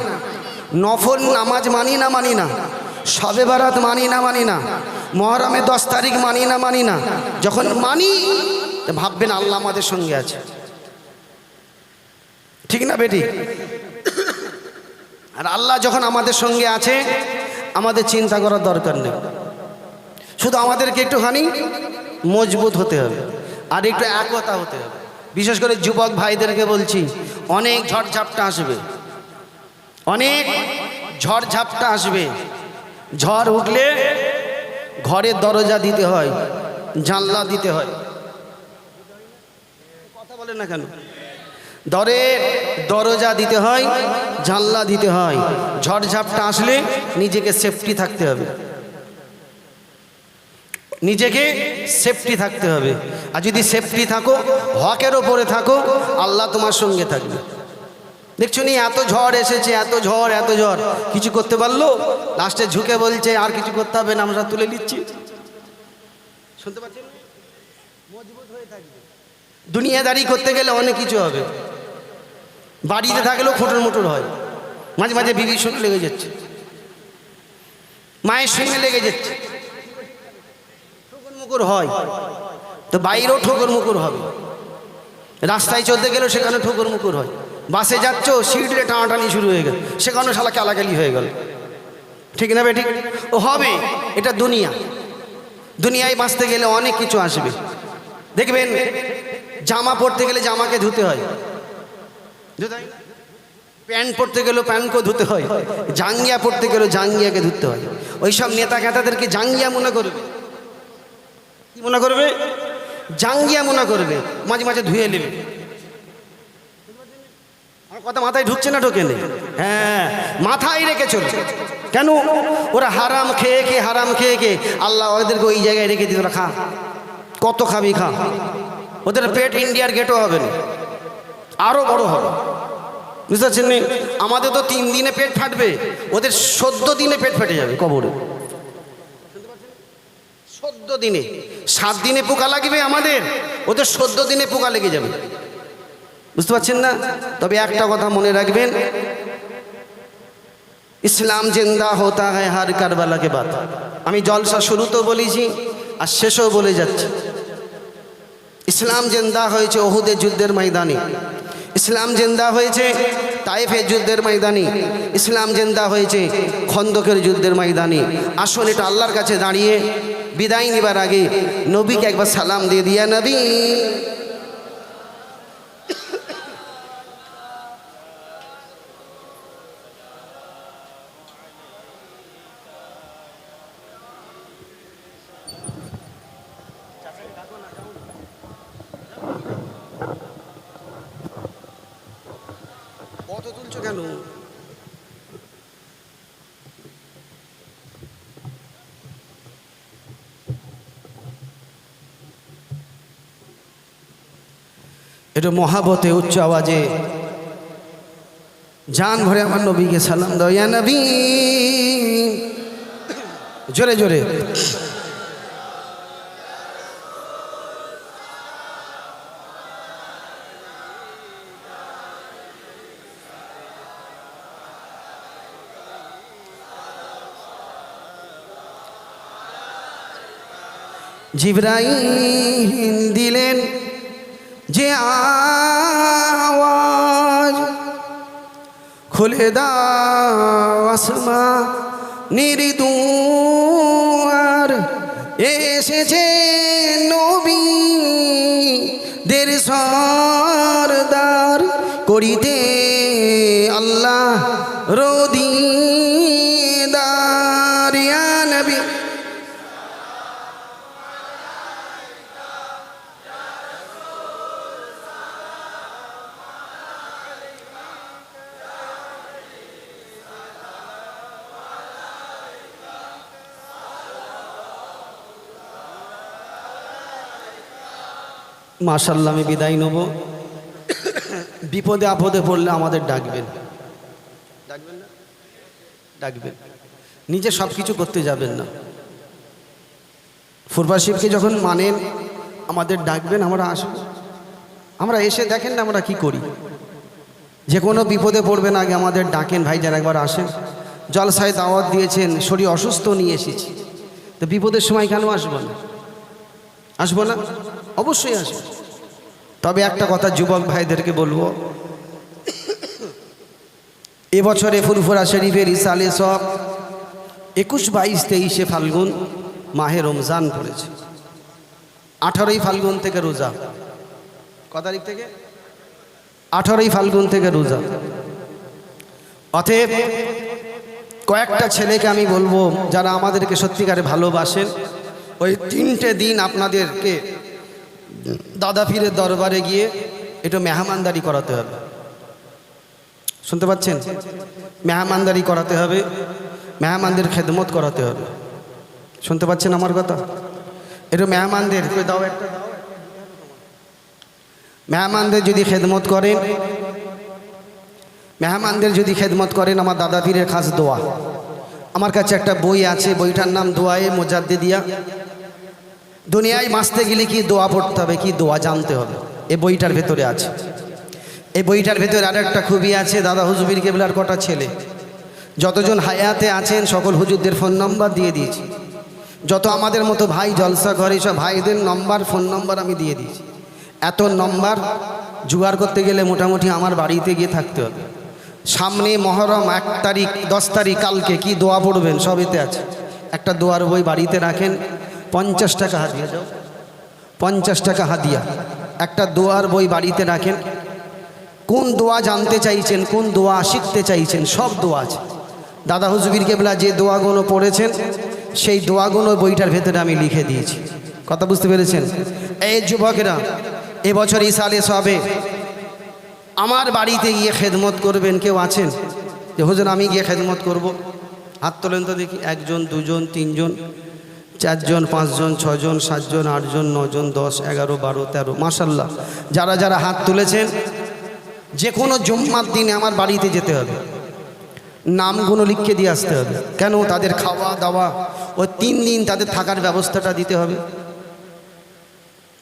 S1: নফল নামাজ মানি না, মানি না। শবে বারাত মানি না, মানি না। মহরমে 10 তারিখ মানি না, মানি না। যখন মানি ভাববেন আল্লাহ আমাদের সঙ্গে আছে, ঠিক না বেটি? আর আল্লাহ যখন আমাদের সঙ্গে আছে, আমাদের চিন্তা করার দরকার নেই। শুধু আমাদেরকে একটুখানি মজবুত হতে হবে আর একটু একতা হতে হবে। বিশেষ করে যুবক ভাইদেরকে বলছি, অনেক ঝড়ঝাপটা আসবে, অনেক ঝড়ঝাপটা আসবে। ঝড় উঠলে ঘরের দরজা দিতে হয়, জানলা দিতে হয়। কথা বলেন না কেন? দরজা দিতে হয়, জানলা দিতে হয়। ঝড়ঝাপটা আসলে নিজেকে সেফটি থাকতে হবে, নিজেকে সেফটি থাকতে হবে। আর যদি সেফটি থাকো, হকের ওপরে থাকো, আল্লাহ তোমার সঙ্গে থাকবে। দেখছো নি, এত ঝড় এসেছে, এত ঝড়, কিছু করতে পারলো? লাস্টে ঝুঁকে বলছে আর কিছু করতে হবে না, আমরা তুলে নিচ্ছি। শুনতে পাচ্ছেন? মজবুত হয়ে থাকবে। দুনিয়াদারি করতে গেলে অনেক কিছু হবে। বাড়িতে থাকলেও খোঁটর মোটর হয়, মাঝে মাঝে বিবির সঙ্গে লেগে যাচ্ছে, মায়ের সঙ্গে লেগে যাচ্ছে, ঠোকর মুকুর হয়। তো বাইরেও ঠোকর মুকুর হবে, রাস্তায় চলতে গেলেও সেখানে ঠোকর মুকুর হয়। বাসে যাচ্ছ, সিটে টানাটানি শুরু হয়ে গেল, সেখানে শালা কালাকালি হয়ে গেল। ঠিক না ঠিক? ও হবে, এটা দুনিয়ায় বাঁচতে গেলে অনেক কিছু আসবে। দেখবেন, জামা পরতে গেলে জামাকে ধুতে হয়, প্যান্ট পরতে গেলেও প্যান্টকেও ধুতে হয়, জাঙ্গিয়া পরতে গেলেও জাঙ্গিয়াকে ধুতে হয়। ওইসব নেতা খেতাদেরকে জাঙ্গিয়া মনে করবে, কি মনে করবে? জাঙ্গিয়া মনে করবে, মাঝে মাঝে ধুয়ে নেবে। আমার কথা মাথায় ঢুকছে না? ঢোকে নেই? হ্যাঁ, মাথায় রেখে চলছে। কেন? ওরা হারাম খেয়ে আল্লাহ ওদেরকে ওই জায়গায় রেখে দিতে, ওরা খা, কত খাবি খা। ওদের পেট ইন্ডিয়ার গেটও হবে না, আরো বড় হবে। বুঝতে পারছেন? আমাদের তো 3 দিনে পেট ফাটবে, ওদের 14 দিনে পেট ফেটে যাবে কবরে। 14 দিনে, 7 দিনে পোকা লাগবে আমাদের, ওদের 14 দিনে পোকা লেগে যাবে। বুঝতে পারছেন না? তবে একটা কথা মনে রাখবেন, ইসলাম জিন্দা হতা হ্যায় হার কারবালা কে বাদ। আমি জলসা শুরুতেও বলেছি আর শেষেও বলে যাচ্ছি, ইসলাম জিন্দা হয়েছে ওহুদের যুদ্ধের ময়দানে, ইসলাম জিন্দা হয়েছে তায়েফের যুদ্ধের ময়দানে, ইসলাম জিন্দা হয়েছে খন্দকের যুদ্ধের ময়দানে। আসুন এটা আল্লাহর কাছে দাঁড়িয়ে বিদায় নেবার আগে নবীকে একবার সালাম দিয়ে দিয়া নবী। কত তুলছো কেন? একটু মহাবতে উচ্চ আওয়াজে জান ভরে আমার নবীকে সালাম দাও, ইয়া নবী। জোরে জোরে। জিবরাইল দিলেন যে আওয়াজ, খুলে দাও আসমানের দুয়ার, এসেছে নবীদের সরদার, করিতে আল্লাহ রদিদার, ইয়া নবী। মাশাআল্লাহ, আমি বিদায় নেব। বিপদে আপদে পড়লে আমাদের ডাকবেন, ডাকবেন না? ডাকবেন, নিজে সব কিছু করতে যাবেন না। ফুরবাশিবকে যখন মানেন আমাদের ডাকবেন, আমরা আসব। আমরা এসে দেখেন না আমরা কি করি। যে কোনো বিপদে পড়বেন আগে আমাদের ডাকেন, ভাইজান একবার আসেন। জলসায় দাওয়াত দিয়েছেন, শরীর অসুস্থ নিয়ে এসেছি, তো বিপদের সময় কেন আসবো না? আসবো না? অবশ্যই আসবো। তবে একটা কথা যুবক ভাইদেরকে বলবো, এবছরে ফুরফুরা শরীফের ইসালে সব 21, 22, 23 ফাল্গুন মাহে রমজান পড়েছে। 18ই ফাল্গুন থেকে রোজা। ক তারিখ থেকে? 18ই ফাল্গুন থেকে রোজা। অতএব কয়েকটা ছেলেকে আমি বলবো, যারা আমাদেরকে সত্যিকারে ভালোবাসেন, ওই 3টে দিন আপনাদেরকে দাদা পীরের দরবারে গিয়ে একটু মেহমানদারি করাতে হবে। শুনতে পাচ্ছেন? মেহমানদারি করাতে হবে, মেহমানদের খেদমত করাতে হবে। শুনতে পাচ্ছেন আমার কথা? একটু মেহমানদের দাও, একটা দাও। মেহমানদের যদি খেদমত করেন, আমার দাদা পীরের খাস দোয়া। আমার কাছে একটা বই আছে, বইটার নাম দোয়ায়ে মুজাদ্দিদিয়া। দুনিয়ায় বাঁচতে গেলে কি দোয়া পড়তে হবে, কি দোয়া জানতে হবে, এই বইটার ভেতরে আছে। এই বইটার ভেতরে আরেকটা খুবই আছে, দাদা হুজুর কেবলার কটা ছেলে, যতজন হায়াতে আছেন সকল হুজুরদের ফোন নম্বর দিয়ে দিয়েছি। যত আমাদের মতো ভাই জলসা করে সব ভাইদের নম্বর, ফোন নম্বর আমি দিয়ে দিয়েছি। এত নম্বর জোগাড় করতে গেলে মোটামুটি আমার বাড়িতে গিয়ে থাকতে হবে। সামনে মহরম 1 তারিখ, 10 তারিখ, কালকে কি দোয়া পড়বেন সব এতে আছে। একটা দোয়ার বই বাড়িতে রাখেন, 50 টাকা হাদিয়া। যাও, 50 টাকা হাদিয়া। একটা দোয়ার বই বাড়িতে রাখেন। কোন দোয়া জানতে চাইছেন, কোন দোয়া শিখতে চাইছেন, সব দোয়া আছে। দাদা হুজুর কেবলা যে দোয়াগুলো পড়েছেন সেই দোয়াগুলো বইটার ভেতরে আমি লিখে দিয়েছি। কথা বুঝতে পেরেছেন? এই যুবকেরা, এবছর ইসালে সবে আমার বাড়িতে গিয়ে খেদমত করবেন। কেউ আছেন যে হুজুর আমি গিয়ে খেদমত করব? হাত তোলেন তো দেখি। 1 জন, 2 জন, 3 জন, 4 জন, 5 জন, 6 জন, 7 জন, 8 জন, 9 জন, 10, 11, 12, 13। মাশাল্লাহ, যারা যারা হাত তুলেছেন, যে কোনো জুম্মার দিনে আমার বাড়িতে যেতে হবে, নামগুলো লিখে দিয়ে আসতে হবে। কেন? তাদের খাওয়া দাওয়া ওই 3 দিন তাদের থাকার ব্যবস্থাটা দিতে হবে।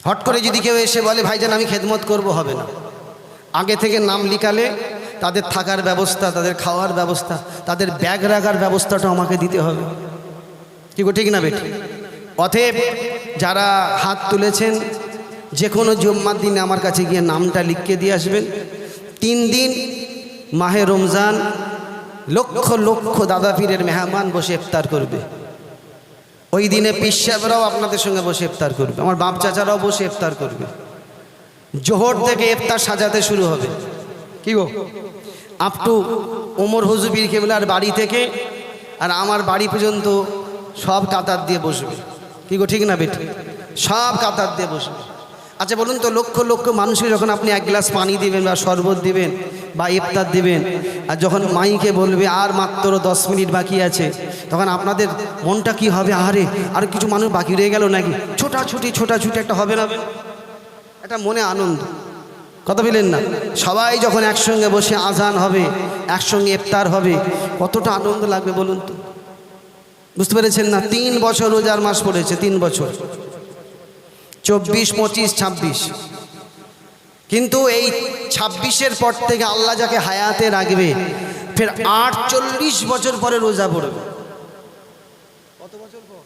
S1: হট করে যদি কেউ এসে বলে ভাইজান আমি খেদমত করব, হবে না। আগে থেকে নাম লিখালে তাদের থাকার ব্যবস্থা, তাদের খাওয়ার ব্যবস্থা, তাদের ব্যাগ রাখার ব্যবস্থাটা আমাকে দিতে হবে। কি গো, ঠিক না বেটি? অতএব যারা হাত তুলেছেন, যে কোনো জুম্মার দিনে আমার কাছে গিয়ে নামটা লিখে দিয়ে আসবেন। 3 দিন মাহে রমজান লক্ষ লক্ষ দাদা পীরের মেহমান বসে ইফতার করবে। ওই দিনে পীর সাহেবরাও আপনাদের সঙ্গে বসে ইফতার করবে, আমার বাপ চাচারাও বসে ইফতার করবে। জোহর থেকে ইফতার সাজাতে শুরু হবে। কি গো, আপ টু ওমর হুজুর কেবলার বাড়ি থেকে আর আমার বাড়ি পর্যন্ত সব কাতার দিয়ে বসবে। কি গো, ঠিক না বেটি? সব কাতার দিয়ে বসবে। আচ্ছা বলুন তো, লক্ষ লক্ষ মানুষকে যখন আপনি 1 গ্লাস পানি দিবেন বা শরবত দিবেন বা ইফতার দিবেন, আর যখন মাইকে বলবে আর মাত্র 10 মিনিট বাকি আছে, তখন আপনাদের মনটা কি হবে? আরে আর কিছু মানুষ বাকি রয়ে গেল নাকি? ছোটাছুটি একটা হবে না? এটা মনে আনন্দ। কথা বলেন না? সবাই যখন একসঙ্গে বসে আজান হবে, একসঙ্গে ইফতার হবে, কতটা আনন্দ লাগবে বলুন তো? বুঝতে পেরেছেন না? 3 বছর রোজার মাস পড়েছে, 3 বছর, 24, 25, 26। কিন্তু এই 26-এর পর থেকে আল্লাহ যাকে হায়াতে রাখবে, ফের 48 বছর পরে রোজা পড়বে। কত বছর পর?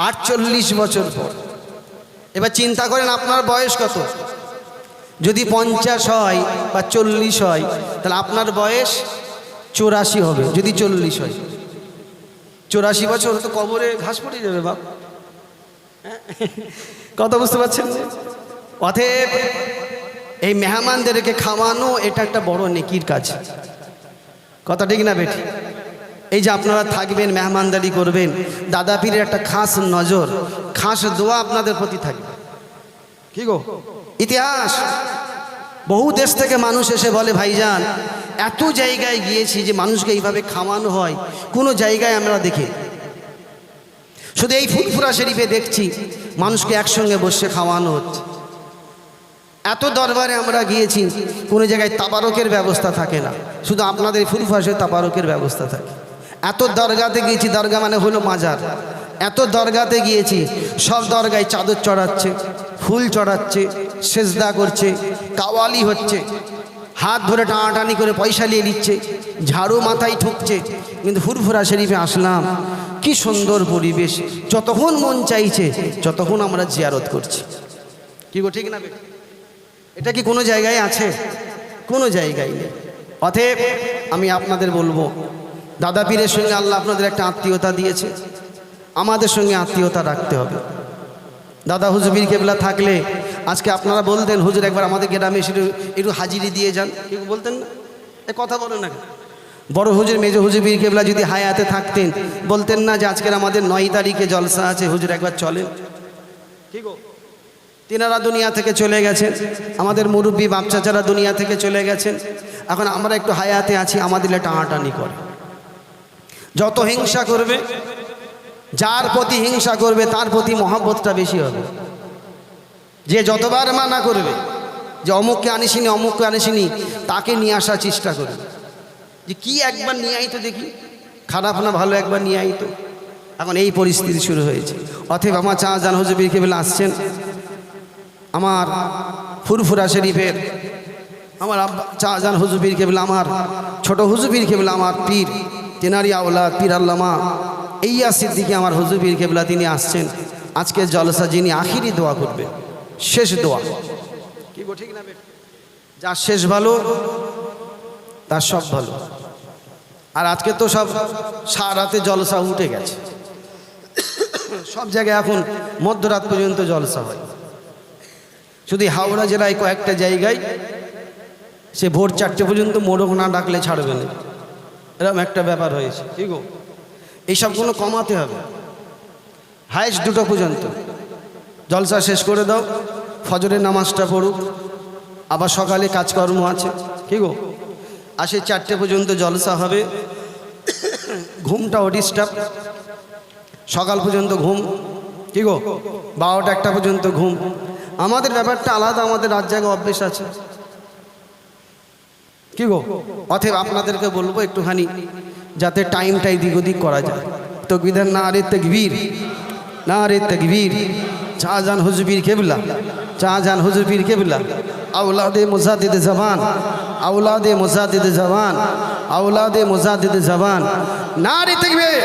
S1: 48 বছর পর। এবার চিন্তা করেন আপনার বয়স কত। যদি 50 হয় বা 40 হয়, তাহলে আপনার বয়স 84 হবে। যদি 40 হয়, 84 বছর তো কবরে ঘাস পড়ে যাবে বাপ। কথা বুঝতে পারছেন? অতএব এই মেহমানদেরকে খাওয়ানো এটা একটা বড় নেকির কাজ। কথা ঠিক না বেটি? এই যে আপনারা থাকবেন, মেহমানদারি করবেন, দাদা পীরের একটা খাস নজর, খাস দোয়া আপনাদের প্রতি থাকবে। কি গো, ইতিহাস বহু দেশ থেকে মানুষ এসে বলে ভাইজান এত জায়গায় গিয়েছি যে মানুষকে এইভাবে খাওয়ানো হয়, কোনো জায়গায় আমরা দেখি। শুধু এই ফুরফুরা শরীফে দেখছি মানুষকে একসঙ্গে বসে খাওয়ানো হচ্ছে। এত দরবারে আমরা গিয়েছি, কোনো জায়গায় তাবারকের ব্যবস্থা থাকে না, শুধু আপনাদের ফুরফুরা শরীফে তাবারকের ব্যবস্থা থাকে। এত দরগাতে গিয়েছি, দরগা মানে হলো মাজার, এত দরগাতে গিয়েছি, সব দরগায় চাদর চড়াচ্ছে, ফুল চড়াচ্ছে, সেজদা করছে, কাওয়ালি হচ্ছে, হাত ধরে টানাটানি করে পয়সা নিয়ে নিচ্ছে, ঝাড়ু মাথায় ঠুকছে। কিন্তু ফুরফুরা শরীফে আসলাম, কি সুন্দর পরিবেশ, যতক্ষণ মন চাইছে যতক্ষণ আমরা জিয়ারত করছি। কি গো, ঠিক না? এটা কি কোনো জায়গায় আছে? কোনো জায়গায় নেই। অতএব আমি আপনাদের বলবো, দাদা পীরের সঙ্গে আল্লাহ আপনাদের একটা আত্মীয়তা দিয়েছে, আমাদের সঙ্গে আত্মীয়তা রাখতে হবে। দাদা হুজুর পীর কেবলা থাকলে আজকে আপনারা বলতেন হুজুর একবার আমাদের গ্রামে এসে একটু হাজিরি দিয়ে যান, কেউ বলতেন না? এ কথা বলেন না। বড় হুজুর মেজো হুজুর পীর কেবলা যদি হায়াতে থাকতেন বলতেন না যে আজকের আমাদের 9 তারিখে জলসা আছে, হুজুর একবার চলেন? কি গো, তিনারা দুনিয়া থেকে চলে গেছেন, আমাদের মুরব্বী বাপ চাচারা দুনিয়া থেকে চলে গেছেন, এখন আমরা একটু হায়াতে আছি, আমাদের টানাটানি করে। যত হিংসা করবে, যার প্রতি হিংসা করবে তার প্রতি মহব্বতটা বেশি হবে। যে যতবার মানা করবে যে অমুককে আনিসিনি অমুককে আনিসিনি, তাকে নিয়ে আসার চেষ্টা করবে যে কি একবার নিয়ে আইতো দেখি, খারাপ না ভালো একবার নিয়ে আইতো। এখন এই পরিস্থিতি শুরু হয়েছে। অতএব আমার শাহজাহান হুজুর পীর কেবলা আসছেন, আমার ফুরফুরা শরীফের আমার শাহজাহান হুজুর পীর কেবলা, আমার ছোট হুজুর পীর কেবলা, আমার পীর তেনারি আওলাদ পীর আল্লামা ইলিয়াস সিদ্দিকী আমার হুজুর পীর কেবলা, তিনি আসছেন আজকে জলসা, যিনি আখিরি দোয়া করবেন, শেষ দোয়া। কি গো, ঠিক না? যার শেষ ভালো তার সব ভালো। আর আজকে তো সব সারাতে জলসা উঠে গেছে, সব জায়গায় এখন মধ্যরাত পর্যন্ত জলসা হয়। শুধু হাওড়া জেলায় কয়েকটা জায়গায় সে ভোর 4টে পর্যন্ত মোড়ক না ডাকলে ছাড়বে না, এরকম একটা ব্যাপার হয়েছে। ঠিক গো, এইসবগুলো কমাতে হবে। হায়েস্ট 2টো পর্যন্ত জলসা শেষ করে দাও, ফজরের নামাজটা পড়ুক, আবার সকালে কাজকর্ম আছে। কি গো, আসে 4টে পর্যন্ত জলসা হবে, ঘুমটাও ডিস্টার্ব, সকাল পর্যন্ত ঘুম। কি গো, 12টা 1টা পর্যন্ত ঘুম। আমাদের ব্যাপারটা আলাদা, আমাদের রাত জায়গা অভ্যেস আছে। কি গো, অতএব আপনাদেরকে বলবো একটুখানি যাতে টাইমটাই দিক ওদিক করা যায়। তকবীর, নারে তাকবীর, নারে তাকবীর। শাহজাহান হুজুর পীর কেবলা, শাহজাহান হুজুর পীর কেবলা আওলাদে মুজাদ্দিদ জামান, আওলাদে মুজাদ্দিদ জামান, আওলাদে মুজাদ্দিদ জামান। নারে তাকবীর।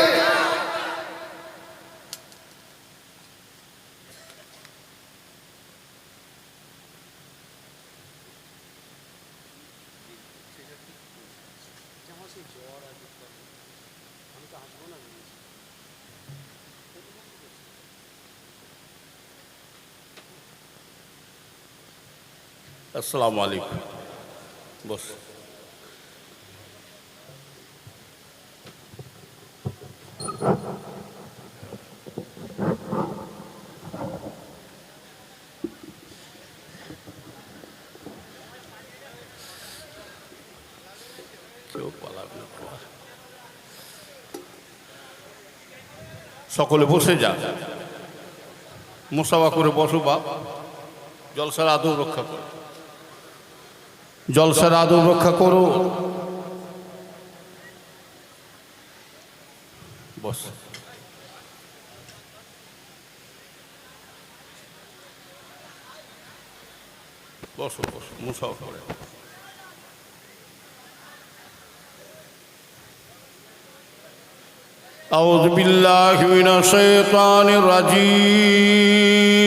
S2: আসসালামু আলাইকুম। বস। সকলে বসে যা, মুসাফা করে বসো বাপ। জলসার আদব রক্ষা করো, জলসার আদব রক্ষা করো। বস। বসো বসো, মুসাফা করে। আউযু বিল্লাহি মিনাশ শাইতানির রাজীম।